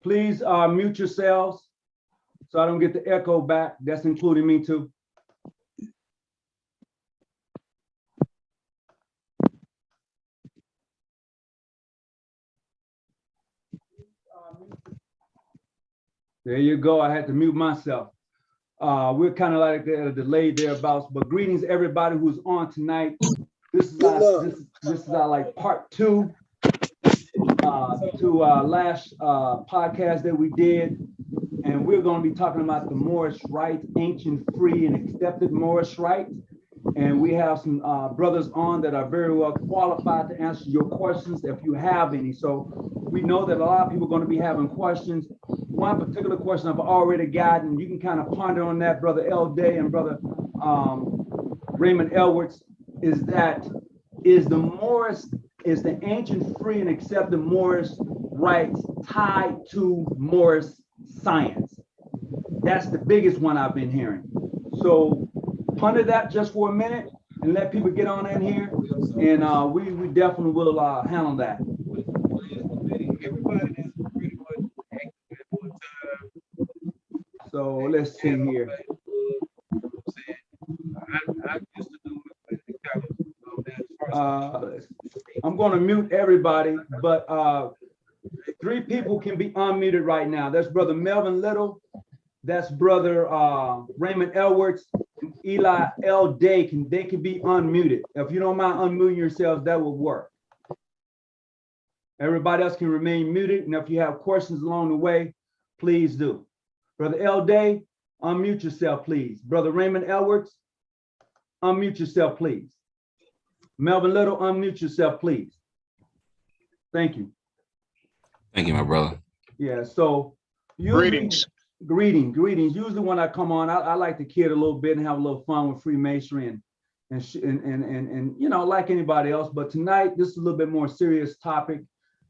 Please mute yourselves so I don't get the echo back. That's including me too. There you go. I had to mute myself. We're kind of like at a delay thereabouts, but greetings this is our like part two to last podcast that we did, and we're going to be talking about the Moorish Rite, ancient, free, and accepted Moorish Rite. And we have some brothers on that are very well qualified to answer your questions if you have any. So we know that a lot of people are going to be having questions. One particular question I've already gotten, you can kind of ponder on that, Brother L. Day and Brother Raymond Edwards, is the ancient, free, and accepted Moorish rites tied to Moorish science? That's the biggest one I've been hearing. So ponder that just for a minute and let people get on in here, and we definitely will handle that. So let's see here. I'm going to mute everybody, but 3 people can be unmuted right now. That's Brother Melvin Little, that's Brother Raymond Edwards, and Eli L. Day. They can be unmuted. If you don't mind unmuting yourselves, that will work. Everybody else can remain muted, and if you have questions along the way, please do. Brother L. Day, unmute yourself, please. Brother Raymond Edwards, unmute yourself, please. Melvin Little, unmute yourself, please. Thank you. Thank you, my brother. Yeah, so Greetings. Greetings. Usually when I come on, I like to kid a little bit and have a little fun with Freemasonry and you know, like anybody else. But tonight, this is a little bit more serious topic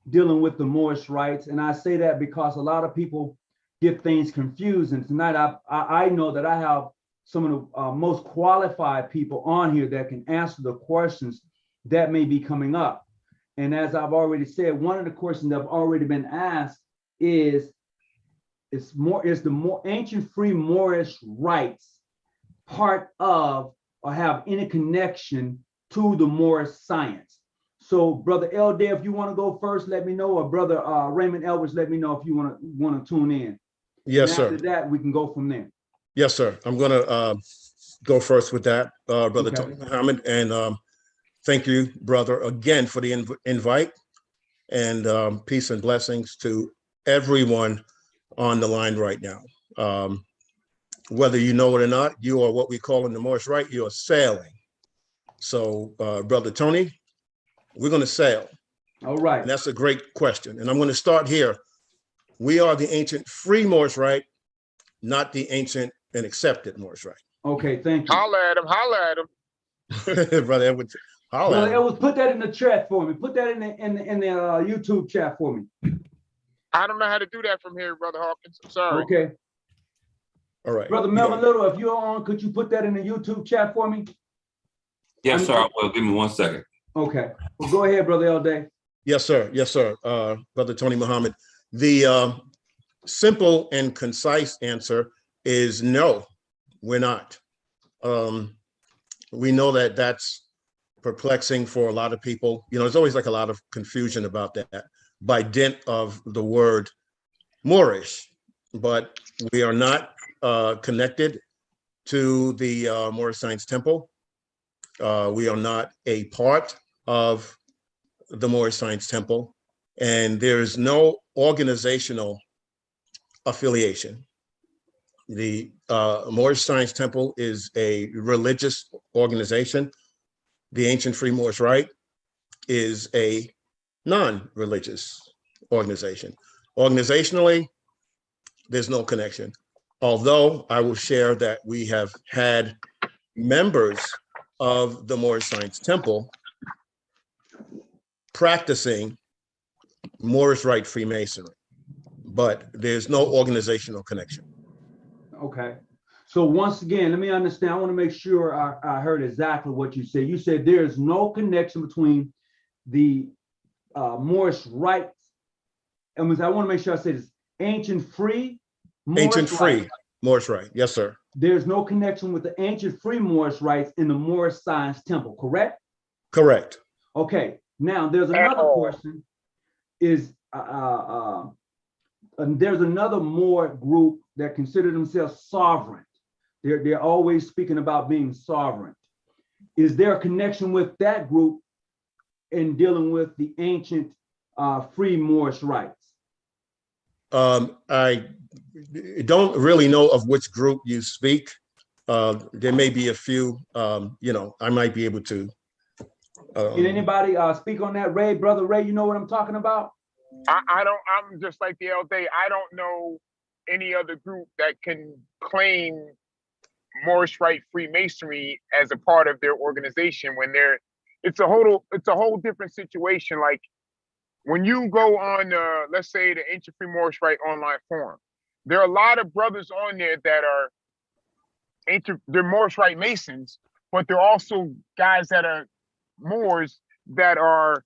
dealing with the Moorish rites. And I say that because a lot of people get things confused. And tonight, I know that I have some of the most qualified people on here that can answer the questions that may be coming up. And as I've already said, one of the questions that have already been asked is the more ancient free Moorish rites part of or have any connection to the Moorish science? So Brother L. Day, if you want to go first, let me know, or Brother Raymond Edwards, let me know if you want to tune in. Yes, and sir. After that, we can go from there. Yes, sir. I'm going to go first with that, Brother Okay. Tony Muhammad. And thank you, brother, again for the invite, and peace and blessings to everyone on the line right now. Whether you know it or not, you are what we call in the Moorish Rite, you are sailing. So, Brother Tony, we're going to sail. All right. And that's a great question. And I'm going to start here. We are the ancient free Moorish Rite, not the ancient and accepted Moorish Rite. Okay, thank you. Holla at him. Brother Edwards, holla at Brother him. Edwards, put that in the chat for me. Put that in the YouTube chat for me. I don't know how to do that from here, Brother Hawkins. I'm sorry. Okay. All right. Brother Melvin Little, if you're on, could you put that in the YouTube chat for me? Yes, sir. I will. Give me 1 second. Okay. Well, go ahead, Brother L. Day. Yes, sir. Yes, sir. Brother Tony Muhammad. The simple and concise answer is no, we're not. We know that that's perplexing for a lot of people. You know, there's always like a lot of confusion about that by dint of the word Moorish, but we are not connected to the Moorish Science Temple. We are not a part of the Moorish Science Temple, and there is no organizational affiliation. The Moorish Science Temple is a religious organization. The Ancient Free Moorish Rite is a non-religious organization. Organizationally, there's no connection. Although I will share that we have had members of the Moorish Science Temple practicing Moorish Rite Freemasonry, but there's no organizational connection. Okay. So once again, let me understand. I want to make sure I heard exactly what you said. You said there is no connection between the Moorish Rite, and I want to make sure I say this, ancient free Ancient Moorish free, rites. Moorish Rite. Yes, sir. There's no connection with the ancient free Moorish rites in the Moorish Science Temple, correct? Correct. Okay, now there's At another all. question, is and there's another Moor group that consider themselves sovereign. They're always speaking about being sovereign. Is there a connection with that group in dealing with the ancient free Moorish rites? I don't really know of which group you speak. There may be a few, I might be able to. Can anybody speak on that? Brother Ray, you know what I'm talking about? I don't, I'm just like the LD. I don't know any other group that can claim Moorish Rite Freemasonry as a part of their organization when it's a whole different situation. Like when you go on, let's say the Ancient Free Moorish Rite online forum, there are a lot of brothers on there that are they're Moorish Rite Masons, but they're also guys that are Moors that are,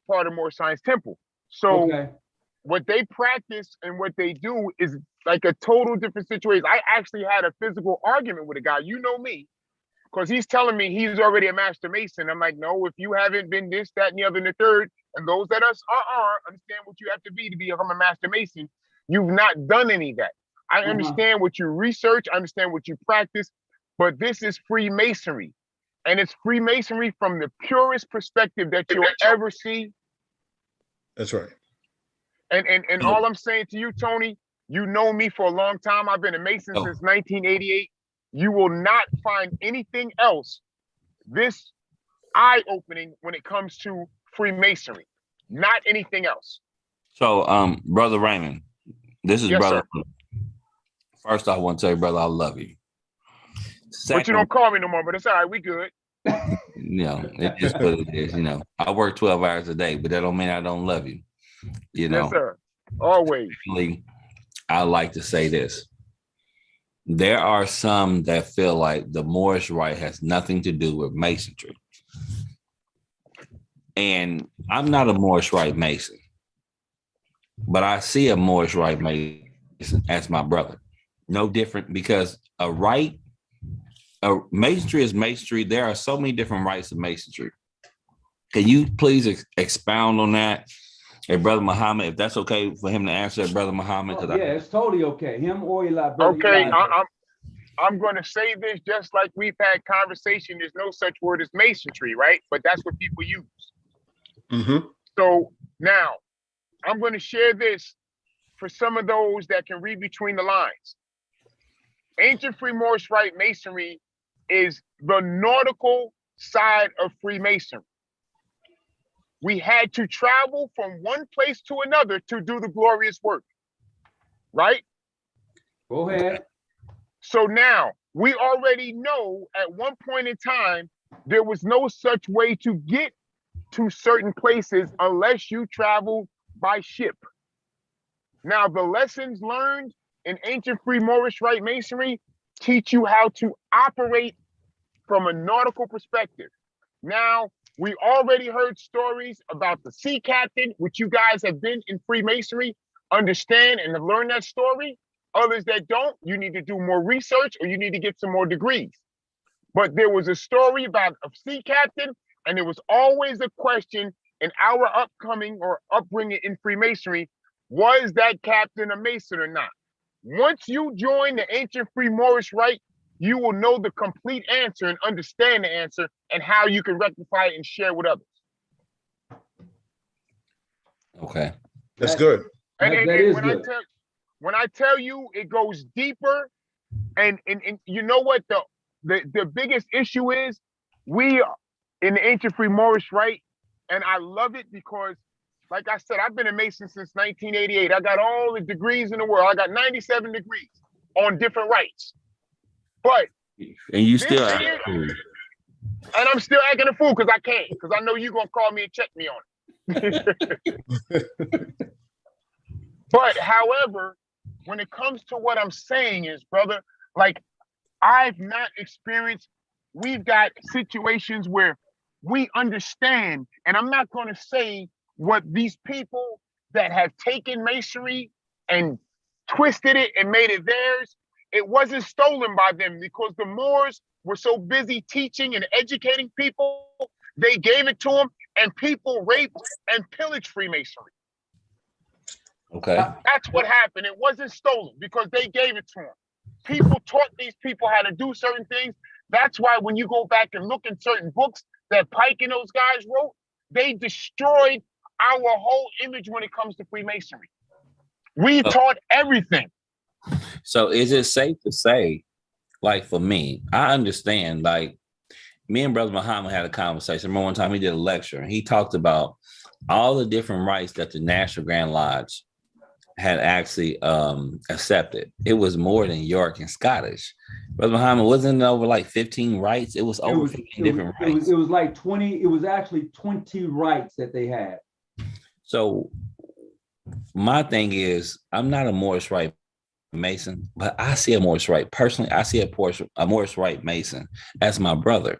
part of Moorish Science Temple. So Okay. what they practice and what they do is like a total different situation. I actually had a physical argument with a guy, you know me, because he's telling me he's already a Master Mason. I'm like, no, if you haven't been this, that, and the other, and the third, and those that are understand what you have to become a Master Mason, you've not done any of that. I understand what you research, I understand what you practice, but this is Freemasonry. And it's Freemasonry from the purest perspective that you'll ever see. That's right. And all I'm saying to you, Tony, you know me for a long time. I've been a Mason since 1988. You will not find anything else this eye-opening when it comes to Freemasonry. Not anything else. So, Brother Raymond, this is Yes, brother. sir. First, I want to tell you, brother, I love you. Second, But you don't call me no more, but it's all right. We good. it just what it is. I work 12 hours a day, but that don't mean I don't love you. Yes, sir. Always. I like to say this. There are some that feel like the Moorish Rite has nothing to do with Masonry. And I'm not a Moorish Rite Mason, but I see a Moorish Rite Mason as my brother. No different, because Masonry is Masonry. There are so many different rites of Masonry. Can you please expound on that? Hey, Brother Muhammad, if that's okay for him to answer, Brother Muhammad. It's totally okay. Him or Eli. Okay, I'm going to say this just like we've had conversation. There's no such word as masonry, right? But that's what people use. Mm-hmm. So now I'm going to share this for some of those that can read between the lines. Ancient Free Moorish Rite Masonry is the nautical side of Freemasonry. We had to travel from one place to another to do the glorious work, right? Go ahead. So now we already know at one point in time, there was no such way to get to certain places unless you travel by ship. Now, the lessons learned in Ancient Free Moorish Rite Masonry teach you how to operate from a nautical perspective. Now, we already heard stories about the sea captain, which you guys have been in Freemasonry, understand and have learned that story. Others that don't, you need to do more research or you need to get some more degrees. But there was a story about a sea captain, and there was always a question in our upbringing in Freemasonry, was that captain a Mason or not? Once you join the Ancient Free Moorish Rite, you will know the complete answer and understand the answer and how you can rectify it and share with others. Okay. That's good. And That is when good. when I tell you it goes deeper, and you know what the biggest issue is, we are in the Ancient Free Moorish Rite, and I love it because, like I said, I've been a Mason since 1988. I got all the degrees in the world. I got 97 degrees on different rites. But And you still and I'm still acting a fool because I can't, because I know you're gonna call me and check me on it. But however, when it comes to what I'm saying is, brother, like I've not experienced, we've got situations where we understand, and I'm not going to say what these people that have taken Masonry and twisted it and made it theirs. It wasn't stolen by them because the Moors were so busy teaching and educating people. They gave it to them, and people raped and pillaged Freemasonry. Okay. That's what happened. It wasn't stolen because they gave it to them. People taught these people how to do certain things. That's why when you go back and look in certain books that Pike and those guys wrote, they destroyed our whole image when it comes to Freemasonry. We taught everything. So is it safe to say, like for me, I understand, like me and Brother Muhammad had a conversation. I remember one time he did a lecture and he talked about all the different rights that the National Grand Lodge had actually accepted. It was more than York and Scottish. Brother Muhammad, wasn't it over like 15 rights? It was over 15 different rights. It was like 20, it was actually 20 rights that they had. So my thing is, I'm not a Morris Rite Mason, but I see a Morris Rite. Personally, I see a Morris Rite Mason as my brother.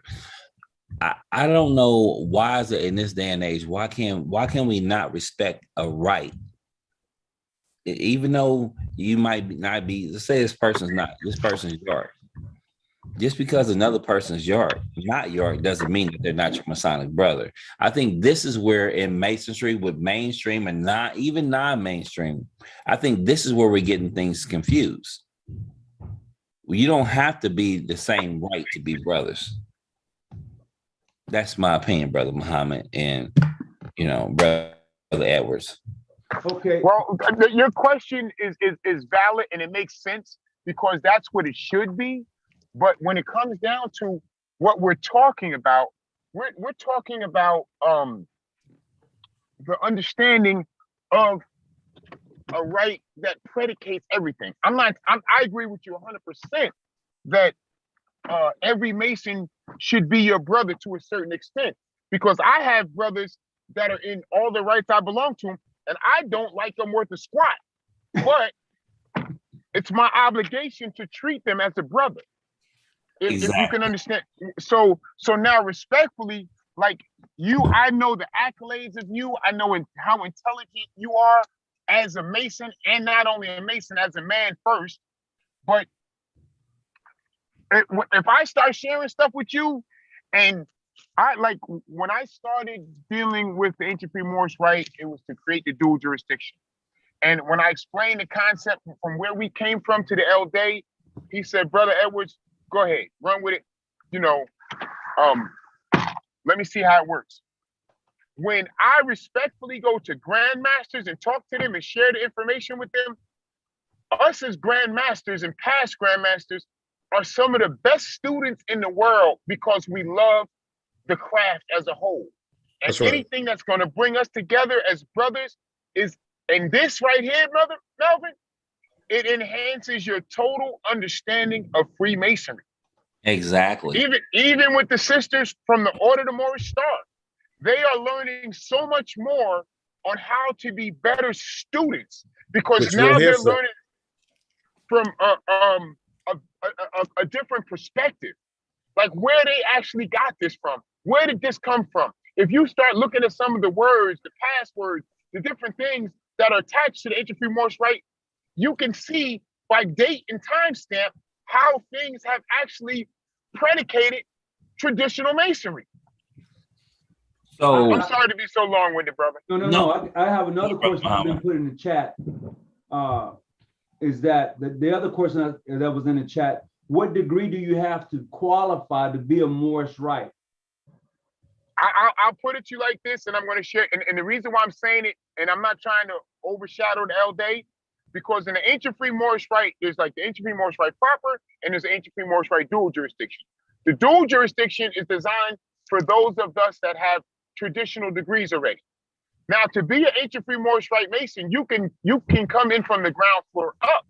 I don't know why is it in this day and age, why can we not respect a right? Even though you might not be, let's say this person's York. Just because another person's not York, doesn't mean that they're not your Masonic brother. I think this is where in Masonry with mainstream and not even non-mainstream, I think this is where we're getting things confused. You don't have to be the same right to be brothers. That's my opinion, Brother Muhammad, and Brother Edwards. Okay. Well, your question is valid and it makes sense because that's what it should be. But when it comes down to what we're talking about, we're talking about the understanding of a right that predicates everything. I agree with you 100% that every Mason should be your brother to a certain extent, because I have brothers that are in all the rights I belong to, and I don't like them worth a squat, but it's my obligation to treat them as a brother. If you can understand. So now respectfully, like you, I know the accolades of you. I know how intelligent you are as a Mason, and not only a Mason, as a man first. But if I start sharing stuff with you, and when I started dealing with the Ancient Freemasonry Rite, it was to create the dual jurisdiction. And when I explained the concept from where we came from to the L Day, he said, Brother Edwards, go ahead, run with it. Let me see how it works. When I respectfully go to grandmasters and talk to them and share the information with them, us as grandmasters and past grandmasters are some of the best students in the world because we love the craft as a whole. And that's right. Anything that's going to bring us together as brothers is, and this right here, Brother Melvin, it enhances your total understanding of Freemasonry. Exactly. Even with the sisters from the Order of the Moorish Star, they are learning so much more on how to be better students, because now they're learning from a different perspective, like where they actually got this from. Where did this come from? If you start looking at some of the words, the passwords, the different things that are attached to the Ancient Freemasonry Rite, you can see by date and timestamp how things have actually predicated traditional Masonry. So I'm sorry to be so long-winded, brother. No. I have another question I've been put in the chat. Is that the other question that was in the chat? What degree do you have to qualify to be a Morris Rite? I'll put it to you like this, and I'm going to share. And the reason why I'm saying it, and I'm not trying to overshadow the L Day, because in the Ancient Freemasonry Rite, there's like the Ancient Freemasonry Rite proper, and there's the Ancient Freemasonry Rite dual jurisdiction. The dual jurisdiction is designed for those of us that have traditional degrees already. Now, to be an Ancient Freemasonry Rite Mason, you can come in from the ground floor up.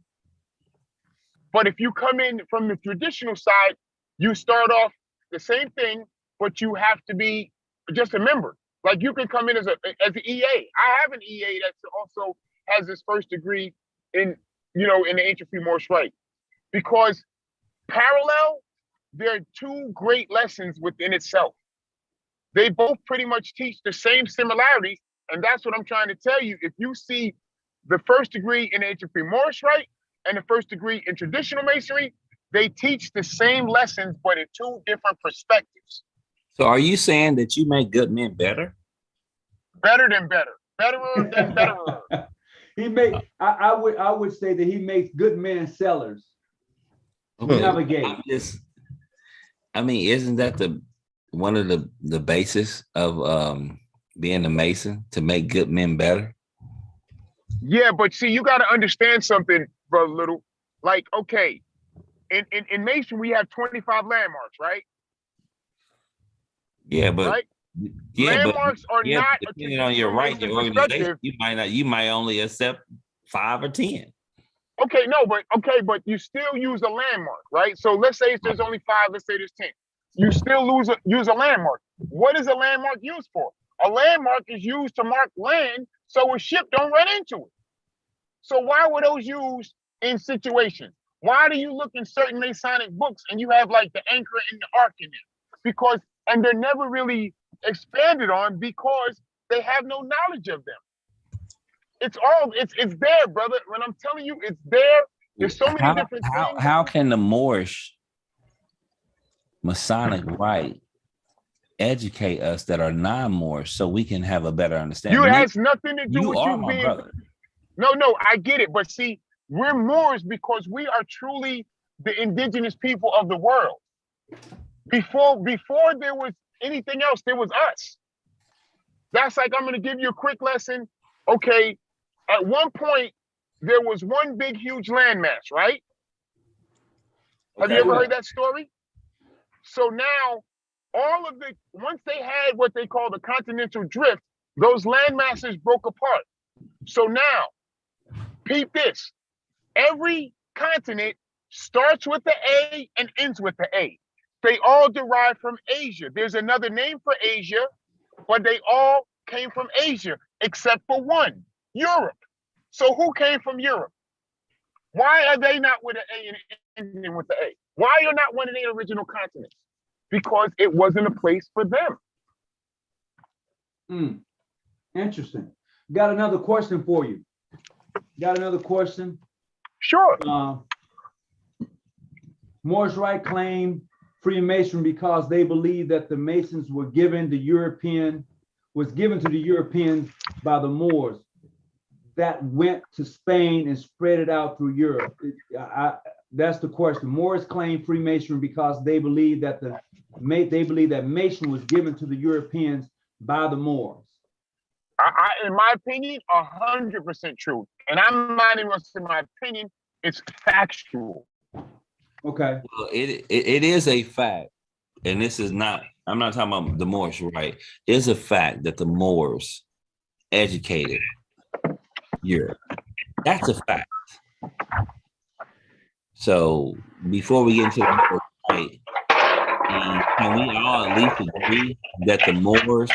But if you come in from the traditional side, you start off the same thing, but you have to be just a member. Like you can come in as an EA. I have an EA that also has his first degree in the Ancient Freemasonry Rite. Because parallel, there are two great lessons within itself. They both pretty much teach the same similarities, and that's what I'm trying to tell you. If you see the first degree in ancient Moorish Rite and the first degree in traditional Masonry, they teach the same lessons, but in two different perspectives. So are you saying that you make good men better? Better than better. Betterer than betterer. I would say that he makes good men sellers. Okay. Navigate. Isn't that one of the basis of being a Mason, to make good men better? Yeah, but see, you got to understand something, Brother Little. Like, okay, in Mason, we have 25 landmarks, right? Yeah, but right? landmarks are not depending on your right, your organization, you might only accept 5 or 10. Okay, no, but you still use a landmark, right? So let's say there's only 5, let's say there's 10. You still use a landmark. What is a landmark used for? A landmark is used to mark land so a ship don't run into it. So why were those used in situations? Why do you look in certain Masonic books and you have like the anchor and the ark in there? And they're never really expanded on because they have no knowledge of them. It's there, brother. When I'm telling you, it's there. There's so many different things. How can the Moorish Masonic Rite educate us that are non-Moorish so we can have a better understanding? You has nothing to do with you you my being. brother. No, I get it. But see, we're Moors because we are truly the indigenous people of the world. Before there was anything else, there was us. That's like, I'm going to give you a quick lesson. Okay, at one point, there was one big, huge landmass, right? Have you ever heard that story? So now, once they had what they call the continental drift, those landmasses broke apart. So now, peep this. Every continent starts with the A and ends with the A. They all derive from Asia. There's another name for Asia, but they all came from Asia, except for one, Europe. So who came from Europe? Why are they not with an A and ending with the A? Why are not one of the original continents? Because it wasn't a place for them. Interesting. Got another question for you. Got another question? Sure. Moorish Rite claimed Freemasonry because they believe that the Masons were given to the Europeans by the Moors that went to Spain and spread it out through Europe. That's the question. Moors claim Freemasonry because they believe that Mason was given to the Europeans by the Moors. In my opinion, 100% true. And I'm not even going to say my opinion, it's factual. Okay. Well, it is a fact, and this is not, I'm not talking about the Moors, right? It's a fact that the Moors educated Europe. That's a fact. So before we get into the right, can we all at least agree that the Moors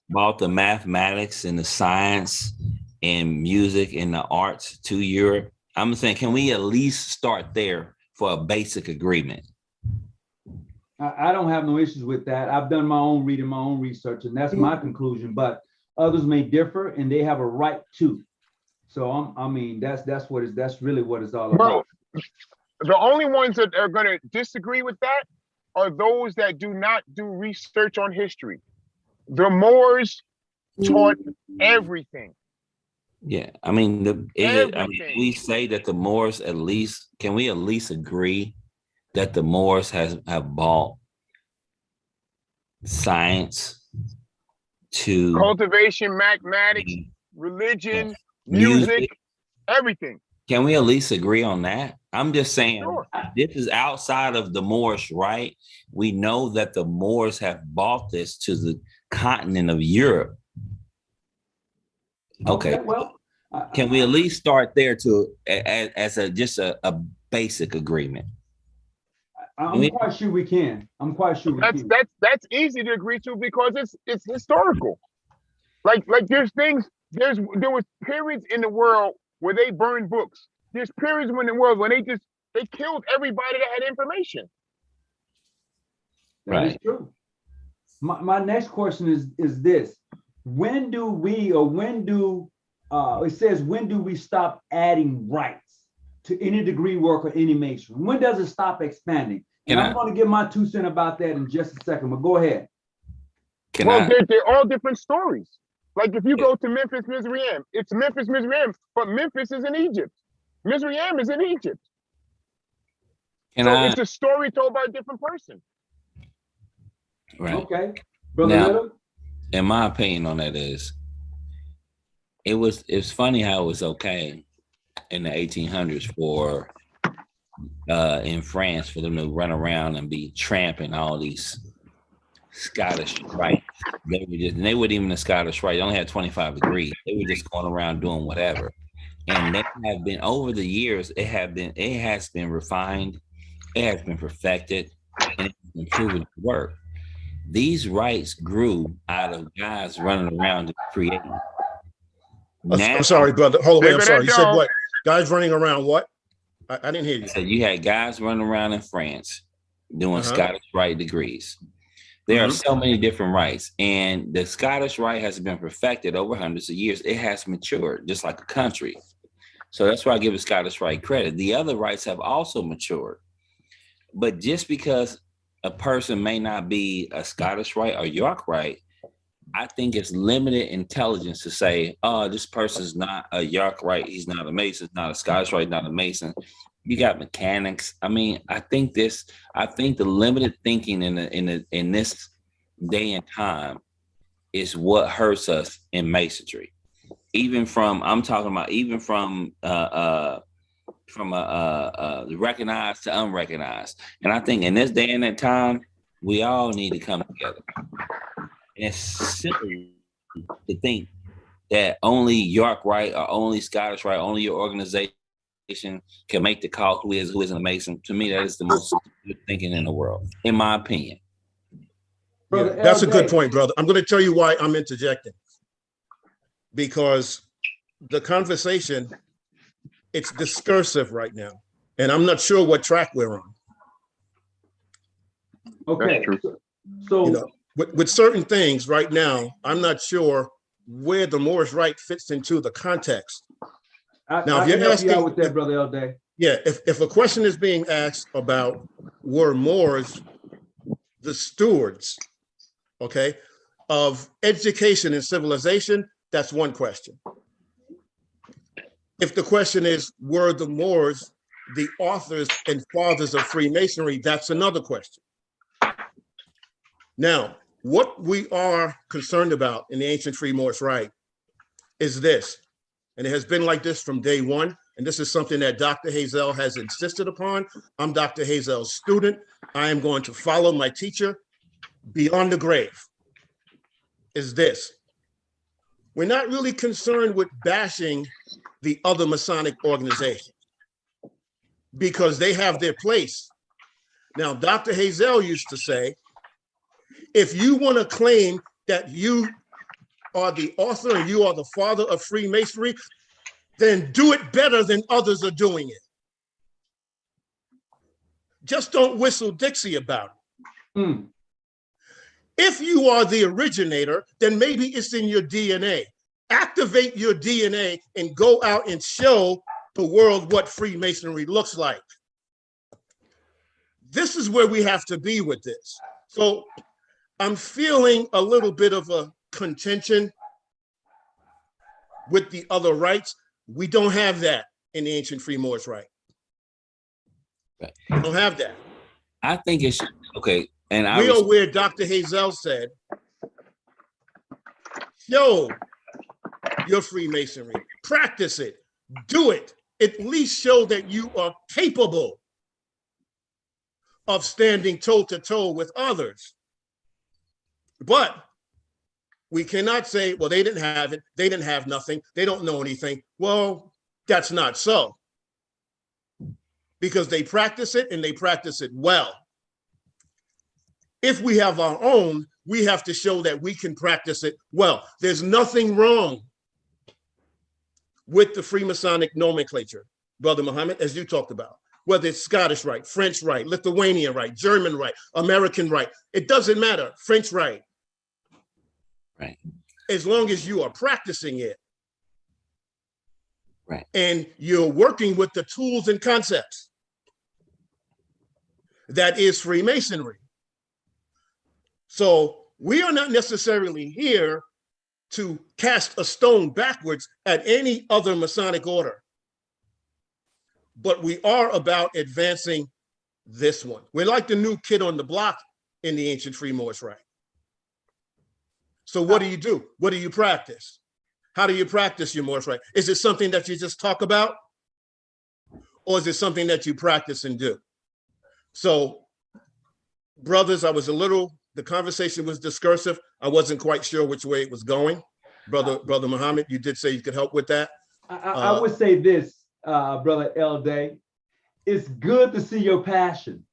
brought the mathematics and the science and music and the arts to Europe? I'm saying, can we at least start there for a basic agreement? I don't have no issues with that. I've done my own reading, my own research, and that's my conclusion. But others may differ, and they have a right to. So that's really what it's all about. The only ones that are going to disagree with that are those that do not do research on history. The Moors taught everything. Yeah, we say that the Moors can we at least agree that the Moors have brought science to cultivation, mathematics, religion, music, everything. Can we at least agree on that? I'm just saying, sure. This is outside of the Moors, right? We know that the Moors have brought this to the continent of Europe. Okay. Well, can we at least start there as a basic agreement? I'm quite sure we can. That's easy to agree to because it's historical. Like there was periods in the world where they burned books. There's periods in the world when they killed everybody that had information. That is true. My next question is this: when do it says, when do we stop adding rights to any degree work or any masonry? When does it stop expanding? And I'm going to give my 2 cents about that in just a second, but go ahead. Well, they're all different stories. Like if you go to Memphis, Mizraim, it's Memphis, Mizraim, but Memphis is in Egypt. Mizraim is in Egypt. It's a story told by a different person. Right. Okay. Brother Now, Little? in my opinion on that is, it's funny how it was okay in the 1800s for in France for them to run around and be tramping all these Scottish rights. They weren't even the Scottish Rite. They only had 25 degrees. They were just going around doing whatever. And they have been, over the years, it has been refined, it has been perfected, and it's been proven to work. These rights grew out of guys running around to create. Now, I'm sorry, brother. Hold on, I'm sorry. You said down. what? Guys running around what? I didn't hear you. So you had guys running around in France doing Scottish Rite degrees. There are so many different rights, and the Scottish Rite has been perfected over hundreds of years. It has matured just like a country. So that's why I give the Scottish Rite credit. The other rights have also matured. But just because a person may not be a Scottish Rite or York Rite, I think it's limited intelligence to say, oh, this person's not a York Rite, he's not a Mason, not a Scottish Rite, not a Mason. You got mechanics. I mean, I think the limited thinking in this day and time is what hurts us in Masonry. From recognized to unrecognized. And I think in this day and that time, we all need to come together. And it's silly to think that only York Rite or only Scottish Rite, only your organization can make the call who isn't a Mason. To me, that is the most stupid thinking in the world, in my opinion. Brother That's a LJ. good point, brother. I'm going to tell you why I'm interjecting. Because the conversation, it's discursive right now. And I'm not sure what track we're on. Okay. So you know, with certain things right now, I'm not sure where the Moorish Rite fits into the context. Now, if you're asking, you out with that, Brother Elday. Yeah, if a question is being asked about were Moors the stewards, okay, of education and civilization, that's one question. If the question is, were the Moors the authors and fathers of Freemasonry, that's another question. Now, what we are concerned about in the ancient Free Moorish Rite is this, and it has been like this from day one, and this is something that Dr. Hazel has insisted upon. I'm Dr. Hazel's student. I am going to follow my teacher beyond the grave, is this. We're not really concerned with bashing the other Masonic organizations because they have their place. Now, Dr. Hazel used to say, if you want to claim that you are the author and you are the father of Freemasonry, then do it better than others are doing it. Just don't whistle Dixie about it. If you are the originator, then maybe it's in your DNA. Activate your DNA and go out and show the world what Freemasonry looks like. This is where we have to be with this. So I'm feeling a little bit of a contention with the other rights. We don't have that in the ancient Free Moorish Rite. We don't have that. I think it's okay. And we are where Dr. Hazel said, show your Freemasonry, practice it, do it. At least show that you are capable of standing toe to toe with others. But we cannot say, well, they didn't have it. They didn't have nothing. They don't know anything. Well, that's not so. Because they practice it and they practice it well. If we have our own, we have to show that we can practice it well. There's nothing wrong with the Freemasonic nomenclature, Brother Muhammad, as you talked about. Whether it's Scottish Rite, French Rite, Lithuanian Rite, German Rite, American Rite, it doesn't matter, French Rite. Right. As long as you are practicing it. Right. And you're working with the tools and concepts that is Freemasonry. So we are not necessarily here to cast a stone backwards at any other Masonic order, but we are about advancing this one. We're like the new kid on the block in the ancient Free Moorish Rite. So what do? What do you practice? How do you practice your Moorish Rite? Is it something that you just talk about? Or is it something that you practice and do? So, brothers, the conversation was discursive. I wasn't quite sure which way it was going. Brother Muhammad, you did say you could help with that. I would say this, Brother L. Day, it's good to see your passion.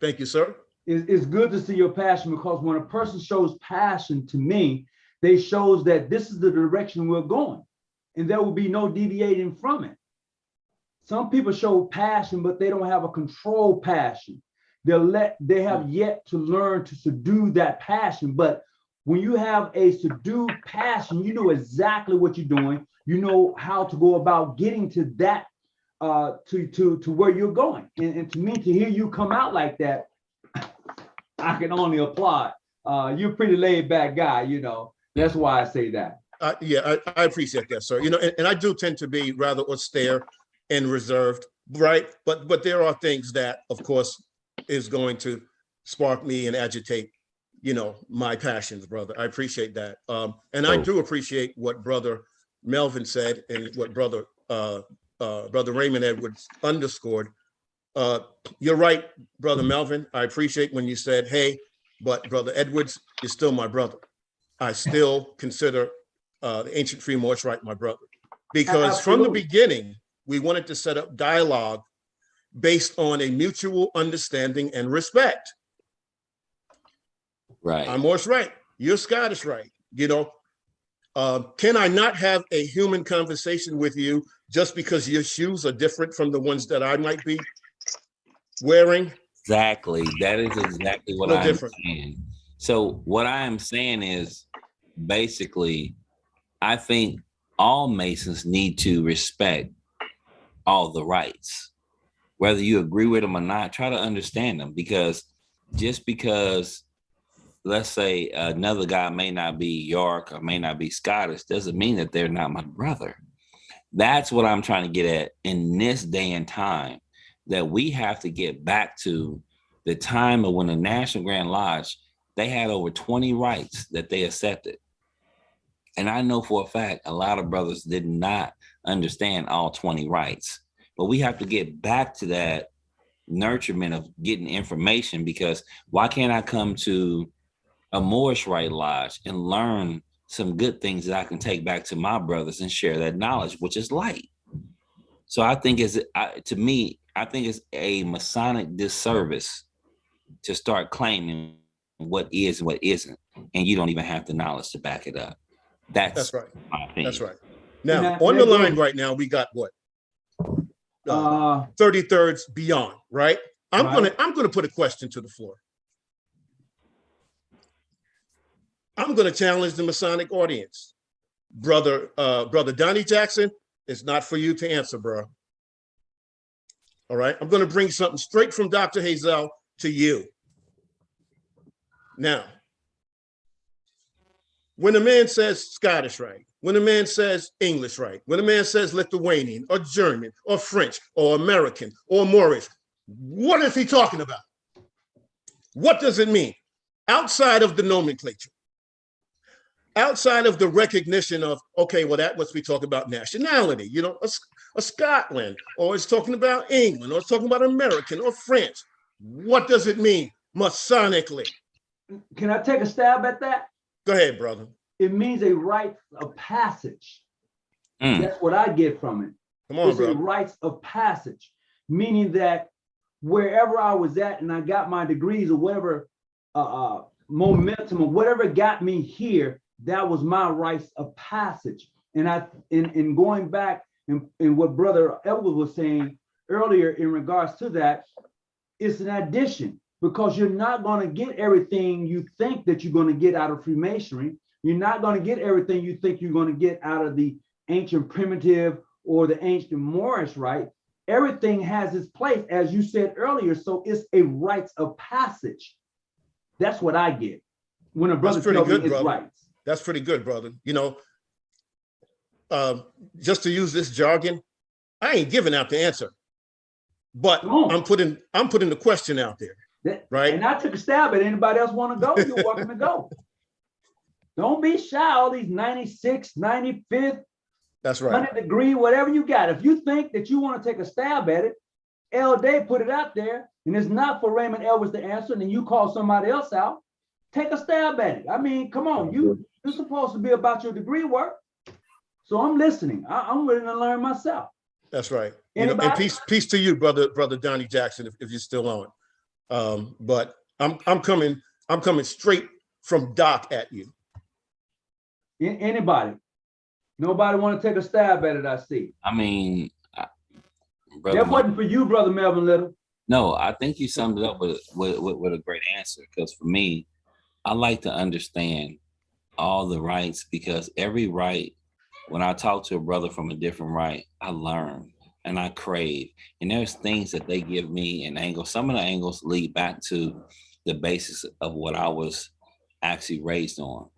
Thank you, sir. It's good to see your passion, because when a person shows passion to me, they shows that this is the direction we're going, and there will be no deviating from it. Some people show passion, but they don't have a control passion. They have yet to learn to subdue that passion. But when you have a subdued passion, you know exactly what you're doing. You know how to go about getting to that, to where you're going. And to me, to hear you come out like that, I can only applaud. You're a pretty laid back guy, you know. That's why I say that. Yeah, I appreciate that, sir. You know, and I do tend to be rather austere and reserved, right? But there are things that, of course, is going to spark me and agitate, you know, my passions, brother. I appreciate that. And I do appreciate what Brother Melvin said and what Brother Raymond Edwards underscored. You're right, Brother Melvin. I appreciate when you said, hey, but Brother Edwards is still my brother. I still consider the ancient Free Moorish Rite my brother. Because from the beginning, we wanted to set up dialogue based on a mutual understanding and respect. Right. I'm Moorish Rite. You're Scottish Rite. You know, can I not have a human conversation with you just because your shoes are different from the ones that I might be wearing? Exactly. That is exactly what I'm saying. So what I am saying is basically, I think all Masons need to respect all the rights. Whether you agree with them or not, try to understand them, because just because, let's say, another guy may not be York or may not be Scottish, doesn't mean that they're not my brother. That's what I'm trying to get at in this day and time, that we have to get back to the time of when the National Grand Lodge, they had over 20 rights that they accepted. And I know for a fact, a lot of brothers did not understand all 20 rights. But we have to get back to that nurturement of getting information, because why can't I come to a Moorish Rite Lodge and learn some good things that I can take back to my brothers and share that knowledge, which is light. So I think to me, I think it's a Masonic disservice to start claiming what is and what isn't, and you don't even have the knowledge to back it up. That's right. My opinion. That's right. Now, on the line right now, we got what? 33rds beyond, right? I'm gonna put a question to the floor. I'm gonna challenge the Masonic audience. Brother Donnie Jackson, it's not for you to answer, bro. All right, I'm gonna bring something straight from Dr. Hazel to you. Now, when a man says Scottish Rite, when a man says English Rite, when a man says Lithuanian or German or French or American or Moorish, what is he talking about? What does it mean? Outside of the nomenclature, outside of the recognition of, okay, well, that must be talking about nationality, you know, a Scotland, or it's talking about England, or it's talking about American or French. What does it mean Masonically? Can I take a stab at that? Go ahead, brother. It means a rite of passage. That's what I get from it. Come on, it's bro. a rite of passage, meaning that wherever I was at and I got my degrees or whatever momentum or whatever got me here, that was my rites of passage. And in going back and what Brother Edward was saying earlier in regards to that, it's an addition, because you're not going to get everything you think that you're going to get out of Freemasonry. You're not going to get everything you think you're going to get out of the ancient primitive or the ancient Moorish rite. Everything has its place, as you said earlier. So it's a rites of passage. That's what I get when a brother tells me it's rights. That's pretty good, brother. You know, just to use this jargon, I ain't giving out the answer, but I'm putting the question out there, right? And I took a stab at it. Anybody else want to go? You're welcome to go. Don't be shy. All these 96, 95th, that's right, 100 degree, whatever you got. If you think that you want to take a stab at it, L Day put it out there, and it's not for Raymond Elvis to answer, and then you call somebody else out. Take a stab at it. I mean, come on, you're supposed to be about your degree work. So I'm listening. I'm ready to learn myself. That's right. You know, and peace to you, brother Donnie Jackson, if you're still on. But I'm coming straight from Doc at you. Anybody? Nobody want to take a stab at it, I see. I mean, that wasn't for you, Brother Melvin Little. No, I think you summed it up with a great answer. Because for me, I like to understand all the rights, because every right, when I talk to a brother from a different right, I learn and I crave. And there's things that they give me an angle. Some of the angles lead back to the basis of what I was actually raised on.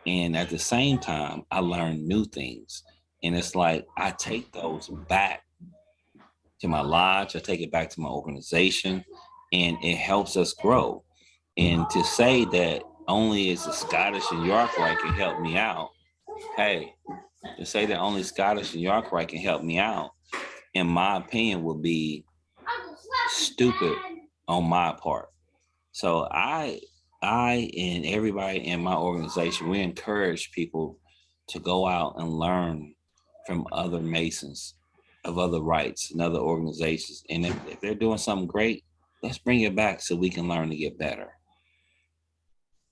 And at the same time, I learn new things. And it's like I take those back to my lodge, I take it back to my organization, and it helps us grow. And to say that only is the Scottish and York Rite can help me out, hey, to say that only Scottish and York Rite can help me out, in my opinion, would be stupid on my part. So I and everybody in my organization, we encourage people to go out and learn from other Masons of other rites and other organizations. And if they're doing something great, let's bring it back so we can learn to get better.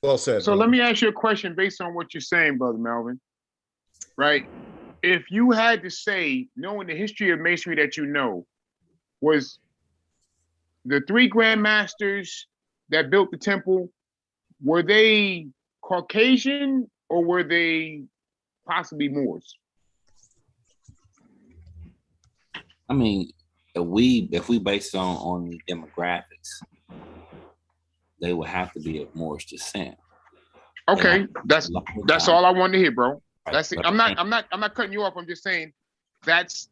Well said. So let me ask you a question based on what you're saying, Brother Melvin. Right? If you had to say, knowing the history of Masonry that you know, was the three Grand Masters that built the temple, were they Caucasian or were they possibly Moors? I mean, if we base it on the demographics, they would have to be of Moorish descent. Okay, that's all I wanted to hear, bro. That's it. I'm not cutting you off. I'm just saying that's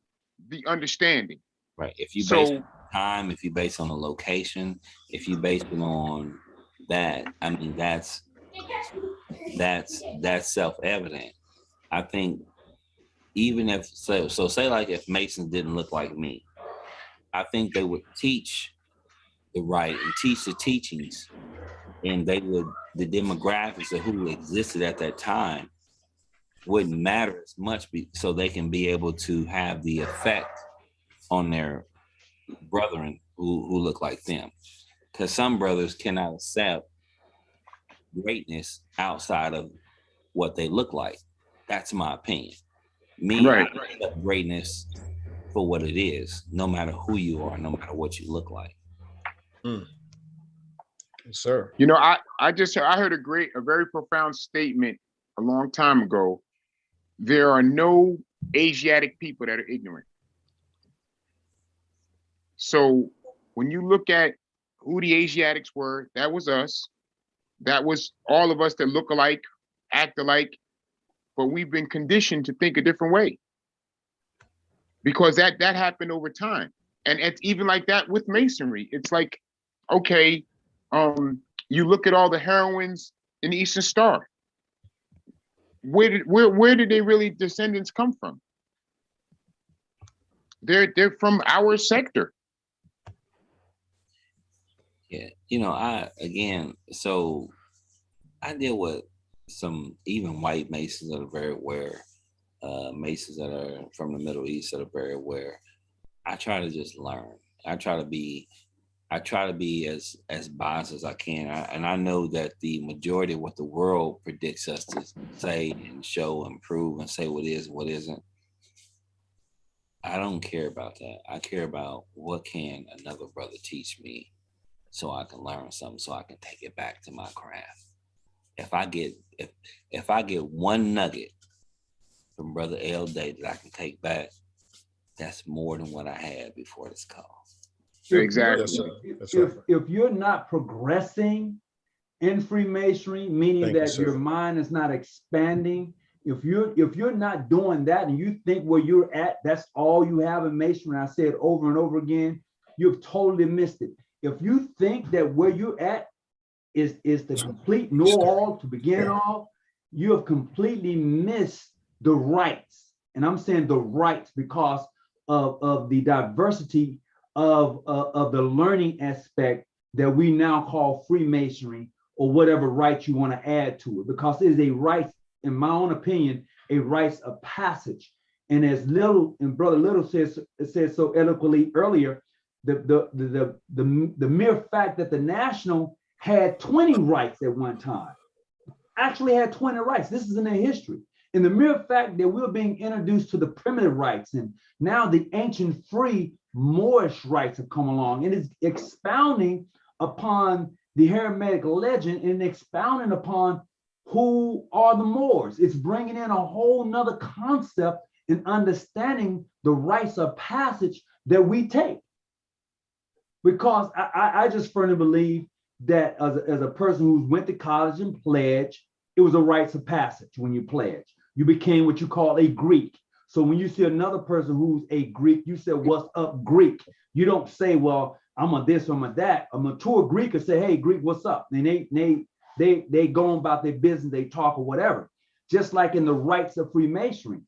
the understanding. Right. If you base it on time, if you base it on the location, if you base it on that, I mean, that's self-evident. I think even if so say like if Masons didn't look like me, I think they would teach the right and teach the teachings, and the demographics of who existed at that time wouldn't matter as much, so they can be able to have the effect on their brethren who look like them. Because some brothers cannot accept greatness outside of what they look like. That's my opinion. Me, right. I accept greatness for what it is, no matter who you are, no matter what you look like. Yes, sir. You know, I heard a very profound statement a long time ago. There are no Asiatic people that are ignorant. So when you look at who the Asiatics were, that was us. That was all of us that look alike, act alike, but we've been conditioned to think a different way. Because that happened over time. And it's even like that with Masonry. It's like, okay, you look at all the heroines in the Eastern Star. Where did they really descendants come from? They're from our sector. Yeah, you know, I deal with some even white Masons that are very aware, Masons that are from the Middle East that are very aware. I try to just learn. I try to be as biased as I can. And I know that the majority of what the world predicts us to say and show and prove and say what is and what isn't, I don't care about that. I care about what can another brother teach me so I can learn something, so I can take it back to my craft. If I get one nugget from Brother L Day that I can take back, that's more than what I had before this call. Exactly. Yes, sir. That's right. If you're not progressing in Freemasonry, meaning Thank you, that sir. your mind is not expanding, if you're not doing that and you think where you're at, that's all you have in Masonry, I say it over and over again, you've totally missed it. If you think that where you're at is the complete know-all to begin off, you have completely missed the rights. And I'm saying the rights because of the diversity of the learning aspect that we now call Freemasonry, or whatever rights you want to add to it, because it is a right, in my own opinion, a rites of passage. And as Brother Little said so eloquently earlier, the mere fact that the National had 20 rights at one time, actually had 20 rights. This is in their history. And the mere fact that we're being introduced to the primitive rights, and now the ancient free Moorish rights have come along, and it's expounding upon the Hermetic legend and expounding upon who are the Moors. It's bringing in a whole nother concept and understanding the rites of passage that we take. Because I just firmly believe that as a person who went to college and pledged, it was a rites of passage. When you pledge, you became what you call a Greek. So when you see another person who's a Greek, you say, "What's up, Greek?" You don't say, "Well, I'm a this, I'm a that." A mature Greek will say, "Hey, Greek, what's up?" And they go on about their business, they talk or whatever. Just like in the rites of Freemasonry,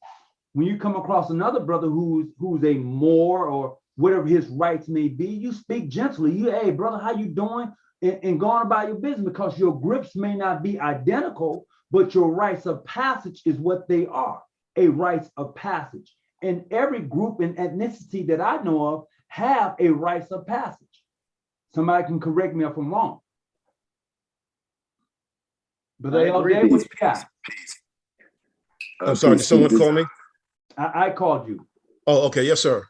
when you come across another brother who's a Moor or whatever his rights may be, you speak gently. You, "Hey, brother, how you doing?" And go on about your business, because your grips may not be identical, but your rites of passage is what they are, a rites of passage. And every group and ethnicity that I know of have a rites of passage. Somebody can correct me if I'm wrong. But they all day, what you got? I'm sorry, did someone call me? I called you. Oh, okay. Yes, sir.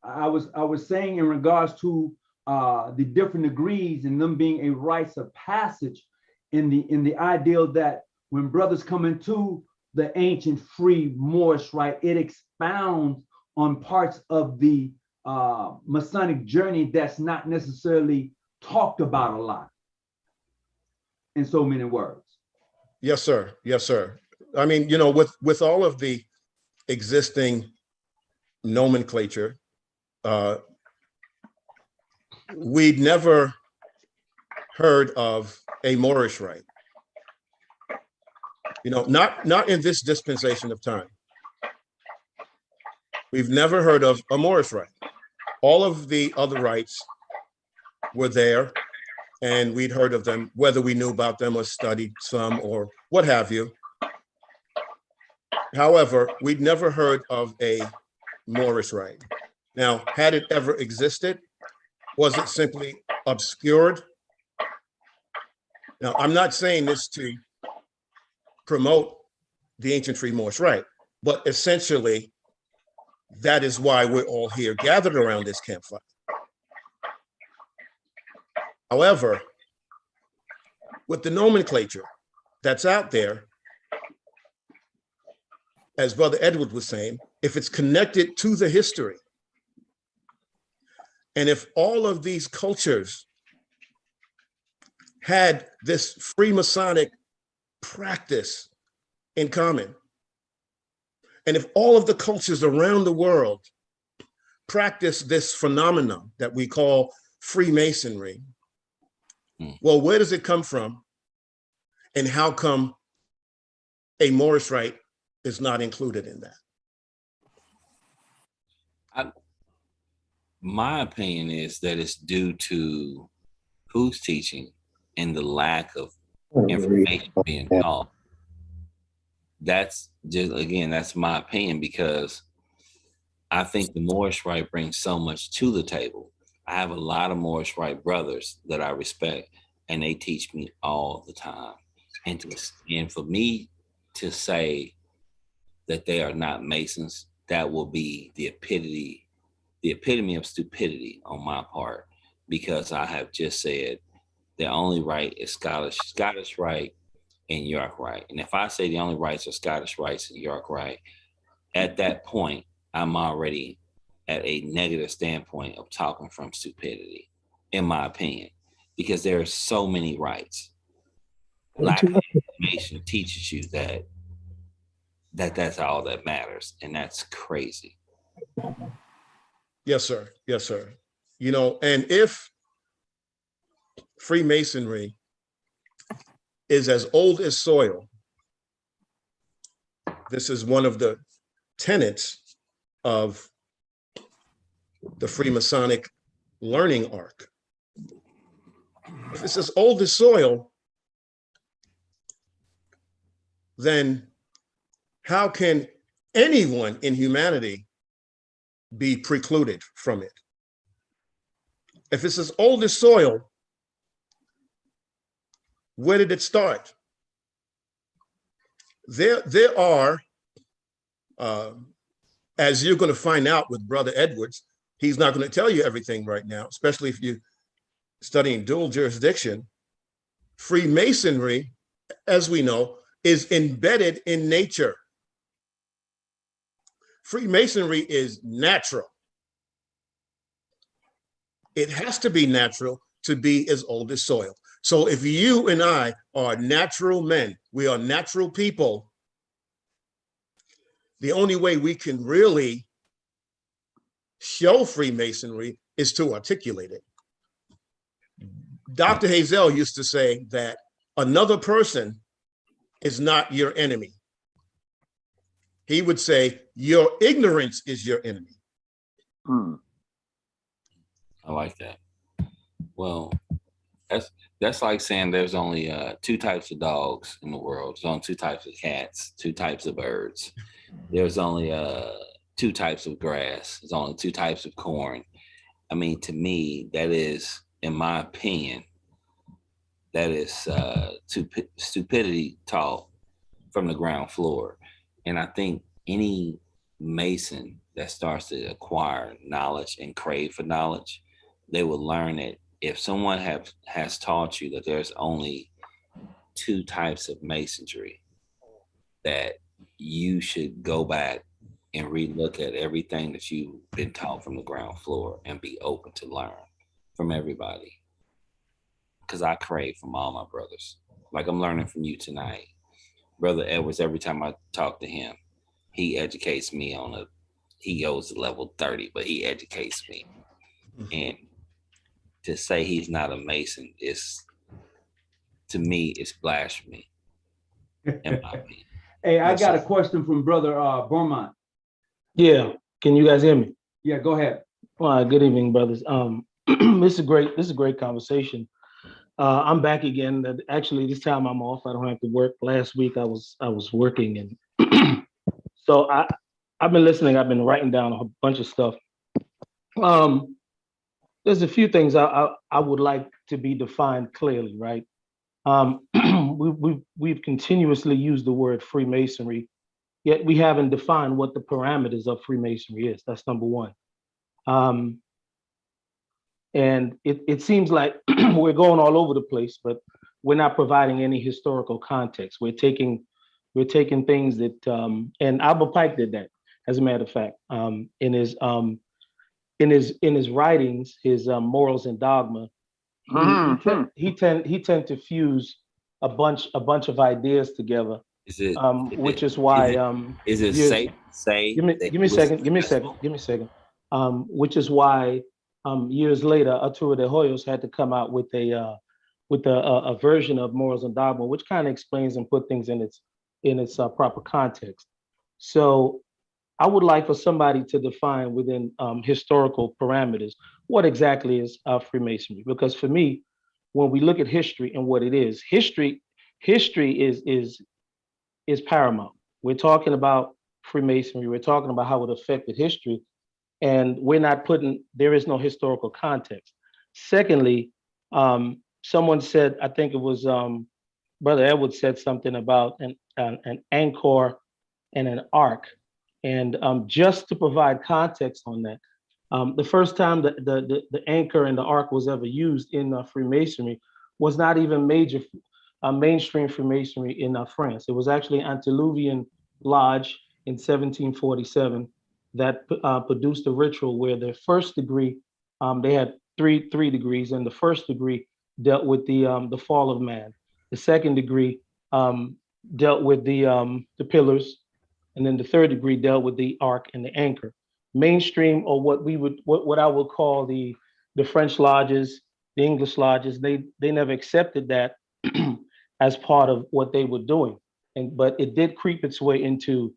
I was saying in regards to the different degrees and them being a rites of passage, in the ideal that when brothers come into the ancient free Moorish rite, it expounds on parts of the Masonic journey that's not necessarily talked about a lot in so many words. Yes, sir. Yes, sir. I mean, with all of the existing nomenclature, we'd never heard of a Moorish rite. Not in this dispensation of time. We've never heard of a Moorish rite. All of the other rites were there, and we'd heard of them, whether we knew about them or studied some or what have you. However, we'd never heard of a Moorish rite. Now, had it ever existed, was it simply obscured? Now, I'm not saying this to promote the ancient free Moorish rite, but essentially, that is why we're all here gathered around this campfire. However, with the nomenclature that's out there, as Brother Edward was saying, if it's connected to the history, and if all of these cultures had this Freemasonic practice in common, and if all of the cultures around the world practice this phenomenon that we call Freemasonry, well, where does it come from? And how come a Moorish rite is not included in that? My opinion is that it's due to who's teaching and the lack of information being taught. That's just, again, that's my opinion, because I think the Moorish rite brings so much to the table. I have a lot of Moorish rite brothers that I respect, and they teach me all the time. And for me to say that they are not Masons, that will be the epitome of stupidity on my part, because I have just said the only rite is Scottish rite and York rite. And if I say the only rites are Scottish rites and York rite, at that point, I'm already at a negative standpoint of talking from stupidity, in my opinion, because there are so many rights. Lack of information teaches you that's all that matters, and that's crazy. Yes, sir. Yes, sir. You know, and if Freemasonry is as old as soil, this is one of the tenets of the Freemasonic learning arc. If it's as old as soil, then how can anyone in humanity be precluded from it? If it's as old as soil, where did it start? There are, as you're going to find out with Brother Edwards, he's not going to tell you everything right now, especially if you're studying dual jurisdiction. Freemasonry, as we know, is embedded in nature. Freemasonry is natural. It has to be natural to be as old as soil. So if you and I are natural men, we are natural people, the only way we can really show Freemasonry is to articulate it. Dr. Hazel used to say that another person is not your enemy. He would say, your ignorance is your enemy. I like that. Well, that's like saying there's only two types of dogs in the world. There's only two types of cats, two types of birds. There's only two types of grass. There's only two types of corn. I mean, to me, that is, in my opinion, that is stupidity taught from the ground floor. And I think any Mason that starts to acquire knowledge and crave for knowledge, they will learn it. If someone has taught you that there's only two types of masonry, that you should go back and relook at everything that you've been taught from the ground floor and be open to learn from everybody. Because I crave from all my brothers. Like I'm learning from you tonight. Brother Edwards, every time I talk to him, he educates me he goes to level 30, but he educates me. And to say he's not a Mason is, to me, it's blasphemy, in my opinion. Hey, I Yes, got sir. a question from Brother Beaumont. Yeah, can you guys hear me? Yeah, go ahead. All right, good evening, brothers. This is a great conversation. I'm back again. Actually, this time I'm off. I don't have to work. Last week I was working, and so I've been listening. I've been writing down a bunch of stuff. There's a few things I would like to be defined clearly, right? We've continuously used the word Freemasonry, yet we haven't defined what the parameters of Freemasonry is. That's number one. And it seems like we're going all over the place, but we're not providing any historical context. We're taking things that, and Albert Pike did that, as a matter of fact, in his writings, his Morals and Dogma. He tend to fuse a bunch of ideas together. Which is why is it safe to say? Give me a second. Which is why years later, Arturo de Hoyos had to come out with a version of Morals and Dogma, which kind of explains and put things in its proper context. So I would like for somebody to define within historical parameters what exactly is Freemasonry. Because for me, when we look at history and what it is, history is paramount. We're talking about Freemasonry. We're talking about how it affected history, and there is no historical context. Secondly, someone said, I think it was Brother Edwards said something about an anchor and an arc. And just to provide context on that, the first time that the anchor and the arc was ever used in Freemasonry was not even mainstream Freemasonry in France. It was actually Antediluvian Lodge in 1747 that produced a ritual where their first degree, they had three degrees, and the first degree dealt with the fall of man. The second degree dealt with the pillars, and then the third degree dealt with the ark and the anchor. Mainstream, or what I would call the French lodges, the English lodges, they never accepted that as part of what they were doing. But it did creep its way into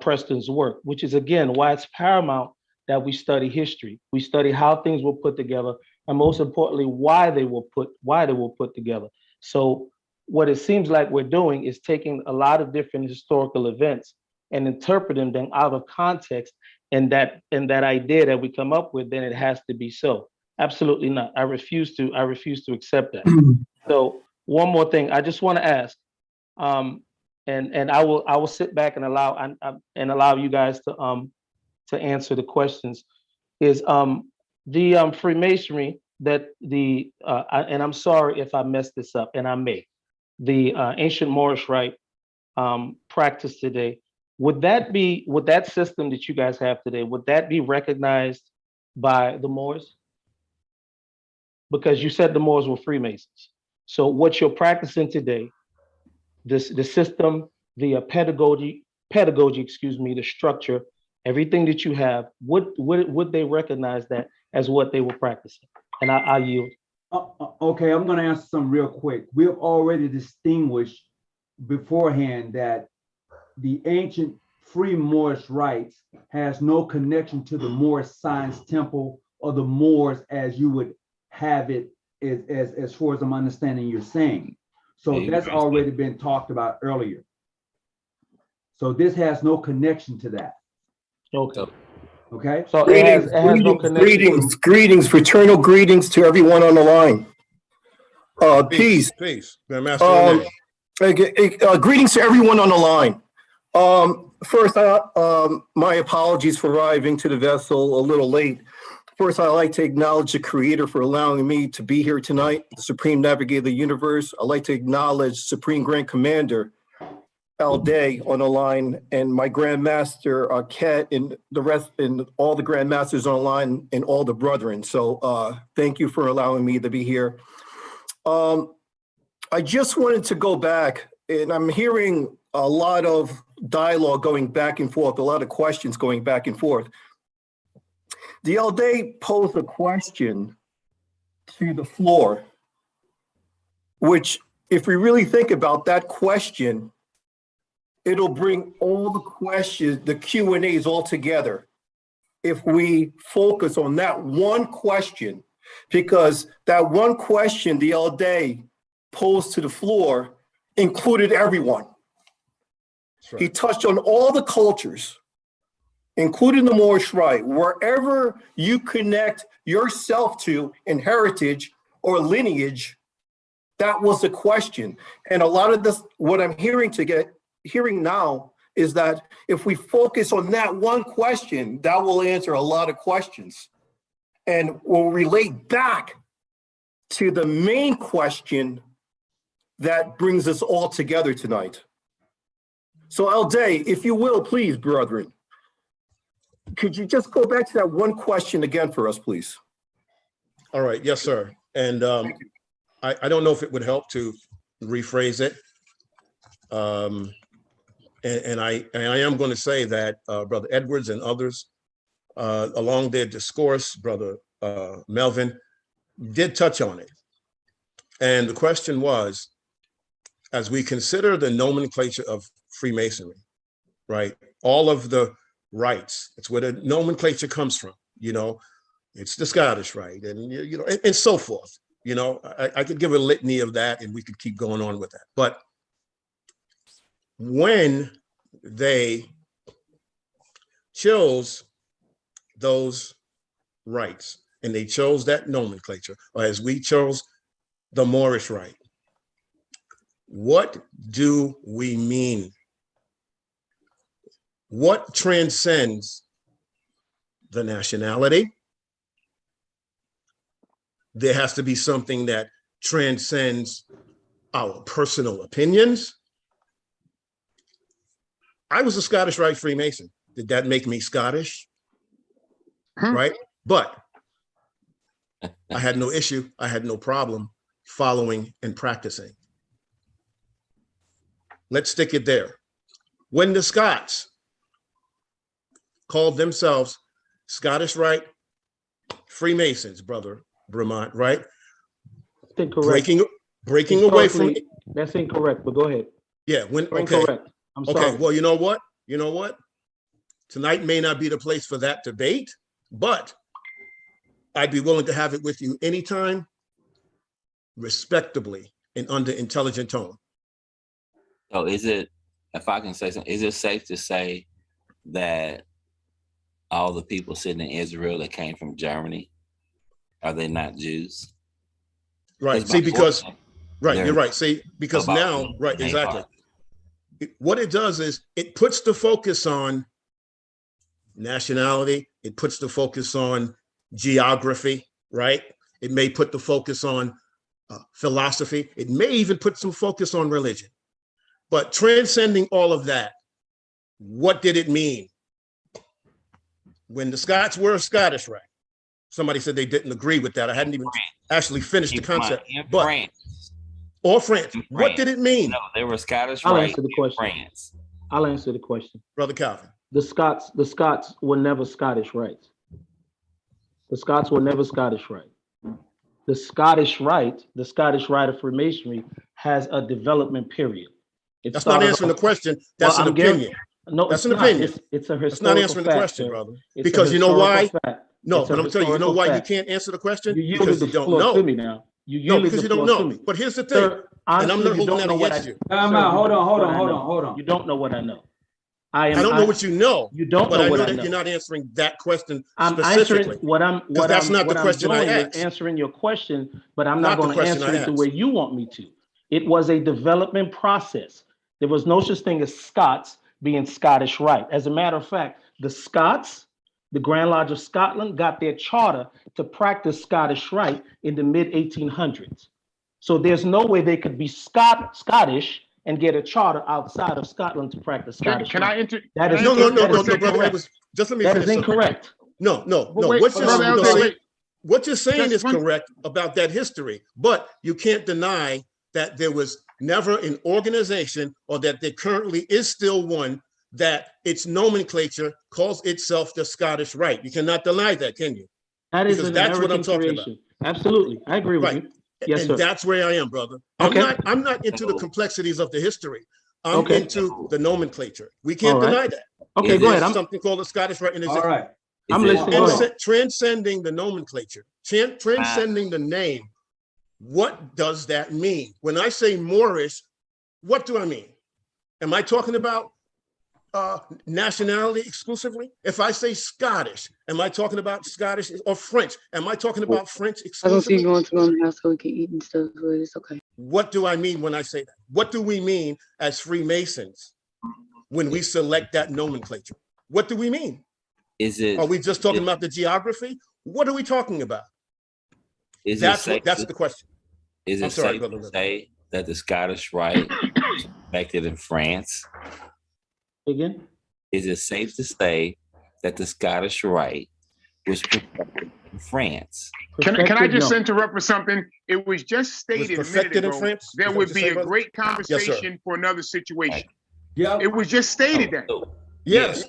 Preston's work, which is again why it's paramount that we study history. We study how things were put together, and most importantly, why they were put together. So what it seems like we're doing is taking a lot of different historical events and interpreting them out of context, and that idea that we come up with, then it has to be so. Absolutely not. I refuse to accept that. So one more thing, I just want to ask, and I will sit back and allow you guys to answer the questions. Is the Freemasonry that and I'm sorry if I messed this up, and I may, the ancient Moorish Rite practice today, would that system that you guys have today, would that be recognized by the Moors? Because you said the Moors were Freemasons. So what you're practicing today, the system, the pedagogy, the structure, everything that you have, would they recognize that as what they were practicing? And I yield. Okay, I'm going to answer some real quick. We have already distinguished beforehand that the ancient free Moorish rites has no connection to the Moorish Science Temple or the Moors as you would have it, as far as I'm understanding you're saying. So that's already been talked about earlier. So this has no connection to that. Okay. Okay. So Greetings, it has no connection. greetings, fraternal greetings to everyone on the line. Peace. Grandmaster Rene. Greetings to everyone on the line. First, my apologies for arriving to the vessel a little late. First, I'd like to acknowledge the Creator for allowing me to be here tonight, the Supreme Navigator of the Universe. I'd like to acknowledge Supreme Grand Commander Al Day on the line, and my Grandmaster Ket, and the rest, and all the Grandmasters on the line, and all the brethren. So thank you for allowing me to be here. I just wanted to go back, and I'm hearing a lot of dialogue going back and forth, a lot of questions going back and forth. The Al Day posed a question to the floor, which, if we really think about that question, it'll bring all the questions, the Q&As all together if we focus on that one question, because that one question the Al Day posed to the floor included everyone. Right. He touched on all the cultures, including the Moorish Rite, wherever you connect yourself to in heritage or lineage. That was the question. And a lot of this, what I'm hearing now is that if we focus on that one question, that will answer a lot of questions and will relate back to the main question that brings us all together tonight. So Al Day, if you will, please, brethren, could you just go back to that one question again for us, please? All right, yes, sir. And I don't know if it would help to rephrase it. And I am going to say that Brother Edwards and others along their discourse, Brother Melvin, did touch on it. And the question was, as we consider the nomenclature of Freemasonry, right? All of the rites, it's where the nomenclature comes from, you know, it's the Scottish Rite, and, you know, and so forth. You know, I could give a litany of that and we could keep going on with that. But when they chose those rites and they chose that nomenclature, or as we chose the Moorish Rite, what do we mean? What transcends the nationality? There has to be something that transcends our personal opinions, I was a Scottish Rite Freemason. Did that make me Scottish? Right? But I had no issue. I had no problem following and practicing. Let's stick it there. When the Scots called themselves Scottish Rite Freemasons, brother Vermont, right? Incorrect. Breaking away from it. That's incorrect, but go ahead. Yeah, You're incorrect. I'm sorry. Okay, well, you know what? You know what? Tonight may not be the place for that debate, but I'd be willing to have it with you anytime, respectably and under intelligent tone. So is it, if I can say something, is it safe to say that all the people sitting in Israel that came from Germany, are they not Jews? Right. See, because, right, you're right. See, because now, right, exactly. What it does is it puts the focus on nationality. It puts the focus on geography, right? It may put the focus on philosophy. It may even put some focus on religion. But transcending all of that, what did it mean? When the Scots were Scottish, right? Somebody said they didn't agree with that. I hadn't even actually finished the concept. But France. Or France. What did it mean? No, they were Scottish. I'll answer the question. France. I'll answer the question. Brother Calvin. The Scots were never Scottish Rites. The Scots were never Scottish Rite. The Scottish Rite of Freemasonry has a development period. That's not answering the question. That's an opinion. No, that's an opinion. It's a historical fact. That's not answering the question, brother. Because you know why? No, but I'm telling you, you know why you can't answer the question? Because you don't know. No, because you don't know. But here's the thing, and I'm not holding that against you. Hold on. You don't know what I know. I don't know what you know. You don't but know I what know I that know. you're not answering that question I'm specifically. answering that's not the question I asked. Answering your question, but I'm not going to answer it the way you want me to. It was a development process. There was no such thing as Scots being Scottish Rite. As a matter of fact, the Scots, the Grand Lodge of Scotland, got their charter to practice Scottish Rite in the mid-1800s. So there's no way they could be Scottish and get a charter outside of Scotland to practice Scottish. Can I enter? That is no, brother. Just let me. That is incorrect. No. What you're saying is correct about that history, but you can't deny that there was never an organization, or that there currently is still one, that its nomenclature calls itself the Scottish Rite. You cannot deny that, can you? That is because that's what I'm talking about. Absolutely, I agree with you. Yes, and sir. That's where I am, brother. Okay. I'm not into the complexities of the history. I'm into the nomenclature. We can't deny that. Okay, go ahead. Something called the Scottish Rite. All right. I'm listening. Transcending the nomenclature, transcending the name. What does that mean? When I say Moorish, what do I mean? Am I talking about nationality exclusively? If I say Scottish, am I talking about Scottish or French? Am I talking about French exclusively? I don't see you going to go now so we can eat and stuff, but it's okay. What do I mean when I say that? What do we mean as Freemasons when we select that nomenclature? What do we mean? Are we just talking about the geography? What are we talking about? That's the question. Is it safe to say that the Scottish Rite was perfected in France? Again? Is it safe to say that the Scottish Rite was perfected in France? Can I just interrupt with something? It was just stated a minute ago there would be a great conversation for another situation. Yeah, it was just stated that. Yes.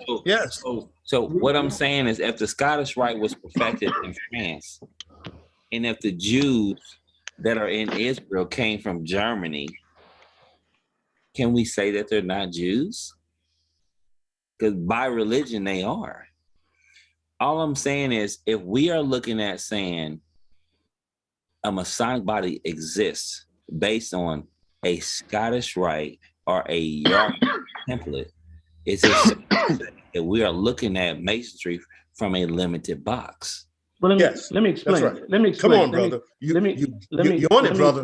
So what I'm saying is, if the Scottish Rite was perfected in France, and if the Jews that are in Israel came from Germany, can we say that they're not Jews? Because by religion, they are. All I'm saying is, if we are looking at saying a Masonic body exists based on a Scottish Rite or a York template, it's just that we are looking at Masonry from a limited box. Well, let me explain. Right. Let me explain. Come on, brother. You're on it, brother.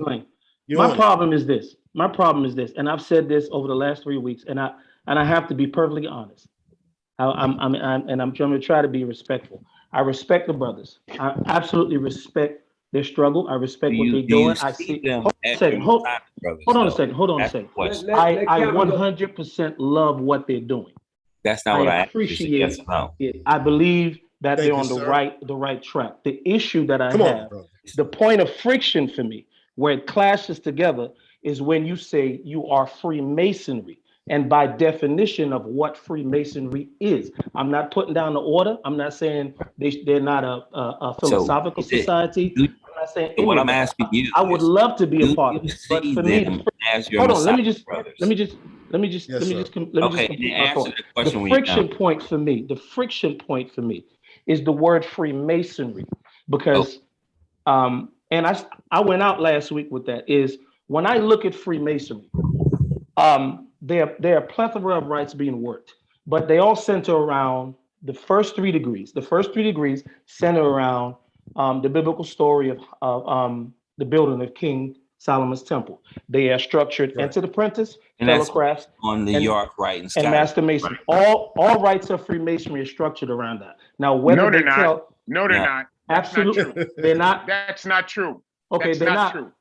My problem is this. And I've said this over the last 3 weeks, and I have to be perfectly honest. I'm trying to try to be respectful. I respect the brothers. I absolutely respect their struggle. I respect Do what you, they're do doing. you I see see. them Hold on a as second. your Hold side brothers, on a though? second. Hold on a That's the second. question. Let I Kevin go. 100% love what they're doing. That's not I what I asked you. Yes appreciate or no? it. I believe that Thank they're you, on sir. the right track. The issue that I Come on, have, brother. the point of friction for me, where it clashes together, is when you say you are Freemasonry. And by definition of what Freemasonry is, I'm not putting down the order. I'm not saying they're not a So philosophical society. do, I'm not saying so any what of I'm that. asking you I would is, love to be a do part of you it. But see for me, them as your hold on, Messiah let brothers? me just Yes, sir. Okay, and complete then my answer thought. that The question when you're friction done. point for me, is the word Freemasonry, because and I went out last week with that, is when I look at Freemasonry, there are a plethora of rites being worked, but they all center around the first 3 degrees. The first 3 degrees center around the biblical story of the building of King Solomon's temple. They are structured Right. entered apprentice, And fellow that's crafts, on the and York, right, and and Sky. master mason. All rites of Freemasonry are structured around that. Now, whether No, they they're not. tell No, they're No. not. That's not absolutely, true. they're not. That's not true. Okay, That's they're not not. true.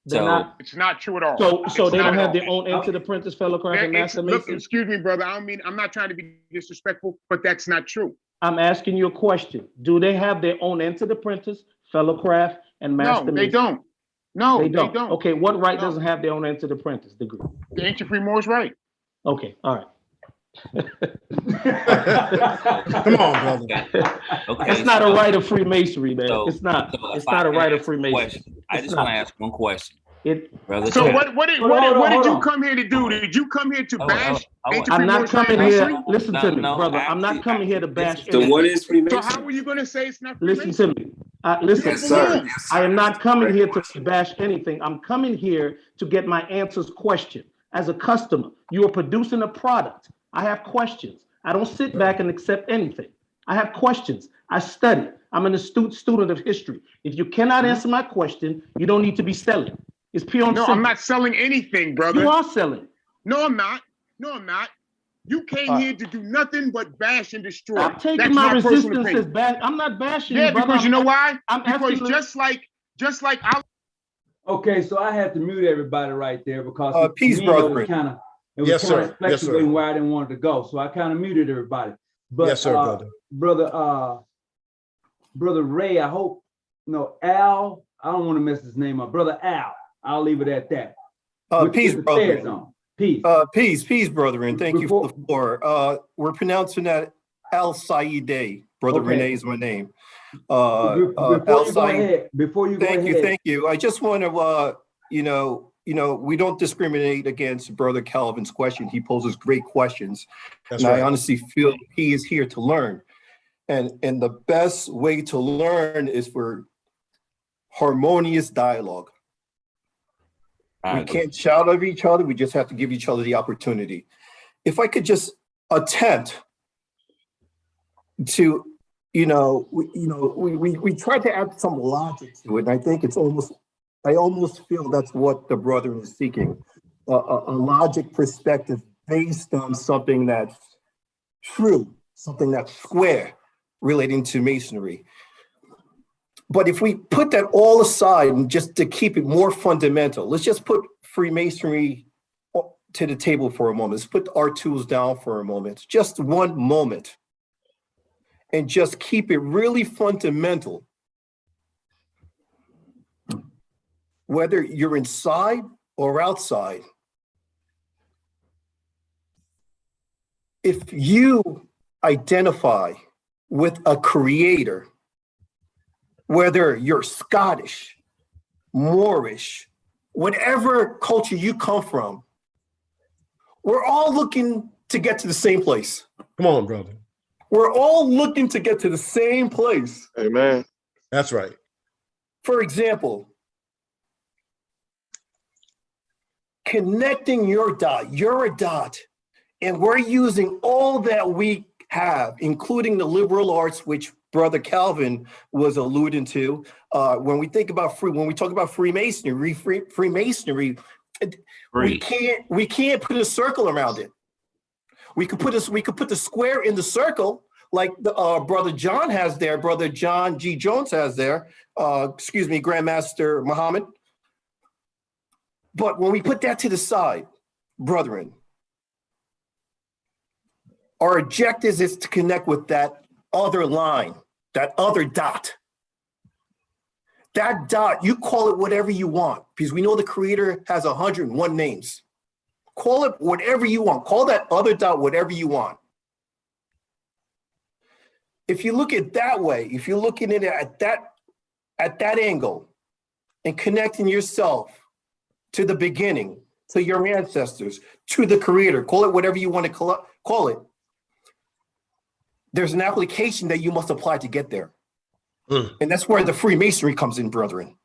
They're So not. It's not true at all. So It's they not don't at have all. their own entered apprentice, fellow craft, and It's, master look, mason. excuse me, brother. I don't mean, I'm not trying to be disrespectful, but that's not true. I'm asking you a question. Do they have their own entered apprentice, fellow craft, and master No, mason? they don't. No, They they don't. don't. Okay, what right No. doesn't have their own entered apprentice degree? The ancient free Moors right. Okay, all right. Come on, brother. okay, It's not so, a right of Freemasonry, man. so, It's not. so It's if not I a can right of ask a Freemasonry. question, I It's just want not. to ask one question, It. brother. So Kevin. what did you come here to do? Did you come here to bash ancient I'm free not Moors coming Freemasonry? here. Listen to me, brother. I'm not coming here to bash listen So anything. what is So Freemasonry? how are you going to say it's not Listen Freemasonry? to me. Listen. Yes, sir. I am not coming here to bash anything. I'm coming here to get my answers questioned. As a customer, you are producing a product. I have questions. I don't sit back and accept anything. I have questions. I study. I'm an astute student of history. If you cannot answer my question, you don't need to be selling. It's pure and No, simple. I'm not selling anything, brother. You are selling. No, I'm not. No, I'm not. You came here to do nothing but bash and destroy. Stop taking That's my personal resistance as opinion. bash. I'm not bashing Yeah, you, brother. because you know why? I'm Because asking just like I Okay, so I had to mute everybody right there because to Peace, me, brethren. it was Yes, kind of sir. Yes, sir. speculating where I didn't want it to go. So I kind of muted everybody. But Yes, sir, brother. brother Ray, I hope Al, I don't want to mess his name up. Brother Al, I'll leave it at that. Peace, brethren. On. Peace. Peace, brethren. Thank you for the floor. We're pronouncing that Al Saide. Brother Okay. Renee is my name. Before you go ahead, Thank you. I just want to, we don't discriminate against Brother Calvin's question. He poses great questions. That's and right. I honestly feel he is here to learn. And the best way to learn is for harmonious dialogue. We can't shout at each other. We just have to give each other the opportunity. If I could just attempt to, we try to add some logic to it. And I think I almost feel that's what the brother is seeking, a logic perspective based on something that's true, something that's square relating to Masonry. But if we put that all aside and just to keep it more fundamental, let's just put Freemasonry to the table for a moment. Let's put our tools down for a moment, just one moment, and just keep it really fundamental. Whether you're inside or outside, if you identify with a creator, whether you're Scottish, Moorish, whatever culture you come from, we're all looking to get to the same place. Come on, brother. We're all looking to get to the same place. Amen. That's right. For example, connecting your dot, you're a dot, and we're using all that we have, including the liberal arts, which Brother Calvin was alluding to. When we talk about Freemasonry, we can't put a circle around it. We could put the square in the circle, like the brother John has there, brother John G. Jones has there, excuse me, Grandmaster Muhammad. But when we put that to the side, brethren, our objective is to connect with that other line, that other dot. That dot, you call it whatever you want, because we know the Creator has 101 names. Call it whatever you want. Call that other dot whatever you want. If you look at it that way, if you're looking at it at that angle and connecting yourself to the beginning, to your ancestors, to the Creator, call it whatever you want to call it, there's an application that you must apply to get there. And that's where the Freemasonry comes in, brethren.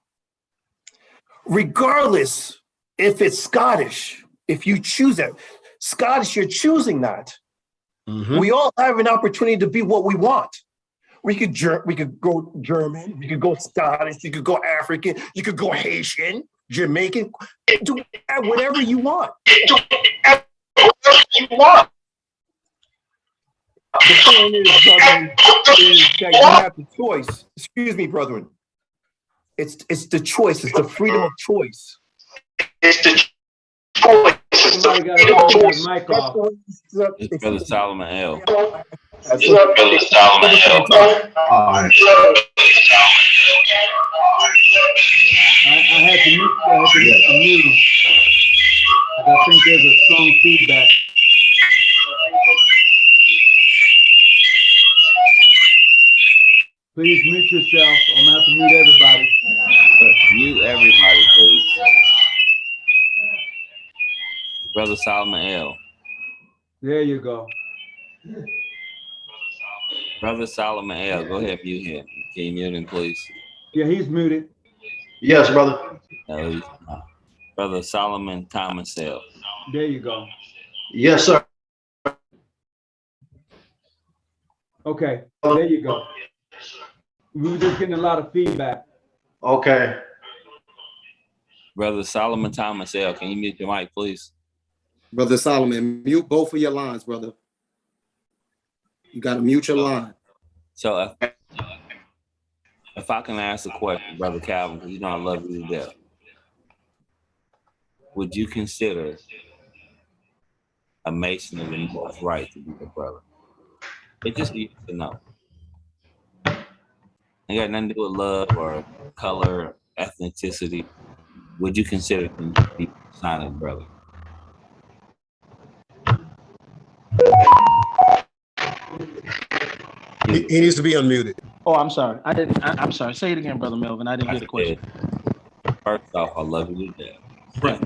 Regardless if it's Scottish, if you choose that, Scottish, you're choosing that. We all have an opportunity to be what we want. We could go German, we could go Scottish, you could go African, you could go Haitian, Jamaican, do whatever you want. The point is, brethren, is that you have the choice. Excuse me, brethren. It's the choice. It's the freedom of choice. It's Brother Solomon L. I had to mute him. I think there's a strong feedback. Please mute yourself. I'm gonna have to mute everybody. Mute everybody, please. Brother Solomon L. There you go. Brother Solomon L. Go ahead, mute him. Can you mute him, please? Yeah, he's muted. Yes, brother. No, he's not. Brother Solomon Thomas L. There you go. Yes, sir. Okay, there you go. We were just getting a lot of feedback. Okay. Brother Solomon Thomas L. Can you mute your mic, please? Brother Solomon, mute both of your lines, brother. You got to mute your line. So if I can ask a question, Brother Calvin, because you know I love you to death. Would you consider a Mason of the North Rite to be your brother? It just needs to know. It got nothing to do with love or color, ethnicity. Would you consider him to be a silent brother? He needs to be unmuted. Oh, I'm sorry. I'm sorry. Say it again, Brother Melvin. I didn't hear the question. First off, I love you to death. Right.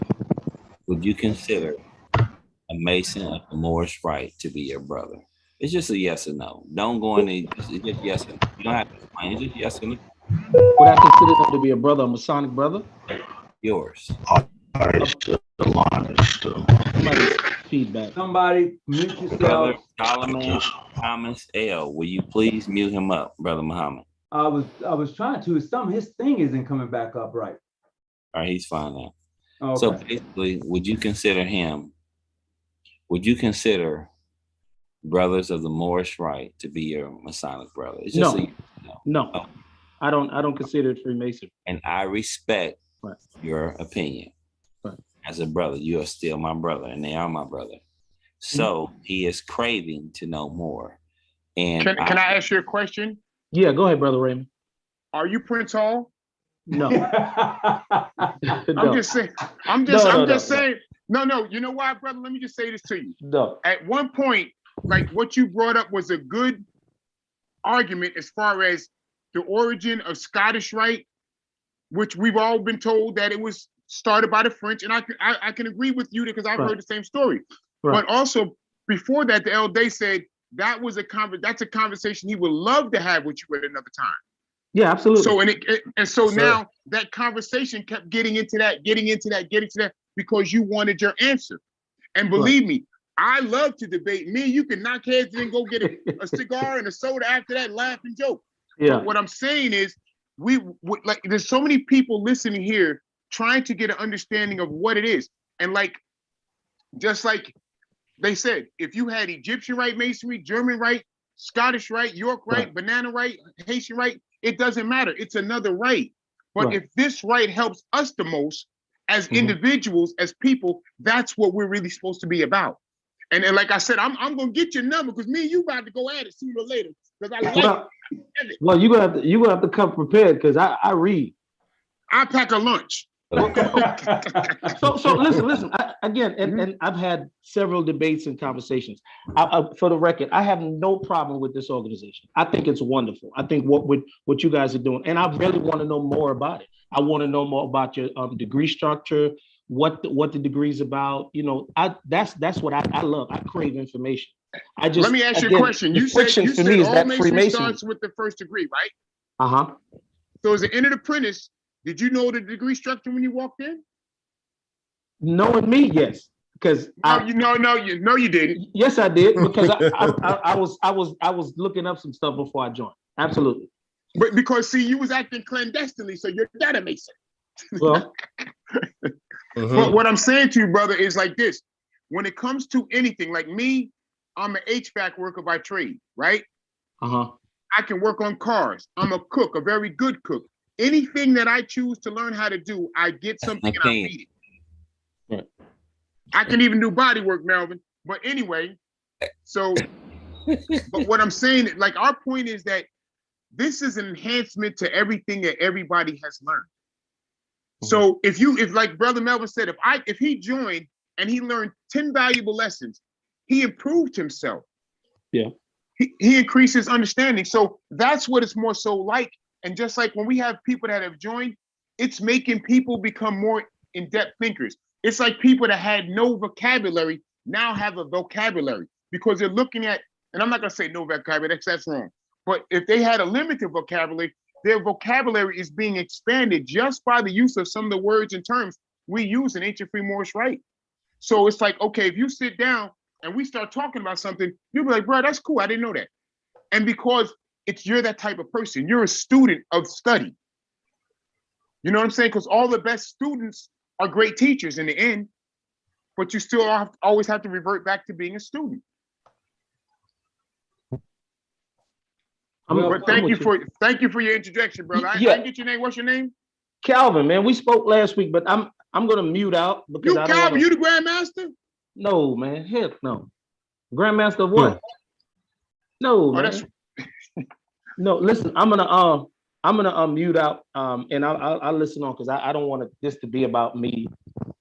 Would you consider a Mason of the Moorish Rite to be your brother? It's just a yes or no. Don't go in and it's just yes or no. You don't have to explain. It's just yes or no. Would I consider him to be a brother, a Masonic brother? Yours. Somebody's feedback. Somebody mute yourself. Brother Solomon Thomas L. Will you please mute him up, Brother Muhammad? I was trying to. His thing isn't coming back up right. All right, he's fine now. Okay. So basically, would you consider brothers of the Moorish Rite to be your Masonic brother? It's just No. I don't consider it Freemason. And I respect your opinion. Right. As a brother, you are still my brother, and they are my brother. So he is craving to know more. And can I ask you a question? Yeah, go ahead, Brother Raymond. Are you Prince Hall? No. I'm just saying. I'm just saying. No. You know why, brother? Let me just say this to you. No. At one point, like what you brought up was a good argument as far as the origin of Scottish Rite, which we've all been told that it was started by the French, and I can agree with you because I've heard the same story. Right. But also before that, the LD said that's a conversation he would love to have with you at another time. Yeah, absolutely. So now that conversation kept getting into that because you wanted your answer. And believe me, I love to debate. Me and you can knock heads and then go get a cigar and a soda after that, laugh and joke. Yeah. But what I'm saying is, there's so many people listening here trying to get an understanding of what it is. And just like they said, if you had Egyptian Rite Masonry, German Rite, Scottish Rite, York Rite, Banana Rite, Haitian Rite, it doesn't matter. It's another rite. But if this rite helps us the most as individuals, as people, that's what we're really supposed to be about. And like I said, I'm gonna get your number because me and you about to go at it sooner or later. Because I like it. Well, you're gonna have to come prepared because I read. I pack a lunch. So listen. And I've had several debates and conversations. For the record, I have no problem with this organization. I think it's wonderful. I think what you guys are doing, and I really want to know more about it. I want to know more about your degree structure, what the degree's about. You know, that's what I love. I crave information. Let me ask you a question. You said all Masonry starts with the first degree, right? So as an entered apprentice, did you know the degree structure when you walked in? Knowing me, yes, because you didn't. Yes, I did because I was looking up some stuff before I joined. Absolutely. But because see, you was acting clandestinely, so your data makes sense. Well, but what I'm saying to you, brother, is like this: when it comes to anything, like me, I'm an HVAC worker by trade, right? I can work on cars. I'm a cook, a very good cook. Anything that I choose to learn how to do, I get something and I read it. I can even do body work, Melvin. But anyway, so, but what I'm saying, like our point is that this is an enhancement to everything that everybody has learned. So if like Brother Melvin said, if he joined and he learned 10 valuable lessons, he improved himself. Yeah. He increased his understanding. So that's what it's more so like. And just like when we have people that have joined, it's making people become more in-depth thinkers. It's like people that had no vocabulary now have a vocabulary because they're looking at, and I'm not going to say no vocabulary, that's wrong. But if they had a limited vocabulary, their vocabulary is being expanded just by the use of some of the words and terms we use in ancient Free Moorish Rite. So it's like, okay, if you sit down and we start talking about something, you'll be like, bro, that's cool. I didn't know that. And because you're that type of person, you're a student of study. You know what I'm saying? Because all the best students are great teachers in the end, but you still always have to revert back to being a student. Thank you for your introduction, brother. I didn't get your name. What's your name? Calvin, man. We spoke last week, but I'm gonna mute out because Calvin, you the Grandmaster? No, man. Heck no. Grandmaster of what? No, man. No, listen, I'm gonna mute out and I'll listen on because I don't want this to be about me.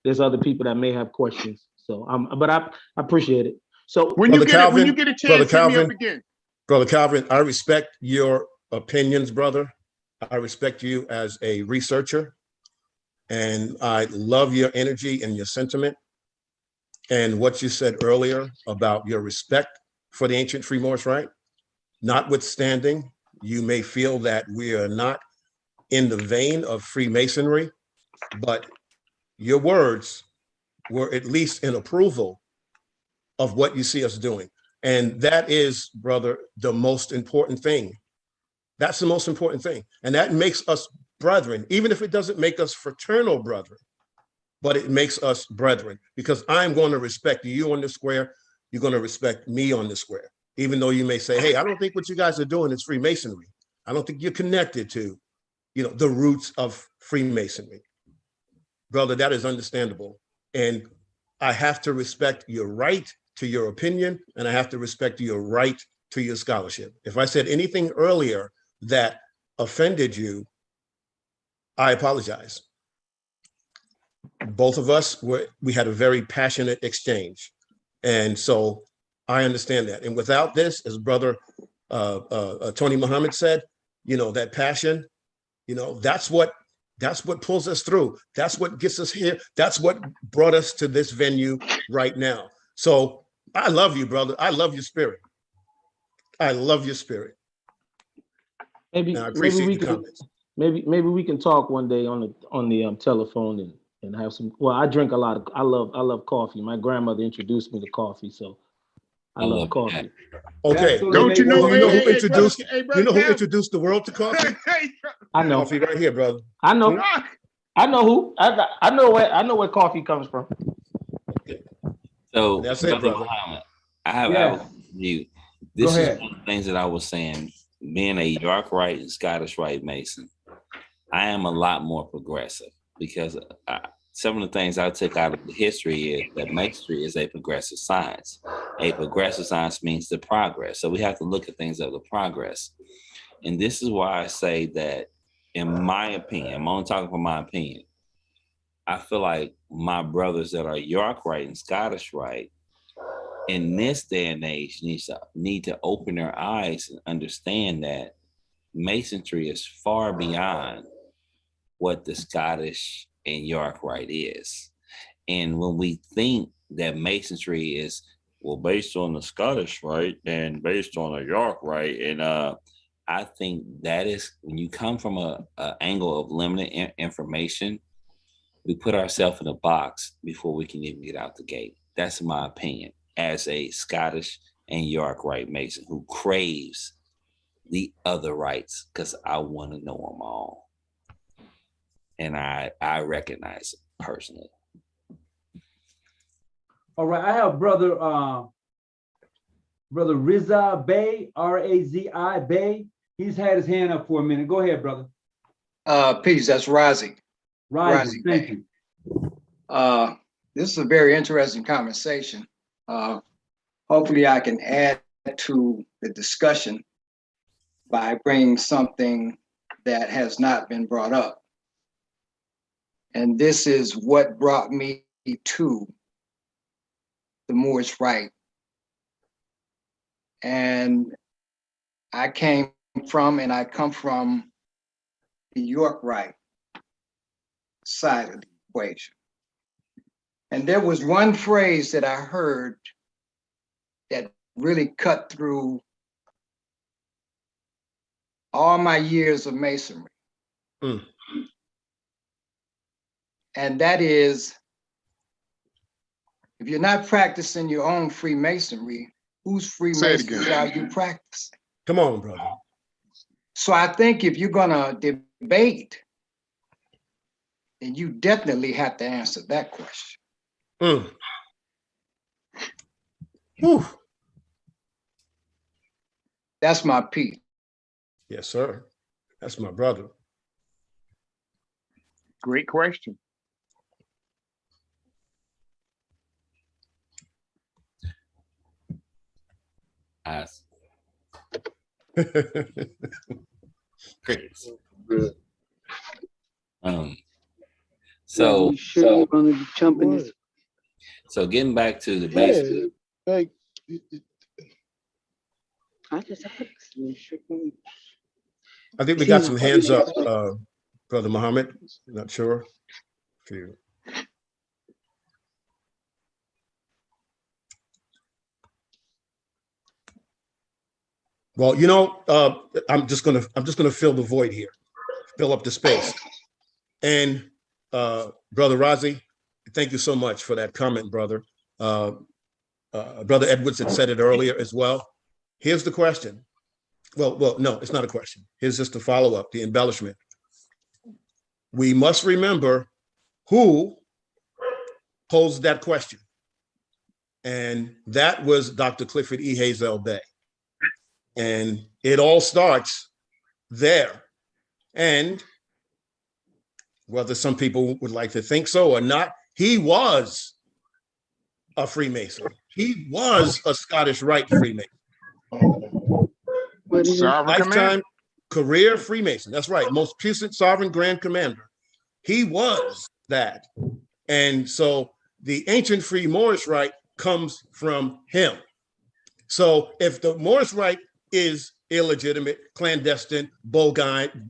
There's other people that may have questions. So but I appreciate it. So when you get a chance, hit me up again. Brother Calvin, I respect your opinions, brother. I respect you as a researcher, and I love your energy and your sentiment and what you said earlier about your respect for the ancient Free Moorish Rite. Notwithstanding, you may feel that we are not in the vein of Freemasonry, but your words were at least in approval of what you see us doing. And that is, brother, the most important thing. That's the most important thing. And that makes us brethren, even if it doesn't make us fraternal brethren, but it makes us brethren, because I'm going to respect you on the square. You're going to respect me on the square. Even though you may say, hey, I don't think what you guys are doing is Freemasonry. I don't think you're connected to, the roots of Freemasonry. Brother, that is understandable. And I have to respect your right to your opinion, and I have to respect your right to your scholarship. If I said anything earlier that offended you, I apologize. Both of us, we had a very passionate exchange. And so I understand that. And without this, as brother Tony Muhammad said, that passion, that's what pulls us through. That's what gets us here. That's what brought us to this venue right now. So I love you, brother. I love your spirit. I love your spirit. Maybe I appreciate the comments. Maybe we can talk one day on the telephone and have some. Well, I drink a lot I love coffee. My grandmother introduced me to coffee, so I love coffee. Okay. Don't you know? You know who introduced? You know who introduced the world to coffee? I know. Coffee right here, brother. I know. I know who. I know where coffee comes from. So that's it, brother. I have you. This Go is ahead. one of the things that I was saying. Being a York Rite and Scottish Rite Mason, I am a lot more progressive because some of the things I took out of the history is that Masonry is a progressive science. A progressive science means the progress. So we have to look at things of the progress. And this is why I say that, in my opinion, I'm only talking from my opinion, I feel like my brothers that are York Rite and Scottish Rite in this day and age need to open their eyes and understand that Masonry is far beyond what the Scottish and York Rite is. And when we think that Masonry is, well, based on the Scottish Rite and based on the York Rite, and I think that is, when you come from a angle of limited information, we put ourselves in a box before we can even get out the gate. That's my opinion as a Scottish and York Rite Mason who craves the other rights, because I want to know them all. And I recognize it personally. All right, I have brother Riza Bay, R-A-Z-I Bay. He's had his hand up for a minute. Go ahead, brother. Peace, that's Rising. Rising, thank you. This is a very interesting conversation. Hopefully I can add to the discussion by bringing something that has not been brought up. And this is what brought me to the Moorish Rite. And I come from the York Rite side of the equation. And there was one phrase that I heard that really cut through all my years of Masonry. Mm. And that is, if you're not practicing your own Freemasonry, whose Freemasonry are you practicing? Come on, brother. So I think if you're gonna debate, then you definitely have to answer that question. Mm. Whew. That's my piece. Yes, sir. That's my brother. Great question. So you gonna be jumping this? So getting back to the basic. Like, I just asked. I think we got some hands up, Brother Muhammad. Not sure if you. Well, you know, I'm just gonna fill the void here, fill up the space. And Brother Razi, thank you so much for that comment, brother. Brother Edwards had said it earlier as well. Here's the question. Well, no, it's not a question. Here's just the follow-up, the embellishment. We must remember who posed that question. And that was Dr. Clifford E. Hazel Bay. And it all starts there. And whether some people would like to think so or not, he was a Freemason. He was a Scottish Rite Freemason. Lifetime career Freemason. That's right. Most puissant sovereign grand commander. He was that. And so the ancient Free Moorish Rite comes from him. So if the Moorish Rite is illegitimate, clandestine, bogus,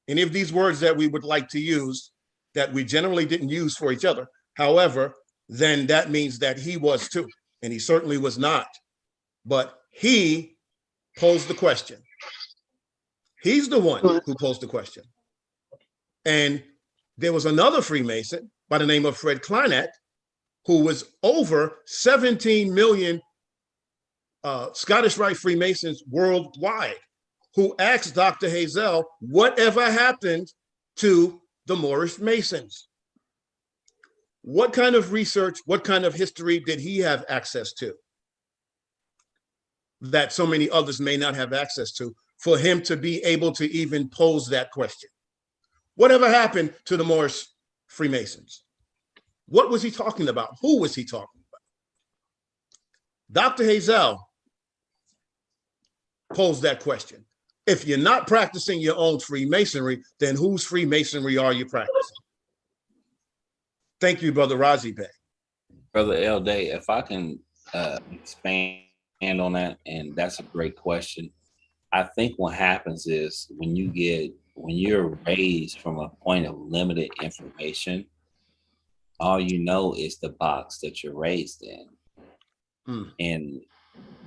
any of these words that we would like to use that we generally didn't use for each other, however, then that means that he was too, and he certainly was not. But he posed the question. He's the one who posed the question. And there was another Freemason by the name of Fred Kleinat, who was over 17 million Scottish Rite Freemasons worldwide, who asked Dr. Hazel, whatever happened to the Moorish Masons? What kind of research, what kind of history did he have access to? that so many others may not have access to, for him to be able to even pose that question. Whatever happened to the Moorish Freemasons? What was he talking about? Who was he talking about? Dr. Hazel posed that question. If you're not practicing your own Freemasonry, then whose Freemasonry are you practicing? Thank you, Brother Razi Bey. Brother L Day, if I can expand on that, and that's a great question. I think what happens is when you're raised from a point of limited information, all you know is the box that you're raised in. And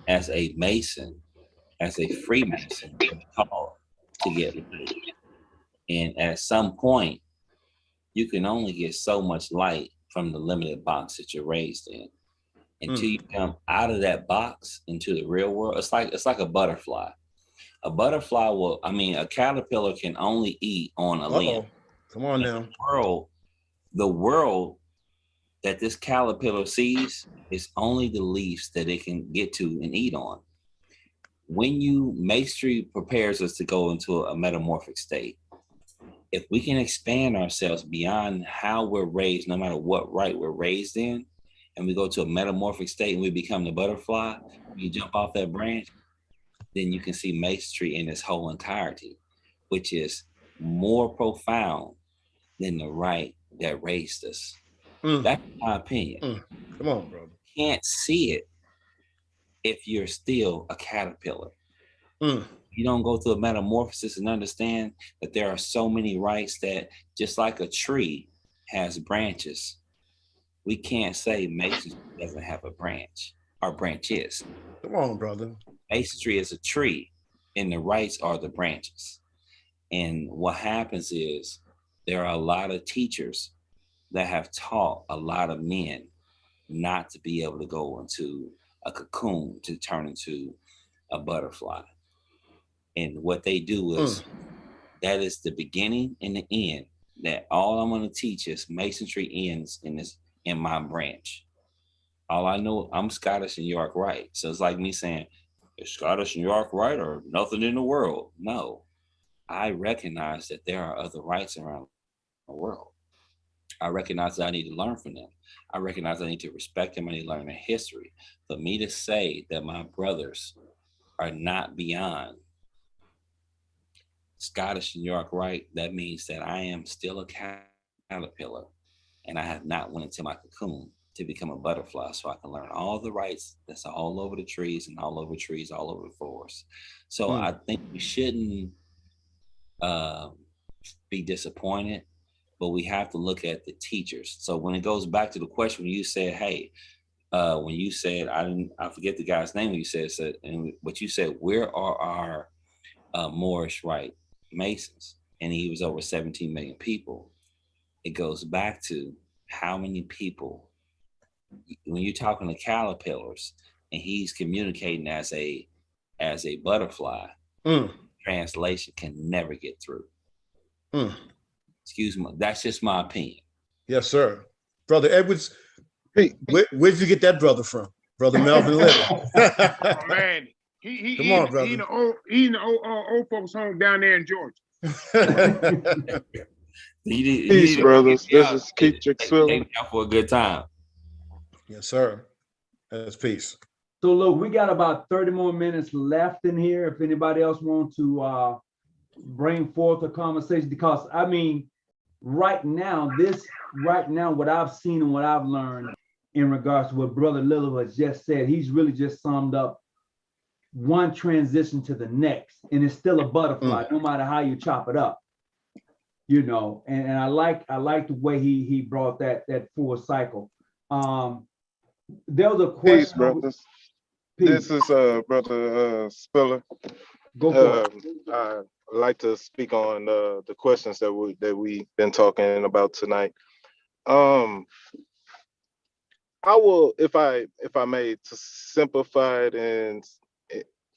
as a Mason, as a Freemason, you're called to get light. And at some point, you can only get so much light from the limited box that you're raised in. Until you come out of that box into the real world, it's like a butterfly. A butterfly a caterpillar can only eat on a limb. Come on now. The world that this caterpillar sees is only the leaves that it can get to and eat on. When Masonry prepares us to go into a metamorphic state, if we can expand ourselves beyond how we're raised, no matter what rite we're raised in, and we go to a metamorphic state and we become the butterfly, you jump off that branch, then you can see Masonry in its whole entirety, which is more profound than the rite that raised us. That's my opinion. Come on, brother. You can't see it if you're still a caterpillar. You don't go through a metamorphosis and understand that there are so many rites that, just like a tree has branches, we can't say Masonry doesn't have a branch or branches. Come on, brother. Masonry is a tree and the rites are the branches. And what happens is there are a lot of teachers that have taught a lot of men not to be able to go into a cocoon to turn into a butterfly. And what they do is that is the beginning and the end. That all I'm going to teach is Masonry ends in my branch. All I know, I'm Scottish and York Rite. So it's like me saying, is Scottish and York Rite or nothing in the world? No. I recognize that there are other rites around the world. I recognize that I need to learn from them. I recognize I need to respect them. I need to learn their history. For me to say that my brothers are not beyond Scottish and York Rite, that means that I am still a caterpillar and I have not went into my cocoon to become a butterfly, so I can learn all the rites that's all over the trees and all over trees, all over the forest. So I think we shouldn't be disappointed, but we have to look at the teachers. So when it goes back to the question, when you said, hey, when you said, I forget the guy's name, you said, but you said, where are our Moorish Rite Masons? And he was over 17 million people. It goes back to how many people, when you're talking to caterpillars and he's communicating as a butterfly, translation can never get through. Excuse me, that's just my opinion. Yes, sir. Brother Edwards, where'd you get that brother from? Brother Melvin Little. Oh, man, Come on, brother. He in the old folks home down there in Georgia. Peace, brothers. This is Keith Chick-fil-A. Take me out for a good time. Yes, sir. That's peace. So look, we got about 30 more minutes left in here. If anybody else wants to bring forth a conversation, because I mean, right now, what I've seen and what I've learned in regards to what Brother Little has just said, he's really just summed up one transition to the next, and it's still a butterfly, no matter how you chop it up. You know, and I like the way he brought that full cycle. There was a question. Peace, brothers. This is Brother Spiller. Go for it. I'd like to speak on the questions that we've been talking about tonight. I will, if I may, to simplify it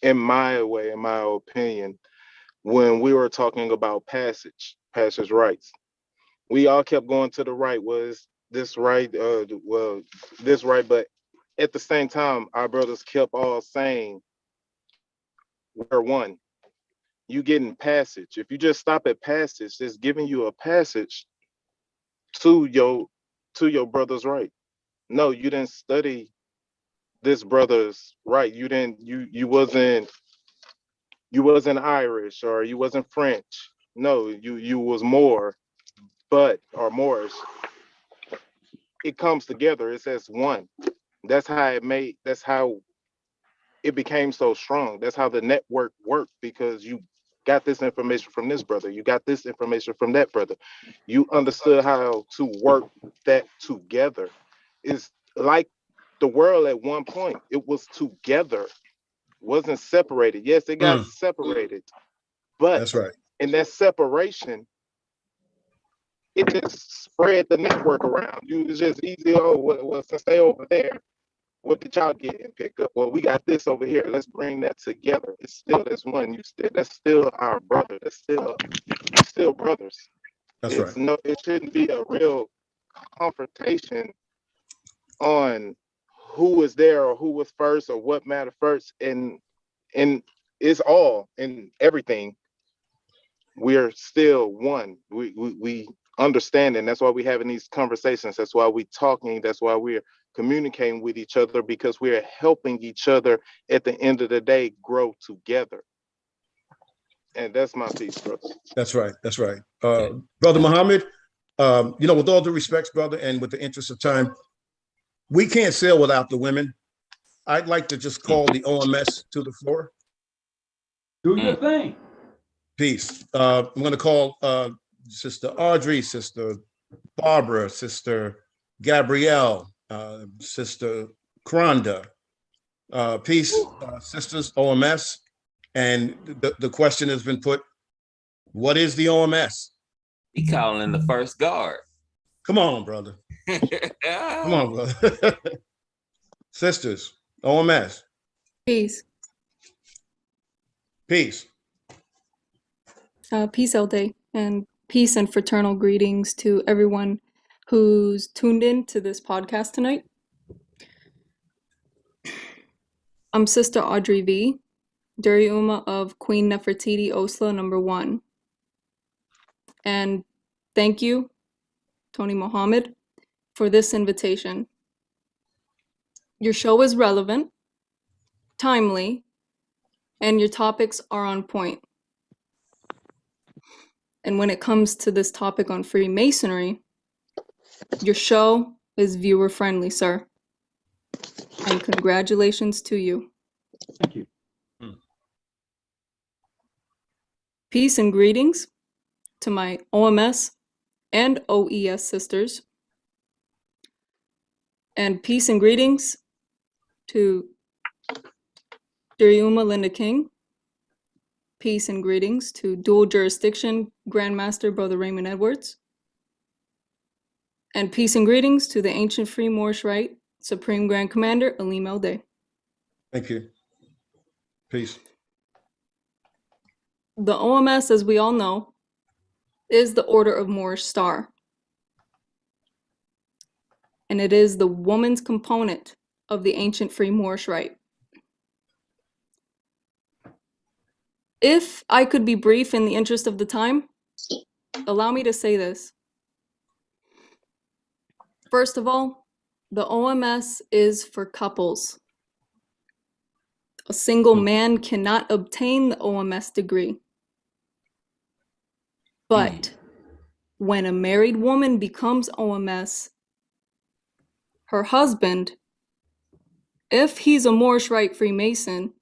in my way, in my opinion, when we were talking about passage rights, we all kept going to the right. Was this right? This right, but at the same time, our brothers kept all saying we're one. You getting passage. If you just stop at passage, it's giving you a passage to your brother's right. No, you didn't study this brother's right. You wasn't Irish or you wasn't French. No, you was more, but or Moorish. It comes together. It's as one. That's how it became so strong. That's how the network worked, because you got this information from this brother. You got this information from that brother. You understood how to work that together. It's like the world at one point, it was together, wasn't separated. Yes, it got separated, but That's right. in that separation, it just spread the network around. You was just easy. Oh, well, since they over there, what did y'all get and pick up? Well, we got this over here. Let's bring that together. It's still this one. That's still our brother. That's still brothers. That's right. It shouldn't be a real confrontation on who was there or who was first or what mattered first. And it's all in everything. We're still one. We understand, and that's why we're having these conversations. That's why we're talking. That's why we're communicating with each other, because we're helping each other at the end of the day grow together. And that's my piece, brother. That's right. That's right. Brother Muhammad, with all due respect, brother, and with the interest of time, we can't sail without the women. I'd like to just call the OMS to the floor. Do your thing. Peace. I'm going to call Sister Audrey, Sister Barbara, Sister Gabrielle, Sister Kronda. Peace, sisters, OMS. And the question has been put, what is the OMS? He calling the first guard. Come on, brother. Come on, brother. Sisters, OMS. Peace. Peace. Peace all day, and peace and fraternal greetings to everyone who's tuned in to this podcast tonight. I'm Sister Audrey V, Duriuma of Queen Nefertiti Osla #1. And thank you, Tony Muhammad, for this invitation. Your show is relevant, timely, and your topics are on point. And when it comes to this topic on Freemasonry, your show is viewer friendly, sir. And congratulations to you. Thank you. Peace and greetings to my OMS and OES sisters. And peace and greetings to Duriuma Linda King. Peace and greetings to dual jurisdiction Grandmaster Brother Raymond Edwards. And peace and greetings to the ancient Free Moorish Rite Supreme Grand Commander Alim El Day. Thank you. Peace. The OMS, as we all know, is the Order of Moorish Star. And it is the woman's component of the ancient Free Moorish Rite. If I could be brief in the interest of the time, allow me to say this. First of all, the OMS is for couples. A single man cannot obtain the OMS degree. But when a married woman becomes OMS, her husband, if he's a Moorish Rite Freemason,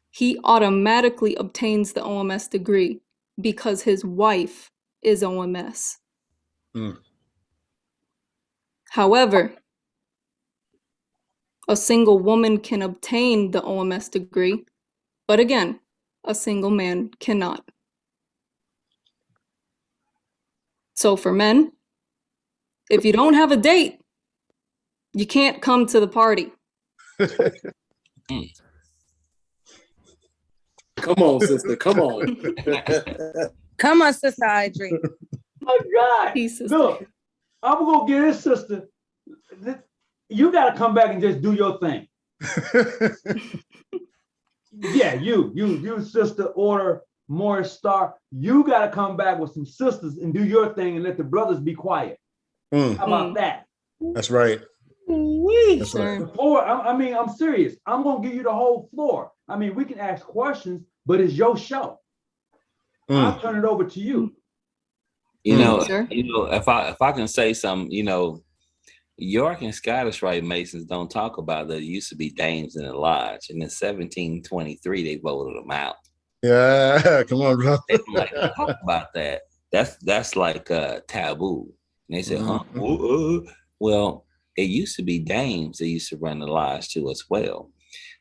he automatically obtains the OMS degree because his wife is OMS. However, a single woman can obtain the OMS degree, but again, a single man cannot. So for men, if you don't have a date, you can't come to the party. Come on, sister. Come on. Come on, Sister Audrey. My God. Look, I'm going to get this, sister. You got to come back and just do your thing. Yeah, you Sister Order Morris Star, you got to come back with some sisters and do your thing and let the brothers be quiet. How about that? That's right. That's right. The floor, I mean, I'm serious. I'm going to give you the whole floor. I mean, we can ask questions, but it's your show. I'll turn it over to you. You know, if I can say something, you know, York and Scottish Rite Masons don't talk about that. It used to be dames in the lodge, and in 1723 they voted them out. Yeah, come on, bro. They don't like to talk about that. That's like taboo. And they said, huh? Well, it used to be dames that used to run the lodge too as well.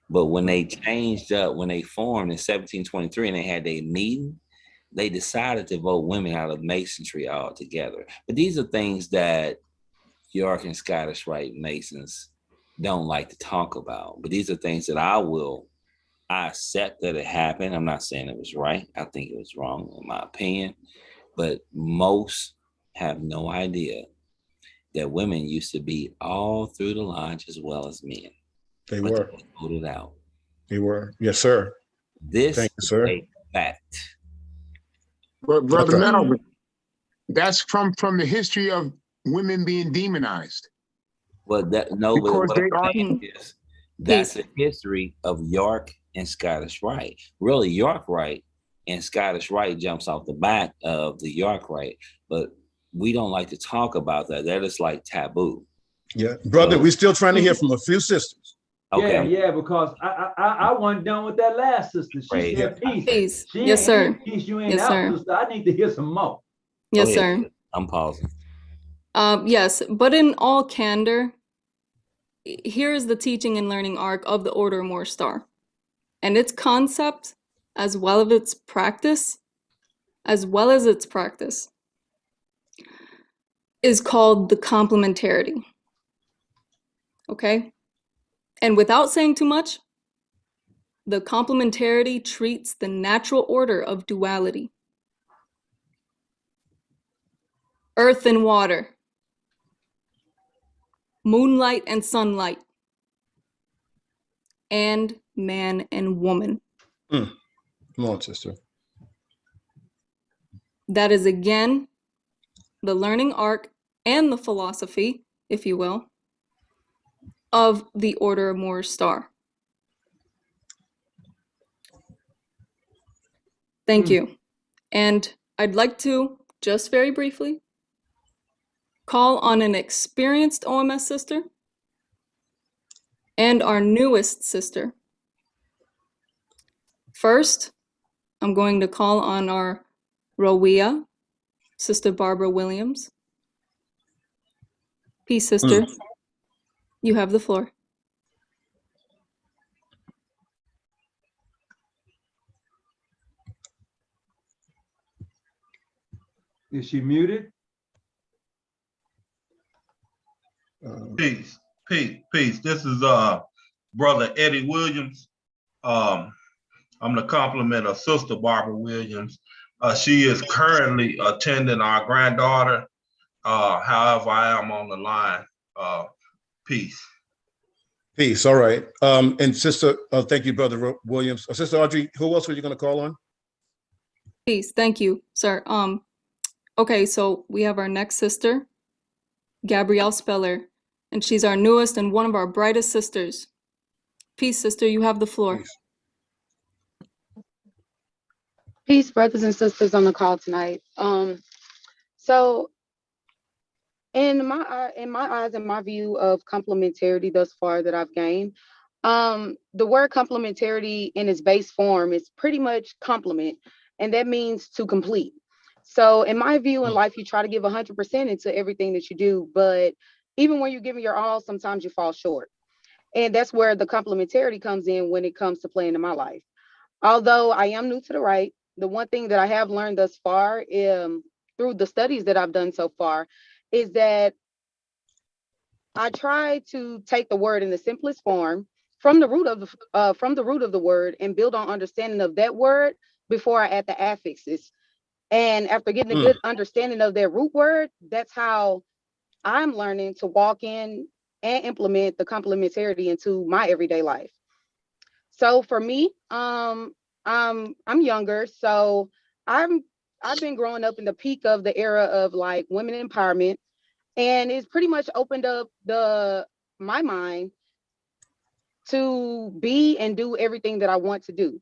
But when they changed up, when they formed in 1723 and they had their meeting, they decided to vote women out of masonry altogether. But these are things that York and Scottish Rite Masons don't like to talk about. But these are things that I accept that it happened. I'm not saying it was right. I think it was wrong in my opinion. But most have no idea that women used to be all through the lodge as well as men. They were voted out. They were. Yes, sir. This Thank you, sir. is a fact. But Brother Melvin, that's from the history of women being demonized. Well, because what they I'm are. saying is that's the history of York and Scottish Rite. Really, York Rite and Scottish Rite jumps off the back of the York Rite, but we don't like to talk about that. That is like taboo. Yeah, brother, we're still trying to hear from a few sisters. Okay. Yeah, because I wasn't done with that last sister. She said peace. Peace. She Yes, ain't sir. peace. You ain't Yes, out, sir. sister. I need to hear some more. Yes, sir. I'm pausing. Yes, but in all candor, here is the teaching and learning arc of the Order of Morris Star, and its concept, as well as its practice, is called the complementarity. Okay? And without saying too much, the complementarity treats the natural order of duality. Earth and water, moonlight and sunlight, and man and woman. Come on, sister. That is again the learning arc and the philosophy, if you will, of the Order of Morris Star. Thank you. And I'd like to, just very briefly, call on an experienced OMS sister and our newest sister. First, I'm going to call on our Rowea, Sister Barbara Williams. Peace, sister. You have the floor. Is she muted? Peace. This is Brother Eddie Williams. I'm the compliment of Sister Barbara Williams. She is currently attending our granddaughter. However, I am on the line. Peace. Peace. All right. And sister, thank you, Brother Williams. Sister Audrey, who else were you going to call on? Peace. Thank you, sir. Okay, so we have our next sister, Gabrielle Speller, and she's our newest and one of our brightest sisters. Peace, sister. You have the floor. Peace. Peace, brothers and sisters on the call tonight. So in my eyes and my view of complementarity thus far that I've gained, the word complementarity in its base form is pretty much complement, and that means to complete. So in my view in life, you try to give 100% into everything that you do, but even when you're giving your all, sometimes you fall short. And that's where the complementarity comes in when it comes to playing in my life. Although I am new to the Rite, the one thing that I have learned thus far through the studies that I've done so far is that I try to take the word in the simplest form from the root of the word and build on understanding of that word before I add the affixes. And after getting a good understanding of their root word, that's how I'm learning to walk in and implement the complementarity into my everyday life. So for me, I'm younger, so I've been growing up in the peak of the era of like women empowerment, and it's pretty much opened up my mind to be and do everything that I want to do.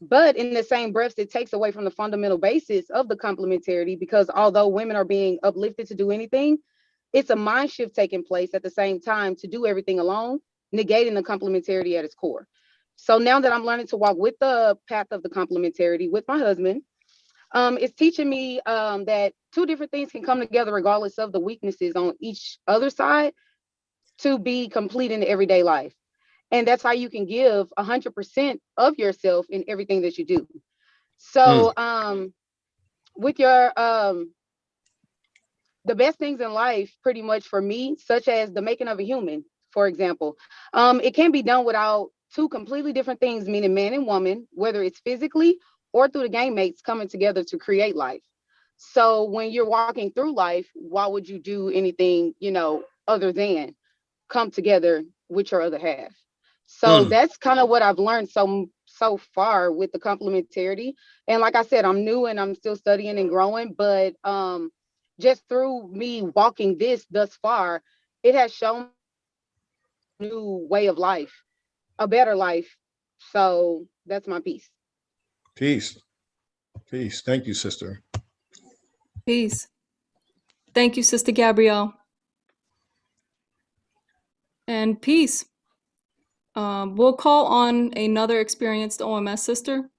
But in the same breath, it takes away from the fundamental basis of the complementarity, because although women are being uplifted to do anything, it's a mind shift taking place at the same time to do everything alone, negating the complementarity at its core. So now that I'm learning to walk with the path of the complementarity with my husband, it's teaching me that two different things can come together regardless of the weaknesses on each other side to be complete in everyday life. And that's how you can give 100% of yourself in everything that you do. So with your the best things in life, pretty much for me, such as the making of a human, for example, it can be done without two completely different things, meaning man and woman, whether it's physically or through the game mates coming together to create life. So when you're walking through life, why would you do anything, other than come together with your other half? So that's kind of what I've learned so far with the complementarity. And like I said, I'm new and I'm still studying and growing, but just through me walking this thus far, it has shown a new way of life, a better life. So that's my piece. Peace. Peace. Thank you, sister. Peace. Thank you, Sister Gabrielle. And peace. We'll call on another experienced OMS sister,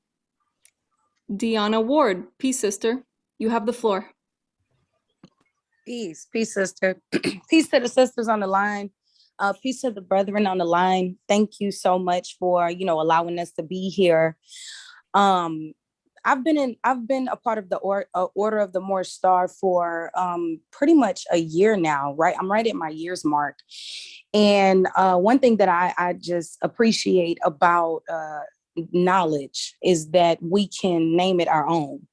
Deanna Ward. Peace, sister. You have the floor. Peace, sister. Peace to the sisters on the line. Peace to the brethren on the line. Thank you so much for, allowing us to be here. I've been a part of the Order of the Moorish Star for pretty much a year now, right? I'm right at my year's mark. And one thing that I just appreciate about knowledge is that we can name it our own,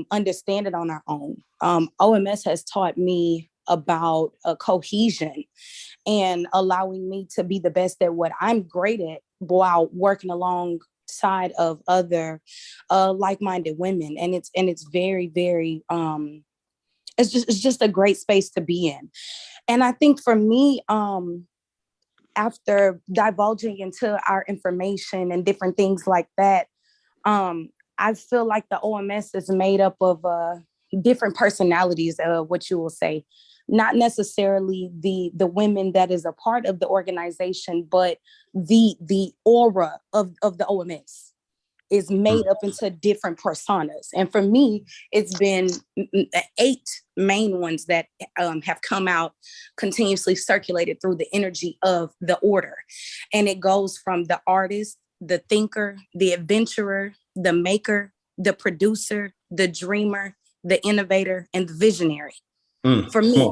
understand it on our own. OMS has taught me about cohesion and allowing me to be the best at what I'm great at while working alongside of other like-minded women. And it's very, very it's just a great space to be in. And I think for me, after divulging into our information and different things like that, I feel like the OMS is made up of different personalities, what you will say, not necessarily the women that is a part of the organization, but the aura of the OMS is made up into different personas. And for me, it's been 8 main ones that have come out, continuously circulated through the energy of the order. And it goes from the artist, the thinker, the adventurer, the maker, the producer, the dreamer, the innovator, and the visionary. For me.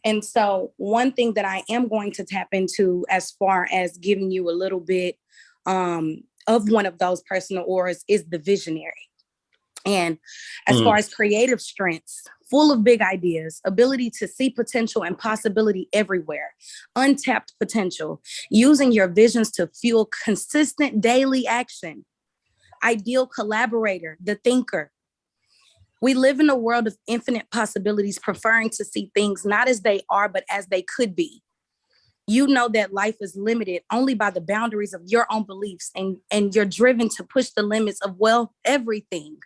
And so one thing that I am going to tap into as far as giving you a little bit of one of those personal auras is the visionary. And as far as creative strengths, full of big ideas, ability to see potential and possibility everywhere, untapped potential, using your visions to fuel consistent daily action, ideal collaborator, the thinker. We live in a world of infinite possibilities, preferring to see things not as they are, but as they could be. You know that life is limited only by the boundaries of your own beliefs, and you're driven to push the limits of, well, everything.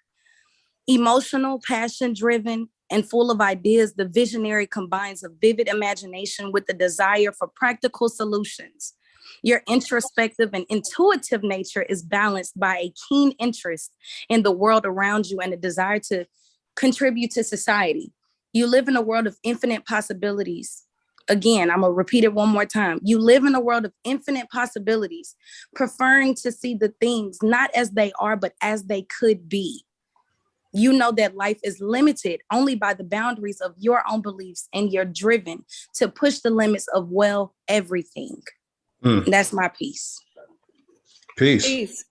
Emotional, passion-driven, and full of ideas, the visionary combines a vivid imagination with the desire for practical solutions. Your introspective and intuitive nature is balanced by a keen interest in the world around you and a desire to contribute to society. You live in a world of infinite possibilities. Again, I'm going to repeat it one more time. You live in a world of infinite possibilities, preferring to see the things not as they are, but as they could be. You know that life is limited only by the boundaries of your own beliefs, and you're driven to push the limits of, well, everything. That's my piece. Peace.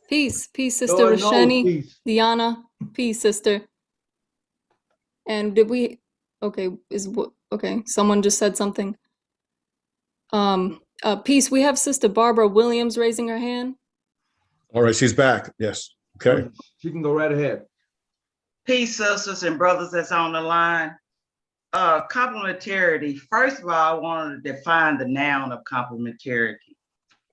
Peace, Sister Rashani. Deanna, peace, sister. And did we, okay, someone just said something. Peace, we have Sister Barbara Williams raising her hand. All right, she's back. Yes. Okay. She can go right ahead. Peace, sisters and brothers that's on the line. Complementarity. First of all, I want to define the noun of complementarity.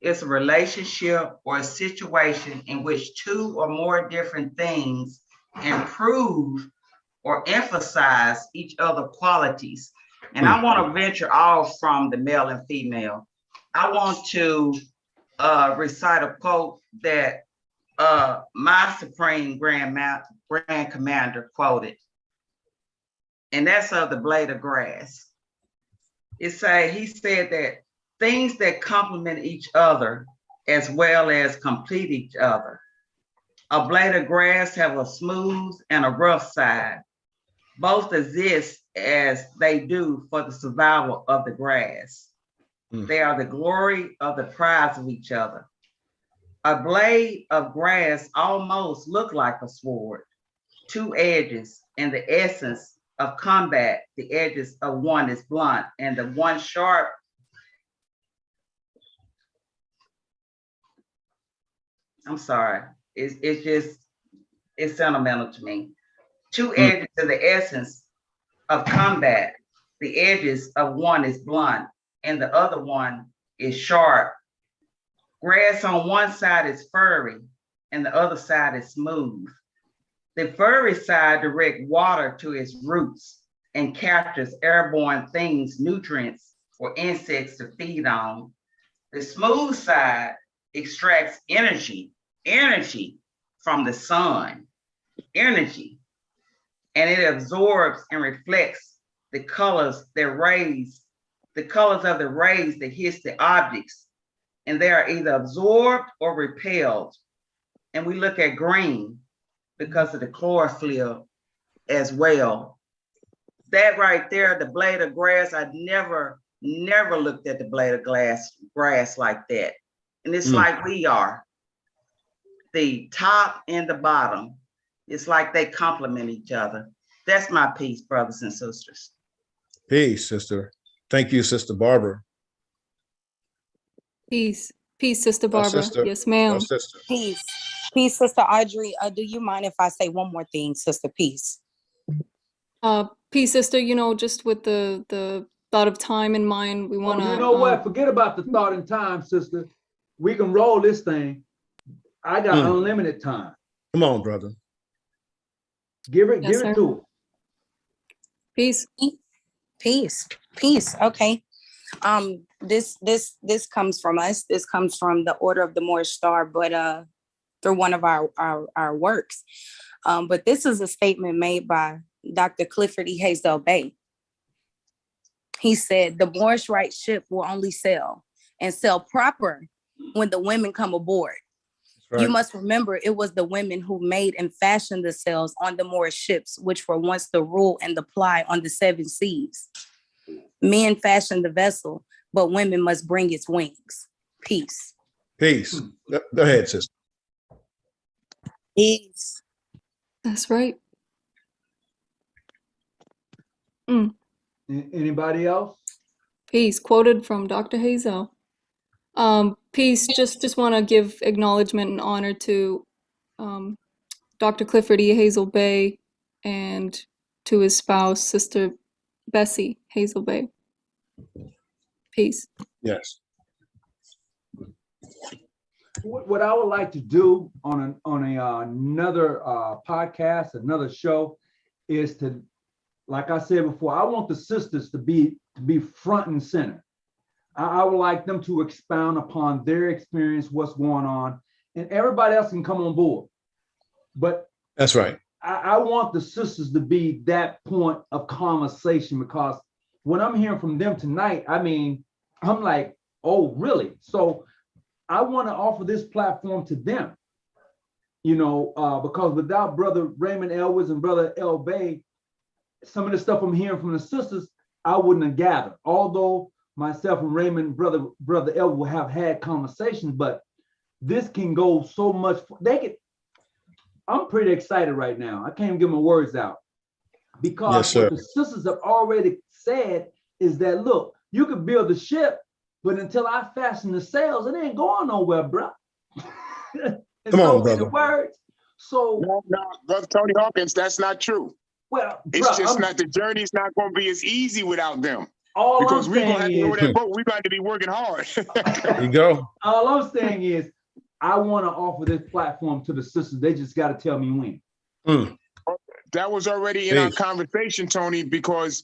It's a relationship or a situation in which two or more different things improve or emphasize each other qualities. And I want to venture off from the male and female. I want to recite a quote that my Supreme Grand Commander quoted, and that's of the blade of grass. He said that things that complement each other as well as complete each other. A blade of grass have a smooth and a rough side. Both exist as they do for the survival of the grass. They are the glory of the prize of each other. A blade of grass almost look like a sword, two edges, and the essence of combat, the edges of one is blunt and the one sharp. I'm sorry, it's sentimental to me. Two edges of the essence of combat, the edges of one is blunt and the other one is sharp. Grass on one side is furry and the other side is smooth. The furry side directs water to its roots and captures airborne things, nutrients, or insects to feed on. The smooth side extracts energy from the sun, energy, and it absorbs and reflects the colors of the rays that hits the objects, and they are either absorbed or repelled. And we look at green because of the chlorophyll as well. That right there, the blade of grass, I never looked at the blade of grass like that. And it's like we are, the top and the bottom. It's like they complement each other. That's my piece, brothers and sisters. Peace, sister. Thank you, Sister Barbara. Peace, Sister Barbara. Yes, ma'am. Peace, Sister Audrey. Do you mind if I say one more thing, Sister? Peace. Peace, sister. You know, just with the thought of time in mind, we want to. You know what? Forget about the thought in time, sister. We can roll this thing. I got unlimited time. Come on, brother. Give it to her. Peace. Okay. This comes from us. This comes from the Order of the Moorish Star, but through one of our works. But this is a statement made by Dr. Clifford E. Hazel Bay. He said, the Moorish Rite ship will only sail and sail proper when the women come aboard. Right. You must remember it was the women who made and fashioned the sails on the Moorish ships, which were once the rule and the ply on the 7 seas. Men fashioned the vessel, but women must bring its wings. Peace. Peace. Go ahead, sister. Peace. That's right. Anybody else? Peace. Quoted from Dr. Hazel. Peace. Just want to give acknowledgement and honor to Dr. Clifford E. Hazel Bay and to his spouse, Sister Bessie Hazel Bay. Peace. Yes. What I would like to do on another podcast, another show, is to, like I said before, I want the sisters to be front and center. I would like them to expound upon their experience, what's going on, and everybody else can come on board. But that's right. I want the sisters to be that point of conversation, because what I'm hearing from them tonight, I mean, I'm like, oh, really? So I want to offer this platform to them, you know, because without Brother Raymond Elwes and Brother L. Bay, some of the stuff I'm hearing from the sisters, I wouldn't have gathered. Although myself and Raymond, Brother Elwes will have had conversations, but this can go so much. I'm pretty excited right now. I can't even get my words out, because what the sisters have already said is that, look, you could build a ship, But until I fasten the sails, it ain't going nowhere, bro. Come on, brother. Words. So no, Brother Tony Hawkins, that's not true. Well, it's just not, the journey's not going to be as easy without them. All because I'm we're going to have saying to row is, that boat. We're going to be working hard. There you go. all I'm saying is, I want to offer this platform to the sisters. They just got to tell me when. That was already in our conversation, Tony, because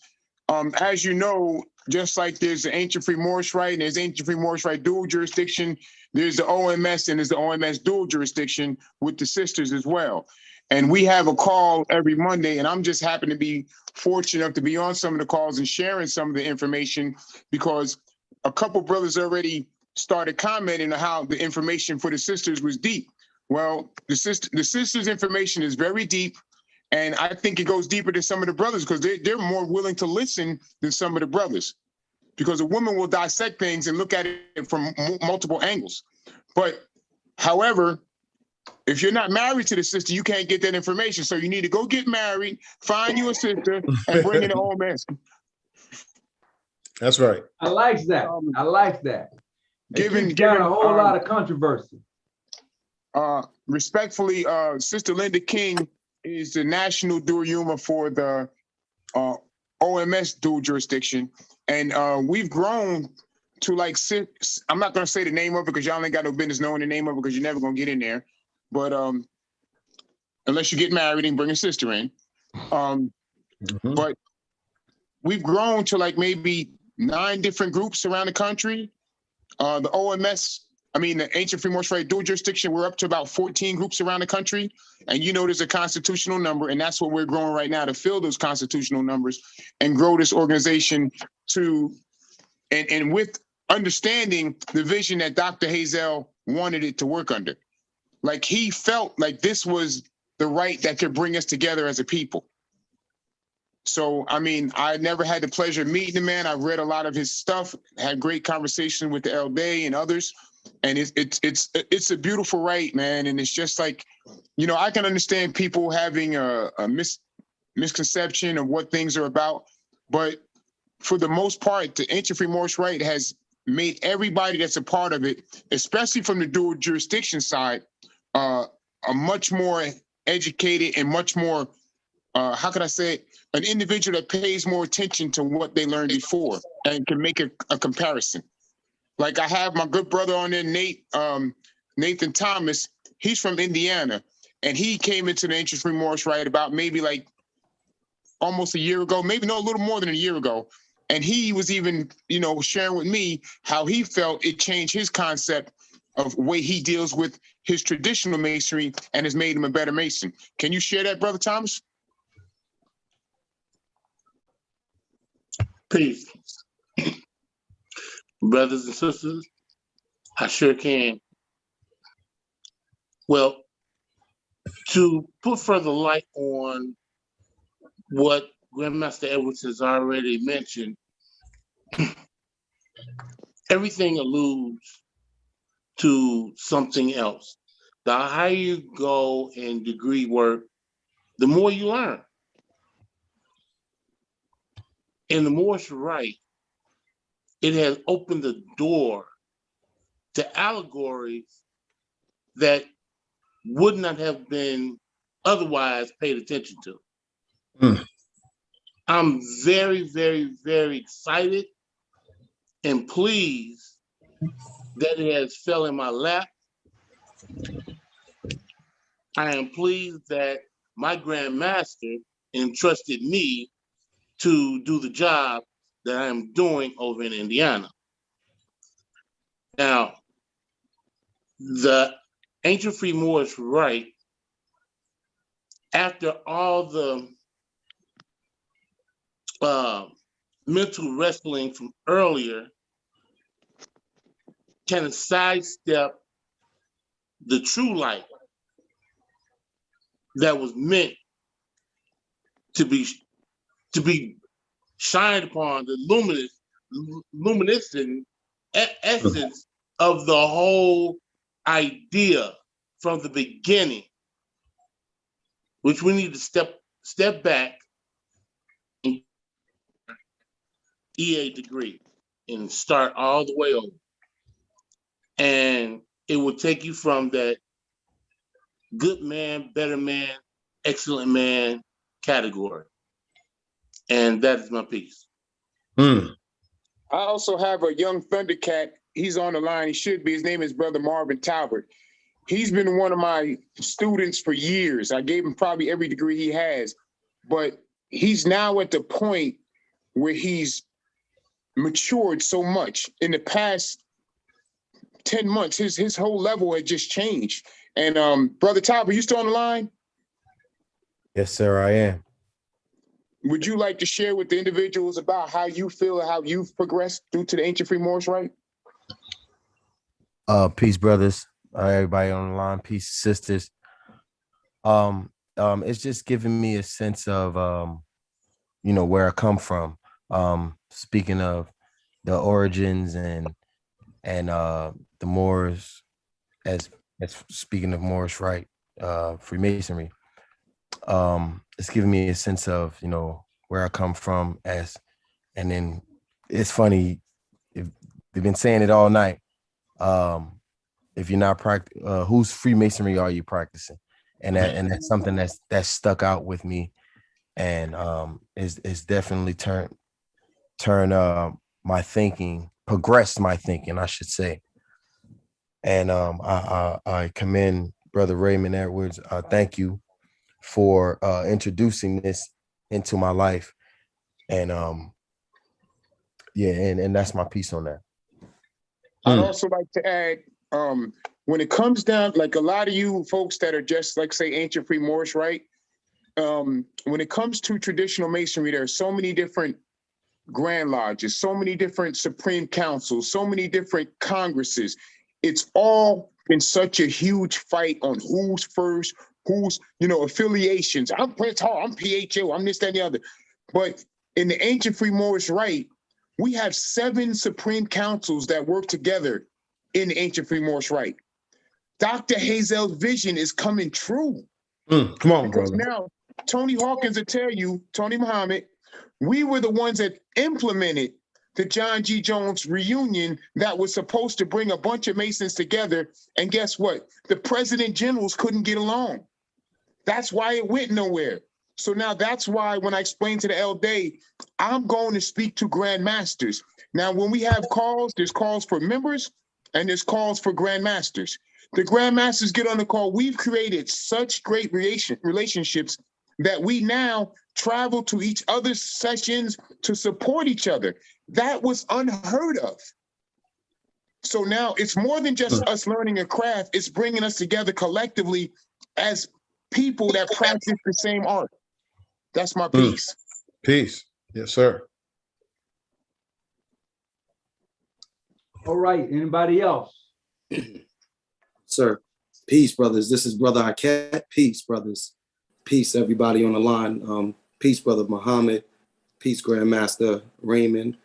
as you know, just like there's the ancient free Moorish Rite and there's ancient free Moorish Rite dual jurisdiction, there's the OMS and there's the OMS dual jurisdiction with the sisters as well. And we have a call every Monday, and I'm just happen to be fortunate enough to be on some of the calls and sharing some of the information, because a couple brothers already started commenting on how the information for the sisters was deep. Well, the sisters' information is very deep, and I think it goes deeper than some of the brothers, because they're more willing to listen than some of the brothers, because a woman will dissect things and look at it from multiple angles. But however, if you're not married to the sister, you can't get that information. So you need to go get married, find you a sister, and bring in the whole mess. That's right. I like that. I like that. Given a whole lot of controversy. Respectfully, Sister Linda King is the national dual humor for the OMS dual jurisdiction, and we've grown to like six. I'm not going to say the name of it because y'all ain't got no business knowing the name of it, because you're never going to get in there. But unless you get married and bring a sister in. But we've grown to like maybe 9 different groups around the country. The OMS, the Ancient Free Moorish Rite dual jurisdiction, we're up to about 14 groups around the country. And you know there's a constitutional number, and that's what we're growing right now, to fill those constitutional numbers and grow this organization to, and with understanding the vision that Dr. Hazel wanted it to work under. Like, he felt like this was the rite that could bring us together as a people. So, I never had the pleasure of meeting the man. I've read a lot of his stuff, had great conversation with the LD and others. And it's a beautiful rite, man. And it's just like, I can understand people having a misconception of what things are about. But for the most part, the Ancient Free Moorish Rite has made everybody that's a part of it, especially from the dual jurisdiction side, a much more educated and much more, how can I say it, an individual that pays more attention to what they learned before and can make a comparison. Like, I have my good brother on there, Nathan Thomas. He's from Indiana, and he came into the Ancient Free Moorish Rite about maybe like almost a year ago, maybe no, a little more than a year ago. And he was even, sharing with me how he felt it changed his concept of the way he deals with his traditional masonry and has made him a better Mason. Can you share that, Brother Thomas? Peace. Brothers and sisters, I sure can. Well, to put further light on what Grandmaster Edwards has already mentioned, everything alludes to something else. The higher you go in degree work, the more you learn. In the Moorish Rite, it has opened the door to allegories that would not have been otherwise paid attention to. I'm very, very, very excited and pleased that it has fell in my lap. I am pleased that my Grand Master entrusted me to do the job that I am doing over in Indiana. Now, the Ancient Free Moorish Rite, after all the mental wrestling from earlier, can sidestep the true light that was meant to be shined upon, the luminescent essence of the whole idea from the beginning, which we need to step back and EA degree and start all the way over. And it will take you from that good man, better man, excellent man category. And that is my piece. I also have a young Thundercat. He's on the line. He should be. His name is Brother Marvin Talbert. He's been one of my students for years. I gave him probably every degree he has, but he's now at the point where he's matured so much. In the past 10 months, his whole level had just changed. And Brother Talbot, you still on the line? Yes, sir, I am. Would you like to share with the individuals about how you feel, how you've progressed due to the ancient free Moorish rite? Peace, brothers. Everybody on the line, peace, sisters. It's just giving me a sense of where I come from. Speaking of the origins and the Moors, as speaking of Moorish rite, Freemasonry. It's giving me a sense of where I come from, and then it's funny, they've been saying it all night. If you're not whose Freemasonry are you practicing? And that's something that's stuck out with me, and is definitely my thinking, progressed my thinking, I should say. And I commend Brother Raymond Edwards. Thank you for introducing this into my life. And and that's my piece on that. I'd also like to add, when it comes down, like a lot of you folks that are just like say ancient free Moorish rite, when it comes to traditional masonry, there are so many different grand lodges, so many different supreme councils, so many different congresses. It's all been such a huge fight on who's first, who's, affiliations. I'm Prince Hall, I'm PHO, I'm this, that, and the other. But in the ancient free Moorish rite, we have 7 supreme councils that work together in the ancient free Moorish rite. Dr. Hazel's vision is coming true. Come on, because brother. now Tony Hawkins will tell you, Tony Muhammad, we were the ones that implemented the John G. Jones reunion that was supposed to bring a bunch of Masons together. And guess what? The president generals couldn't get along. That's why it went nowhere. So now that's why when I explained to the LD, I'm going to speak to Grand Masters. Now, when we have calls, there's calls for members and there's calls for Grand Masters. The Grand Masters get on the call. We've created such great relationships that we now travel to each other's sessions to support each other. That was unheard of. So now it's more than just us learning a craft. It's bringing us together collectively as people that practice the same art. That's my piece. Peace. Yes, sir. All right. Anybody else? Sir, peace, brothers. This is Brother Aket. Peace, brothers. Peace, everybody on the line. Peace, Brother Muhammad. Peace, Grandmaster Raymond.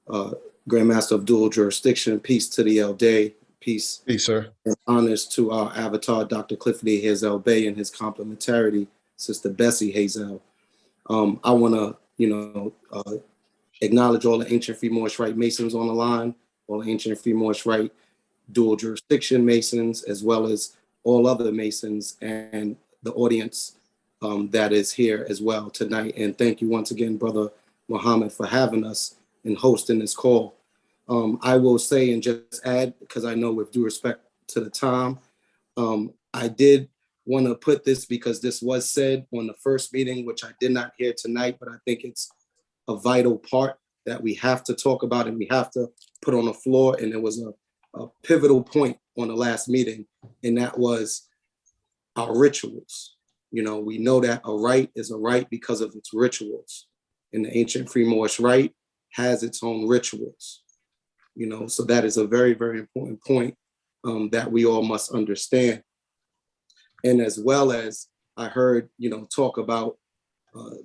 Grandmaster of Dual Jurisdiction. Peace to the LD. Peace. Peace, sir. And honors to our avatar, Dr. Clifford A. Hazel Bay, and his complementarity, Sister Bessie Hazel. I want to, acknowledge all the ancient free Moorish rite Masons on the line, all the ancient free Moorish rite dual jurisdiction Masons, as well as all other Masons and the audience that is here as well tonight. And thank you once again, Brother Muhammad, for having us and hosting this call. I will say and just add, because I know with due respect to the time, I did want to put this because this was said on the first meeting, which I did not hear tonight, but I think it's a vital part that we have to talk about and we have to put on the floor. And it was a pivotal point on the last meeting, and that was our rituals. We know that a rite is a rite because of its rituals, and the ancient free Moorish rite has its own rituals. So that is a very, very important point that we all must understand. And as well as I heard, talk about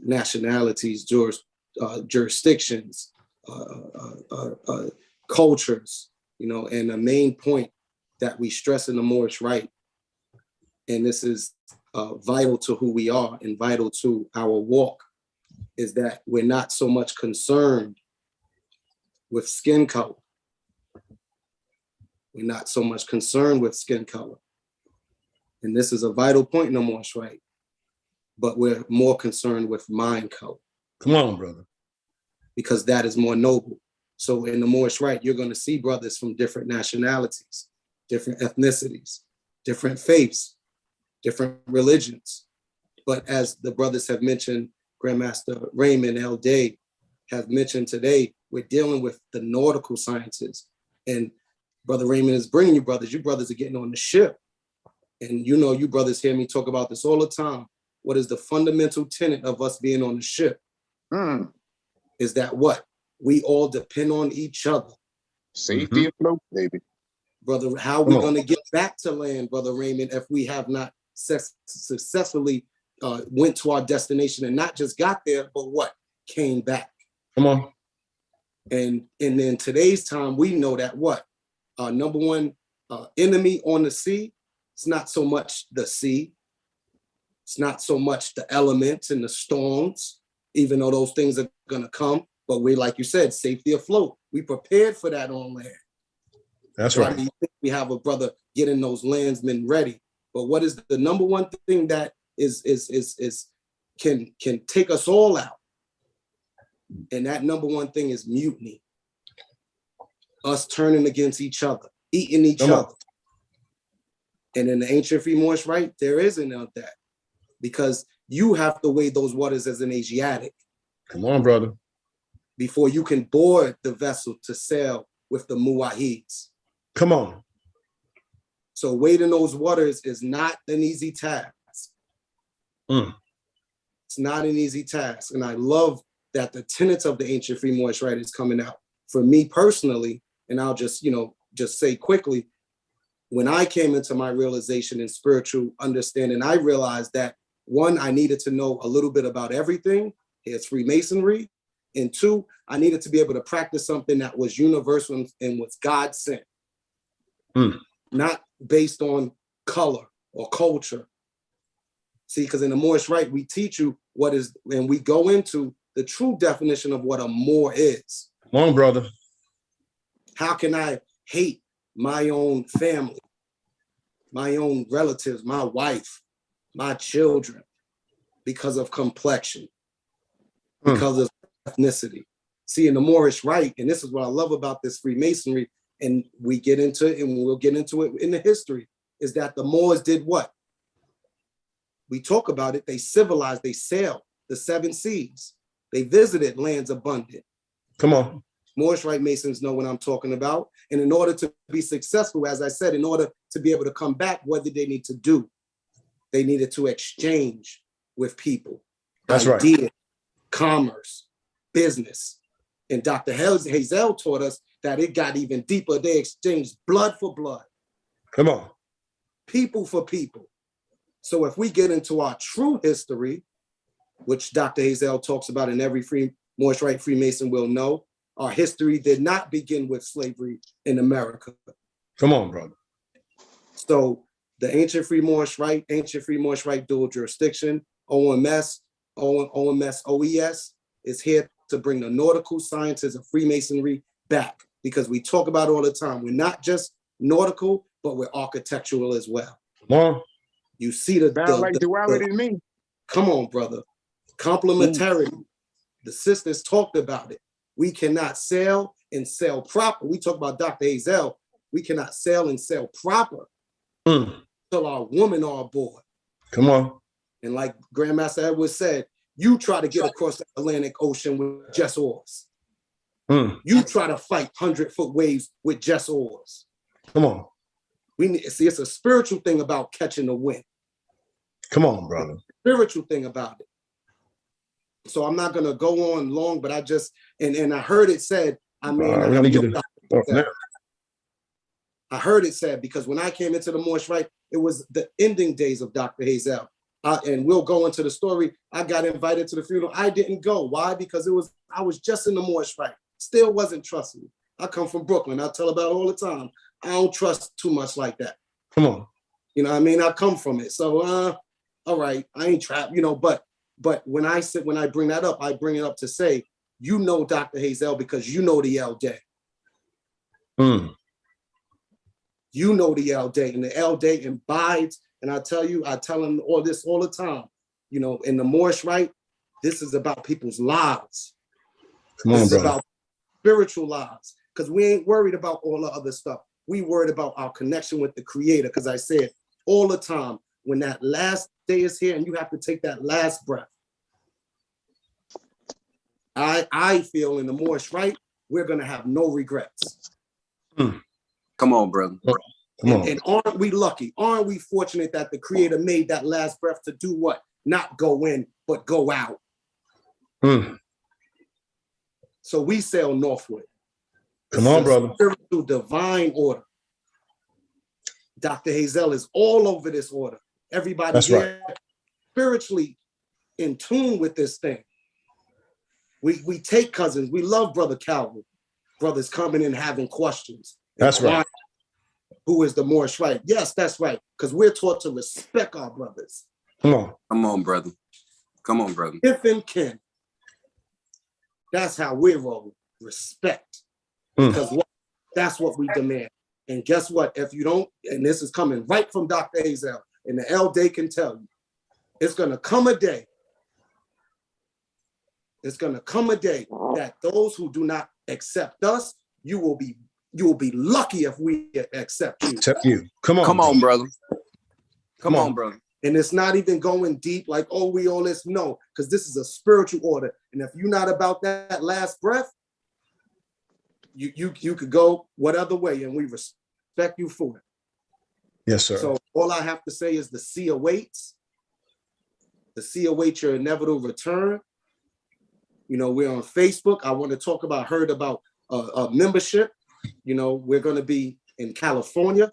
nationalities, jurisdictions, cultures, and the main point that we stress in the Moorish rite, and this is vital to who we are and vital to our walk, is that we're not so much concerned with skin color. We're not so much concerned with skin color. And this is a vital point in the Moorish Rite, but we're more concerned with mind color. Come on, brother. Because that is more noble. So in the Moorish Rite, you're going to see brothers from different nationalities, different ethnicities, different faiths, different religions. But as the brothers have mentioned, Grandmaster Raymond L. Day have mentioned today, we're dealing with the nautical sciences. And Brother Raymond is bringing you brothers are getting on the ship. And you know, you brothers hear me talk about this all the time. What is the fundamental tenet of us being on the ship? Is that what? We all depend on each other. Safety afloat, baby. Brother, how are we going to get back to land, Brother Raymond, if we have not successfully went to our destination and not just got there, but what? Came back. Come on. And in today's time, we know that what? Our number one enemy on the sea, it's not so much the sea. It's not so much the elements and the storms, even though those things are going to come. But we, like you said, safety afloat. We prepared for that on land. That's Why right. do you think we have a brother getting those landsmen ready? But what is the number one thing that can take us all out? And that number one thing is mutiny. Us turning against each other, eating each other. And in the ancient free Moorish Rite, there isn't of that. Because you have to weigh those waters as an Asiatic. Come on, brother. Before you can board the vessel to sail with the Muwahids. Come on. So wading those waters is not an easy task. It's not an easy task. And I love that the tenets of the ancient free Moorish Rite is coming out. For me personally, and I'll just say quickly, when I came into my realization in spiritual understanding, I realized that one, I needed to know a little bit about everything. Here's Freemasonry. And two, I needed to be able to practice something that was universal and was God sent. Not based on color or culture. See, because in the Moorish Rite, we teach you what is, and we go into the true definition of what a Moor is. Come on, brother. How can I hate my own family, my own relatives, my wife, my children, because of complexion, because of ethnicity? See, in the Moorish Rite, and this is what I love about this Freemasonry, and we get into it, and we'll get into it in the history, is that the Moors did what? We talk about it, they civilized, they sailed the 7 seas. They visited lands abundant. Come on. Moorish Rite Masons know what I'm talking about. And in order to be successful, as I said, in order to be able to come back, what did they need to do? They needed to exchange with people. That's idea, right. Commerce, business. And Dr. Hazel taught us that it got even deeper. They exchanged blood for blood. Come on. People for people. So if we get into our true history, which Dr. Hazel talks about in every Moorish Rite Freemason will know, our history did not begin with slavery in America. Come on, brother. So the ancient free Moorish Rite dual jurisdiction, OMS, OES is here to bring the nautical sciences of Freemasonry back, because we talk about it all the time. We're not just nautical, but we're architectural as well. Come on. You see the duality to me. Come on, brother. Complementarity. The sisters talked about it. We cannot sail and sail proper. We talk about Dr. Hazel. We cannot sail and sail proper until our women are aboard. Come on. And like Grandmaster Edwards said, you try to get across the Atlantic Ocean with just oars. You try to fight 100-foot waves with just oars. Come on. See, it's a spiritual thing about catching the wind. Come on, brother. Spiritual thing about it. So I'm not going to go on long, but I just, and I heard it said, I heard it said, because when I came into the Moorish Rite, it was the ending days of Dr. Hazel. And we'll go into the story. I got invited to the funeral. I didn't go. Why? Because I was just in the Moorish Rite. Still wasn't trusting. I come from Brooklyn. I tell about it all the time. I don't trust too much like that. Come on. You know what I mean? I come from it. So, all right, I ain't trapped, but when I bring that up, I bring it up to say You know Dr. Hazel because you know the L Day. You know the L Day, and the L Day abides. And I tell them all this all the time. You know, in the Moorish Rite, this is about people's lives. This is about spiritual lives, because we ain't worried about all the other stuff. We worried about our connection with the Creator, because I said all the time, when that last day is here and you have to take that last breath, I feel in the Moorish Rite, we're going to have no regrets. Come on, brother. And aren't we lucky? Aren't we fortunate that the Creator made that last breath to do what? Not go in, but go out. So we sail northward. Come on, brother. Spiritual divine order. Dr. Hazel is all over this order. Everybody That's here spiritually in tune with this thing. We take cousins. We love Brother Calvin. Brothers coming in having questions. That's right. Who is the Moorish Rite? Yes, that's right. Because we're taught to respect our brothers. Come on. Come on, brother. Come on, brother. If and kin. That's how we're rolling. Respect. Because that's what we demand. And guess what? If you don't, and this is coming right from Dr. Hazel, and the L Day can tell you, it's going to come a day. It's going to come a day that those who do not accept us, you will be lucky if we accept you. Accept you. Come on. Come on, brother. Come on, brother. And it's not even going deep like, oh, we all this. No, because this is a spiritual order. And if you're not about that last breath, you could go what other way, and we respect you for it. Yes, sir. So all I have to say is the sea awaits. The sea awaits your inevitable return. You know, we're on Facebook. I want to talk about, heard about membership. You know, we're going to be in California.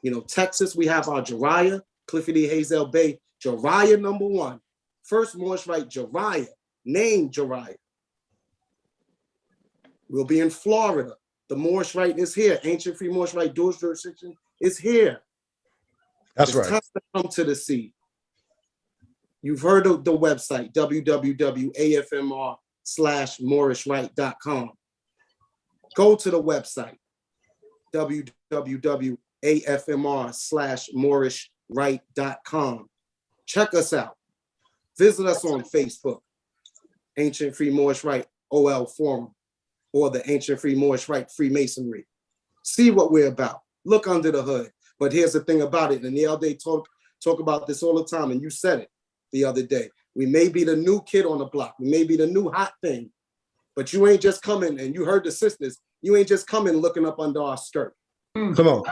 You know, Texas, we have our Jariah, Clifford E. Hazel Bay, Jariah #1. First Moorish Rite Jariah, named Jariah. We'll be in Florida. The Moorish Rite is here. Ancient Free Moorish Rite dual jurisdiction is here. That's it's right. Time to come to the sea. You've heard of the website, www.A.F.M.R/MoorishRite.com. Go to the website, www.AFMR/MoorishRite.com. Check us out. Visit us on Facebook, Ancient Free Moorish Rite OL Forum, or the Ancient Free Moorish Rite Freemasonry. See what we're about. Look under the hood. But here's the thing about it, and the other day talk about this all the time, and you said it the other day. We may be the new kid on the block. We may be the new hot thing, but you ain't just coming, and you heard the sisters, you ain't just coming looking up under our skirt. Come on.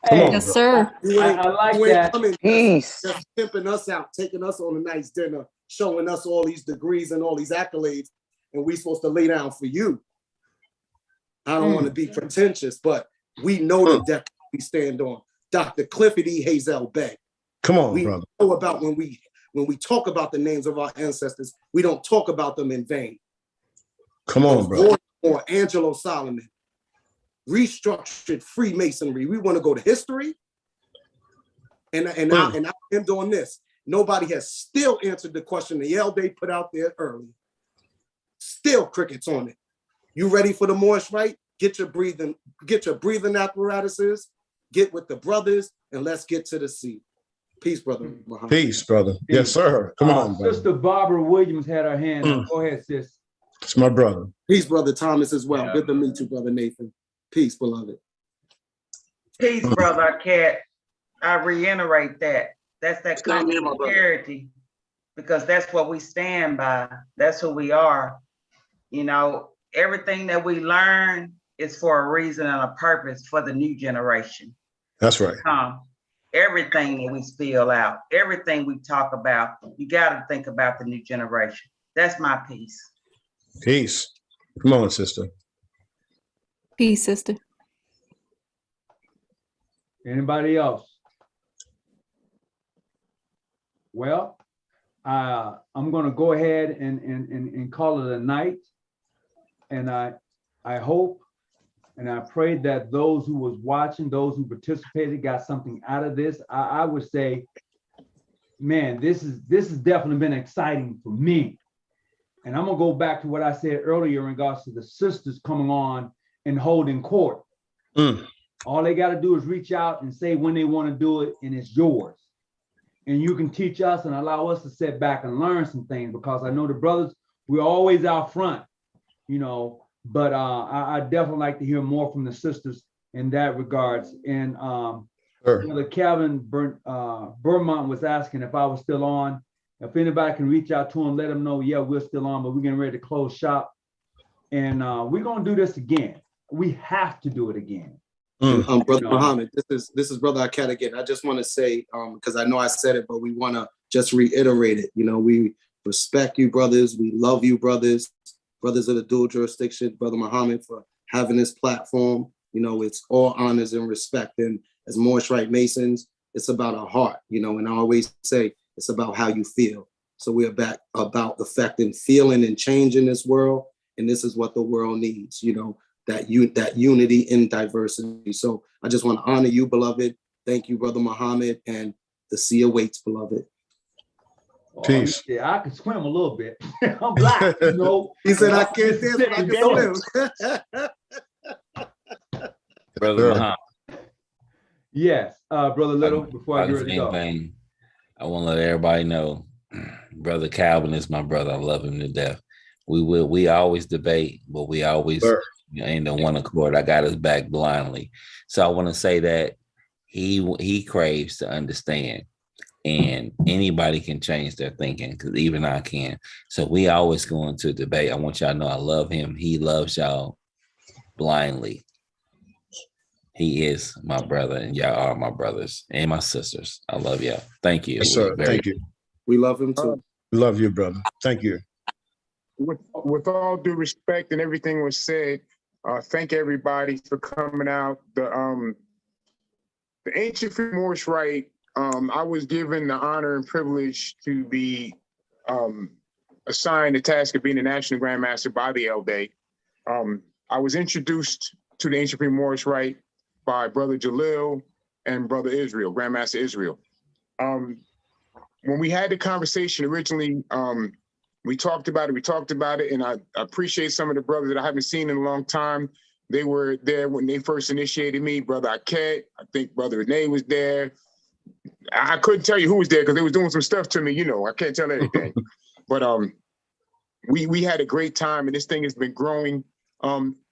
Come on. Yes, sir. I like you ain't that. coming just pimping us out, taking us on a nice dinner, showing us all these degrees and all these accolades, and we supposed to lay down for you. I don't want to be pretentious, but we know the deck we stand on. Dr. Clifford E. Hazel Bay. Come on, we brother. know about when we talk about the names of our ancestors, we don't talk about them in vain. Come on, brother. Or Angelo Solomon, restructured Freemasonry. We want to go to history. And I end on this. Nobody has still answered the question the L Day put out there early. Still crickets on it. You ready for the Moorish Rite? Get your breathing apparatuses, get with the brothers, and let's get to the sea. Peace, brother. Peace, brother. Yes, sir. Come on, brother. Sister Barbara Williams had her hand up. Go ahead, sis. It's my brother. Peace, brother Thomas, as well. Good to meet you, brother Nathan. Peace, beloved. Peace, brother Cat. I reiterate that. That's that complementarity, because that's what we stand by. That's who we are. You know, everything that we learn is for a reason and a purpose for the new generation. That's right. Everything that we spill out, everything we talk about, you got to think about the new generation. That's my piece. Peace. Come on, sister. Peace, sister. Anybody else? Well, I'm going to go ahead and call it a night. And I hope and I pray that those who was watching, those who participated, got something out of this. I would say, man, this has definitely been exciting for me. And I'm gonna go back to what I said earlier in regards to the sisters coming on and holding court. All they got to do is reach out and say when they want to do it, and it's yours. And you can teach us and allow us to sit back and learn some things, because I know the brothers, we're always out front, you know, but I definitely like to hear more from the sisters in that regards. And Brother Calvin Burmont was asking if I was still on. If anybody can reach out to him, let him know, yeah, we're still on, but we're getting ready to close shop. And we're going to do this again. We have to do it again. Brother Muhammad, this is Brother Aket again. I just want to say, because I know I said it, but we want to just reiterate it. You know, we respect you, brothers. We love you, brothers of the dual jurisdiction. Brother Muhammad, for having this platform. You know, it's all honors and respect. And as Moorish Rite Masons, it's about our heart, you know, and I always say it's about how you feel. So we're back about affecting feeling and change in this world. And this is what the world needs, you know, that unity in diversity. So I just want to honor you, beloved. Thank you, Brother Muhammad, and the sea awaits, beloved. Peace. Yeah, I can swim a little bit. I'm black, you know. He said, I can't dance, but I can swim. Brother Muhammad. Yes, Brother Little, before I get ready to go. I want to let everybody know, Brother Calvin is my brother. I love him to death. We always debate, but we always ain't the one accord. I got his back blindly. So I want to say that he craves to understand, and anybody can change their thinking, because even I can. So we always go into debate. I want y'all to know I love him. He loves y'all blindly. He is my brother, and y'all are my brothers and my sisters. I love y'all. Thank you. Yes, sir. Thank you. We love him too. Love you, brother. Thank you. With all due respect and everything was said, thank everybody for coming out. The Ancient Freemasonry Rite, I was given the honor and privilege to be assigned the task of being the National Grandmaster by the LDA. I was introduced to the Ancient Freemasonry Rite by Brother Jalil and Brother Israel, Grandmaster Israel. When we had the conversation originally, we talked about it, and I appreciate some of the brothers that I haven't seen in a long time. They were there when they first initiated me. Brother Aket, I think Brother Renee was there. I couldn't tell you who was there because they was doing some stuff to me, you know, I can't tell anything. But we had a great time, and this thing has been growing.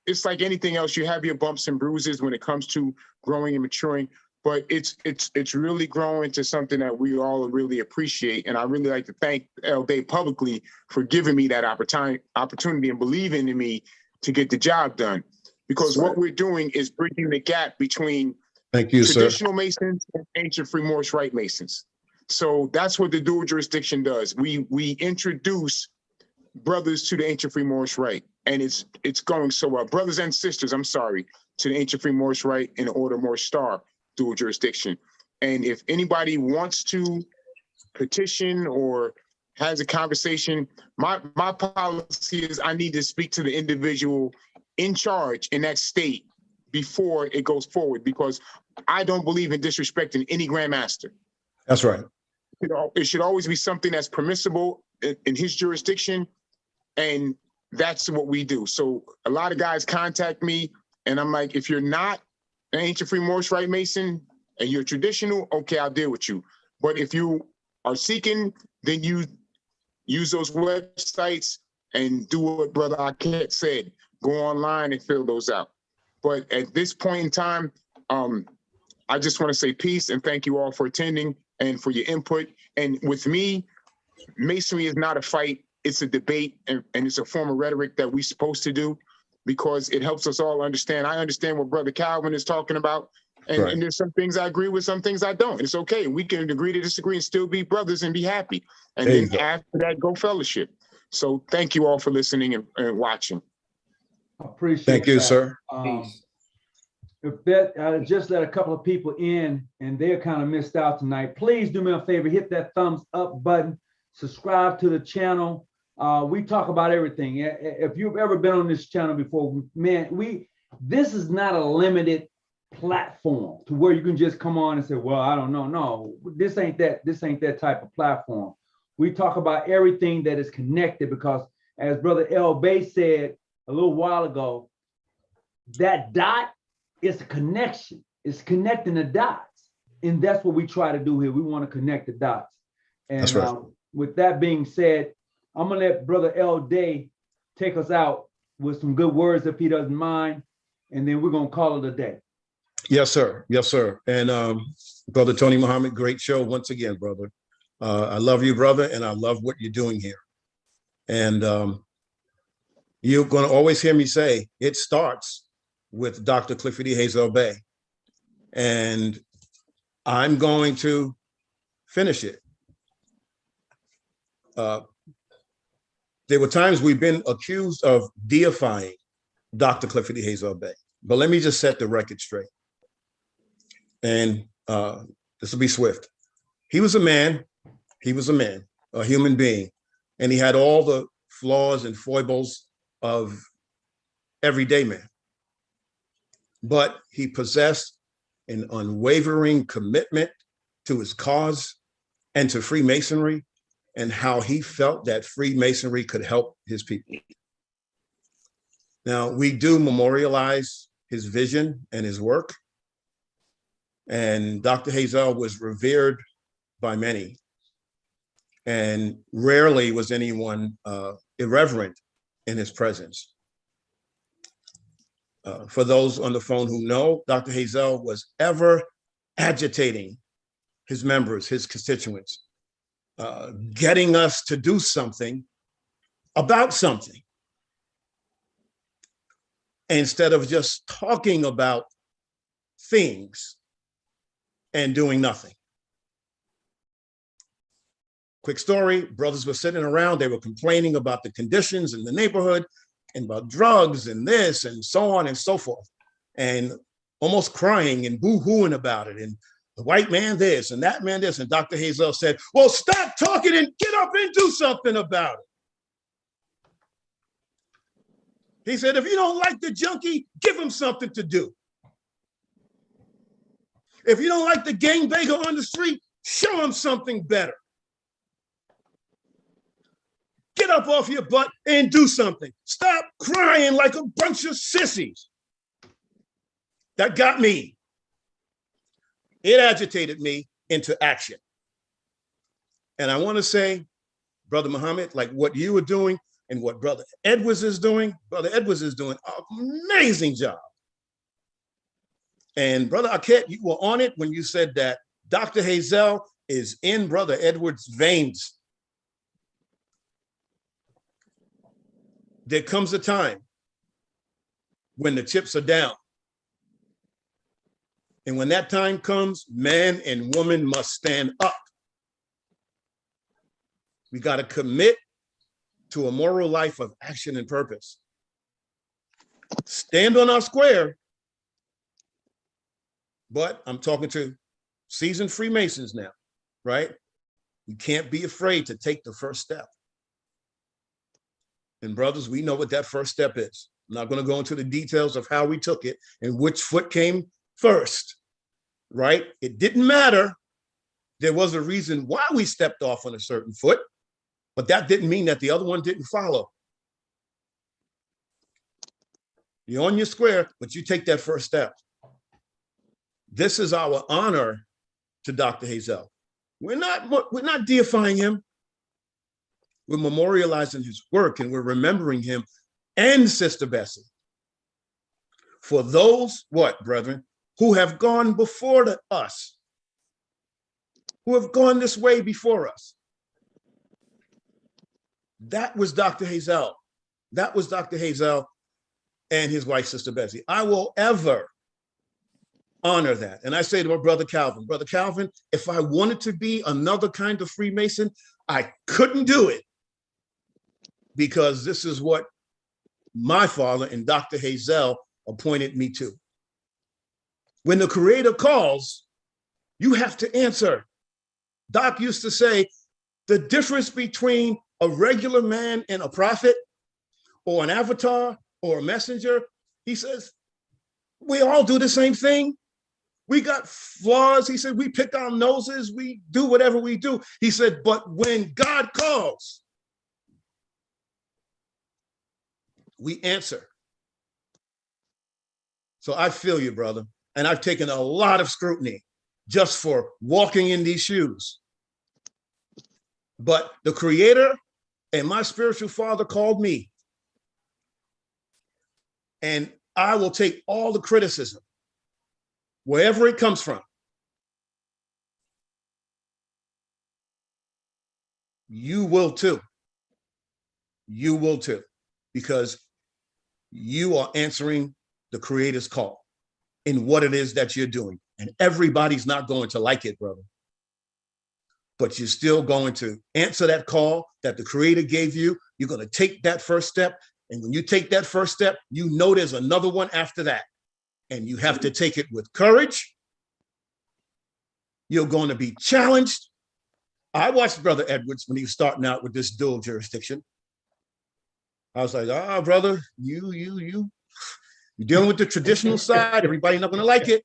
It's like anything else, you have your bumps and bruises when it comes to growing and maturing, but it's really growing to something that we all really appreciate. And I really like to thank LDA publicly for giving me that opportunity and believing in me to get the job done. Because what we're doing is bridging the gap between traditional Masons and Ancient Freemasonry Rite Masons. So that's what the dual jurisdiction does. We introduce brothers to the Ancient Freemasonry Rite, and it's going so well. Brothers and sisters, I'm sorry, to the Ancient Freemasonry Rite in the Order Moorish Star dual jurisdiction. And if anybody wants to petition or has a conversation, my policy is I need to speak to the individual in charge in that state before it goes forward, because I don't believe in disrespecting any grandmaster. That's right. You know, it should always be something that's permissible in his jurisdiction, and that's what we do. So a lot of guys contact me, and I'm like, if you're not an Ancient Freemasonry Rite Mason and you're traditional, okay, I'll deal with you. But if you are seeking, then you use those websites and do what Brother Aket said. Go online and fill those out. But at this point in time, I just want to say peace and thank you all for attending and for your input. And with me, Masonry is not a fight. It's a debate, and it's a form of rhetoric that we're supposed to do, because it helps us all understand. I understand what Brother Calvin is talking about, and there's some things I agree with, some things I don't. It's okay. We can agree to disagree and still be brothers and be happy. And then after that, go fellowship. So thank you all for listening and watching. Appreciate Thank you, that. sir. If that just let a couple of people in and they're kind of missed out tonight, please do me a favor, hit that thumbs up button, subscribe to the channel. We talk about everything. If you've ever been on this channel before, man, this is not a limited platform to where you can just come on and say, well, I don't know. No, this ain't that type of platform. We talk about everything that is connected, because as Brother L. Bay said a little while ago, that dot is a connection. It's connecting the dots. And that's what we try to do here. We want to connect the dots. And That's right. With that being said, I'm going to let Brother L. Day take us out with some good words if he doesn't mind. And then we're going to call it a day. Yes, sir. Yes, sir. And Brother Tony Muhammad, great show once again, brother. I love you, brother, and I love what you're doing here. And you're going to always hear me say it starts with Dr. Clifford E. Hazel Bay. And I'm going to finish it. There were times we've been accused of deifying Dr. Clifford E. Hazel Bay. But let me just set the record straight. And this will be swift. He was a man, a human being, and he had all the flaws and foibles of everyday man. But he possessed an unwavering commitment to his cause and to Freemasonry and how he felt that Freemasonry could help his people. Now, we do memorialize his vision and his work. And Dr. Hazel was revered by many. And rarely was anyone irreverent in his presence. For those on the phone who know, Dr. Hazel was ever agitating his members, his constituents, getting us to do something about something, instead of just talking about things and doing nothing. Quick story, brothers were sitting around, they were complaining about the conditions in the neighborhood and about drugs and this and so on and so forth, and almost crying and boo-hooing about it, and the white man this and that man this, and Dr. Hazel said, well, stop talking and get up and do something about it. He said, if you don't like the junkie, give him something to do. If you don't like the gangbanger on the street, show him something better. Get up off your butt and do something. Stop crying like a bunch of sissies. That got me. It agitated me into action. And I want to say, Brother Muhammad, like what you were doing and what Brother Edwards is doing, Brother Edwards is doing an amazing job. And Brother Arquette, you were on it when you said that Dr. Hazel is in Brother Edwards' veins. There comes a time when the chips are down. And when that time comes, man and woman must stand up. We got to commit to a moral life of action and purpose. Stand on our square. But I'm talking to seasoned Freemasons now, right? You can't be afraid to take the first step. And brothers, we know what that first step is. I'm not going to go into the details of how we took it and which foot came first, right? It didn't matter. There was a reason why we stepped off on a certain foot, but that didn't mean that the other one didn't follow. You're on your square, but you take that first step. This is our honor to Dr. Hazel. We're not deifying him. We're memorializing his work and we're remembering him and Sister Bessie. For those, what, brethren, who have gone before us, who have gone this way before us. That was Dr. Hazel. That was Dr. Hazel and his wife, Sister Bessie. I will ever honor that. And I say to my brother Calvin, if I wanted to be another kind of Freemason, I couldn't do it because this is what my father and Dr. Hazel appointed me to. When the Creator calls, you have to answer. Doc used to say, the difference between a regular man and a prophet or an avatar or a messenger, he says, we all do the same thing. We got flaws. He said, we pick our noses, we do whatever we do. He said, but when God calls, we answer. So I feel you, brother. And I've taken a lot of scrutiny just for walking in these shoes. But the Creator and my spiritual father called me. And I will take all the criticism, wherever it comes from. You will too. You will too, because you are answering the Creator's call in what it is that you're doing. And everybody's not going to like it, brother. But you're still going to answer that call that the Creator gave you. You're going to take that first step. And when you take that first step, you know there's another one after that. And you have to take it with courage. You're going to be challenged. I watched Brother Edwards when he was starting out with this dual jurisdiction. I was like, brother, you're dealing with the traditional side. Everybody's not going to like it.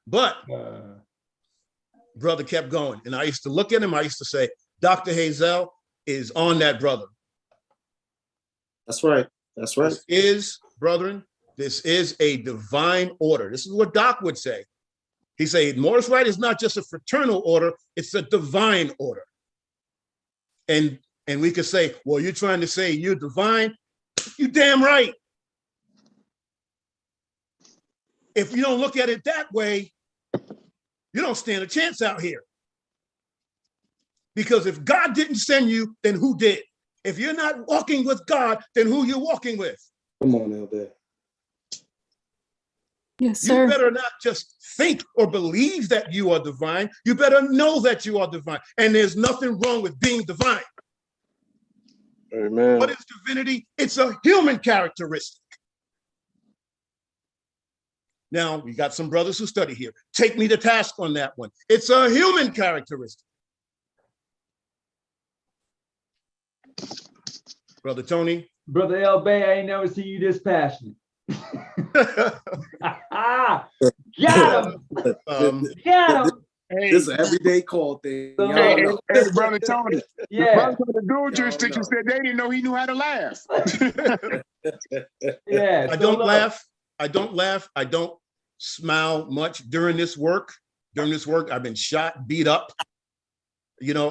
But brother kept going. And I used to look at him. I used to say, Dr. Hazel is on that brother. That's right. That's right. This is, brethren, this is a divine order. This is what Doc would say. He said, Morris Rite is not just a fraternal order, it's a divine order. And we could say, well, you're trying to say you're divine? You damn right. If you don't look at it that way, you don't stand a chance out here. Because if God didn't send you, then who did? If you're not walking with God, then who you walking with? Come on out there. Yes, sir. You better not just think or believe that you are divine. You better know that you are divine. And there's nothing wrong with being divine. Amen. What is divinity? It's a human characteristic. Now, we got some brothers who study here. Take me to task on that one. It's a human characteristic. Brother Tony. Brother L. Bay, I ain't never seen you this passionate. Got him. Got him. This is an everyday call thing. Hey, Brother Tony. Yeah. The brother from the dual jurisdiction said they didn't know he knew how to laugh. Yeah. I don't laugh. I don't laugh. I don't smile much during this work. During this work, I've been shot, beat up. You know,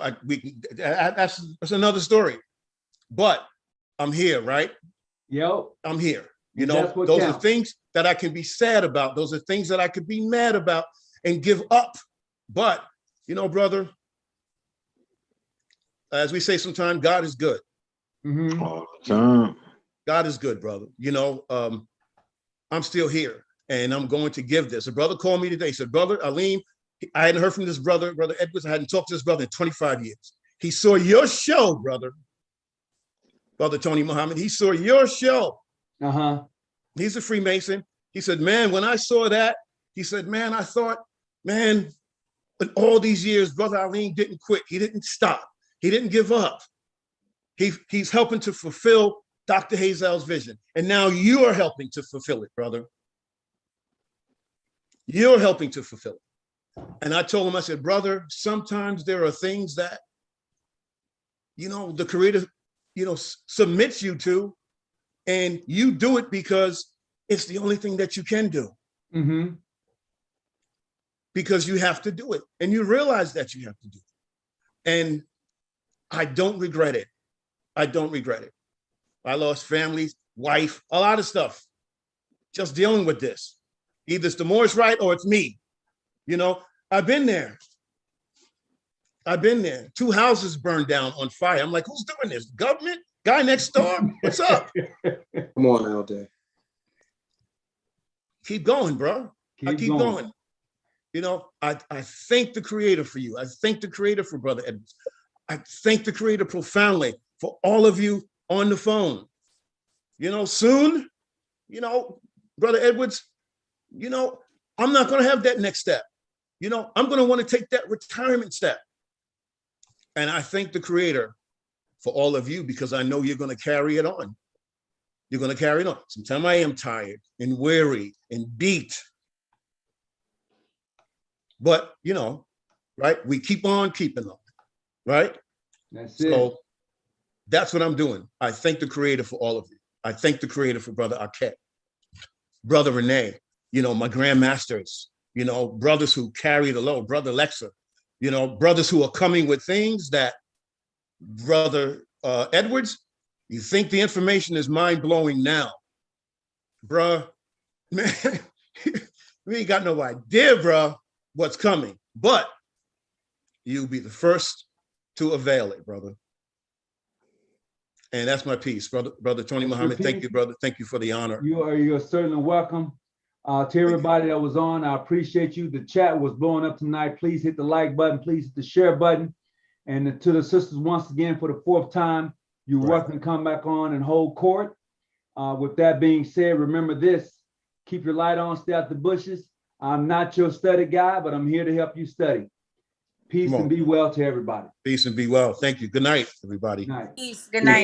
that's another story. But I'm here, right? Yo. I'm here. You know, those are things that I can be sad about. Those are things that I could be mad about and give up. But, you know, brother, as we say sometimes, God is good. Mm-hmm. All the time. God is good, brother. You know, I'm still here and I'm going to give this. A brother called me today. He said, Brother Aleem, I hadn't heard from this brother, Brother Edwards. I hadn't talked to this brother in 25 years. He saw your show, brother. Brother Tony Muhammad, he saw your show. Uh-huh. He's a Freemason. He said, man, when I saw that, he said, man, I thought, man, in all these years, Brother Aleem didn't quit. He didn't stop. He didn't give up. He's helping to fulfill Dr. Hazel's vision. And now you are helping to fulfill it, brother. You're helping to fulfill it. And I told him, I said, brother, sometimes there are things that, you know, the Creator, you know, submits you to, and you do it because it's the only thing that you can do. Mm-hmm. Because you have to do it. And you realize that you have to do it. And I don't regret it. I don't regret it. I lost families, wife, a lot of stuff. Just dealing with this. Either it's the Morris Rite or it's me. You know, I've been there. I've been there. 2 houses burned down on fire. I'm like, who's doing this? Government? Guy next door? What's up? Come on out there. Keep going, bro. I keep going. You know, I thank the Creator for you. I thank the Creator for Brother Edwards. I thank the Creator profoundly for all of you on the phone. You know, soon, you know, Brother Edwards, you know, I'm not going to have that next step. You know, I'm going to want to take that retirement step. And I thank the Creator for all of you, because I know you're going to carry it on. You're going to carry it on. Sometimes I am tired and weary and beat. But, you know, right? We keep on keeping on, right? That's it. That's what I'm doing. I thank the Creator for all of you. I thank the Creator for Brother Arquette, Brother Renee, my grandmasters, brothers who carry the load, Brother Lexa, brothers who are coming with things that Brother Edwards, you think the information is mind-blowing now. Bruh, man, we ain't got no idea, bruh, what's coming. But you'll be the first to avail it, brother. And that's my piece, brother Tony Muhammad. Thank you, brother. Thank you for the honor. You're certainly welcome. To everybody that was on, I appreciate you. The chat was blowing up tonight. Please hit the like button. Please hit the share button. And to the sisters, once again, for the 4th time, you're welcome to come back on and hold court. With that being said, remember this: keep your light on, stay out the bushes. I'm not your study guy, but I'm here to help you study. Peace and be well to everybody. Peace and be well. Thank you. Good night, everybody. Good night. Peace. Good night.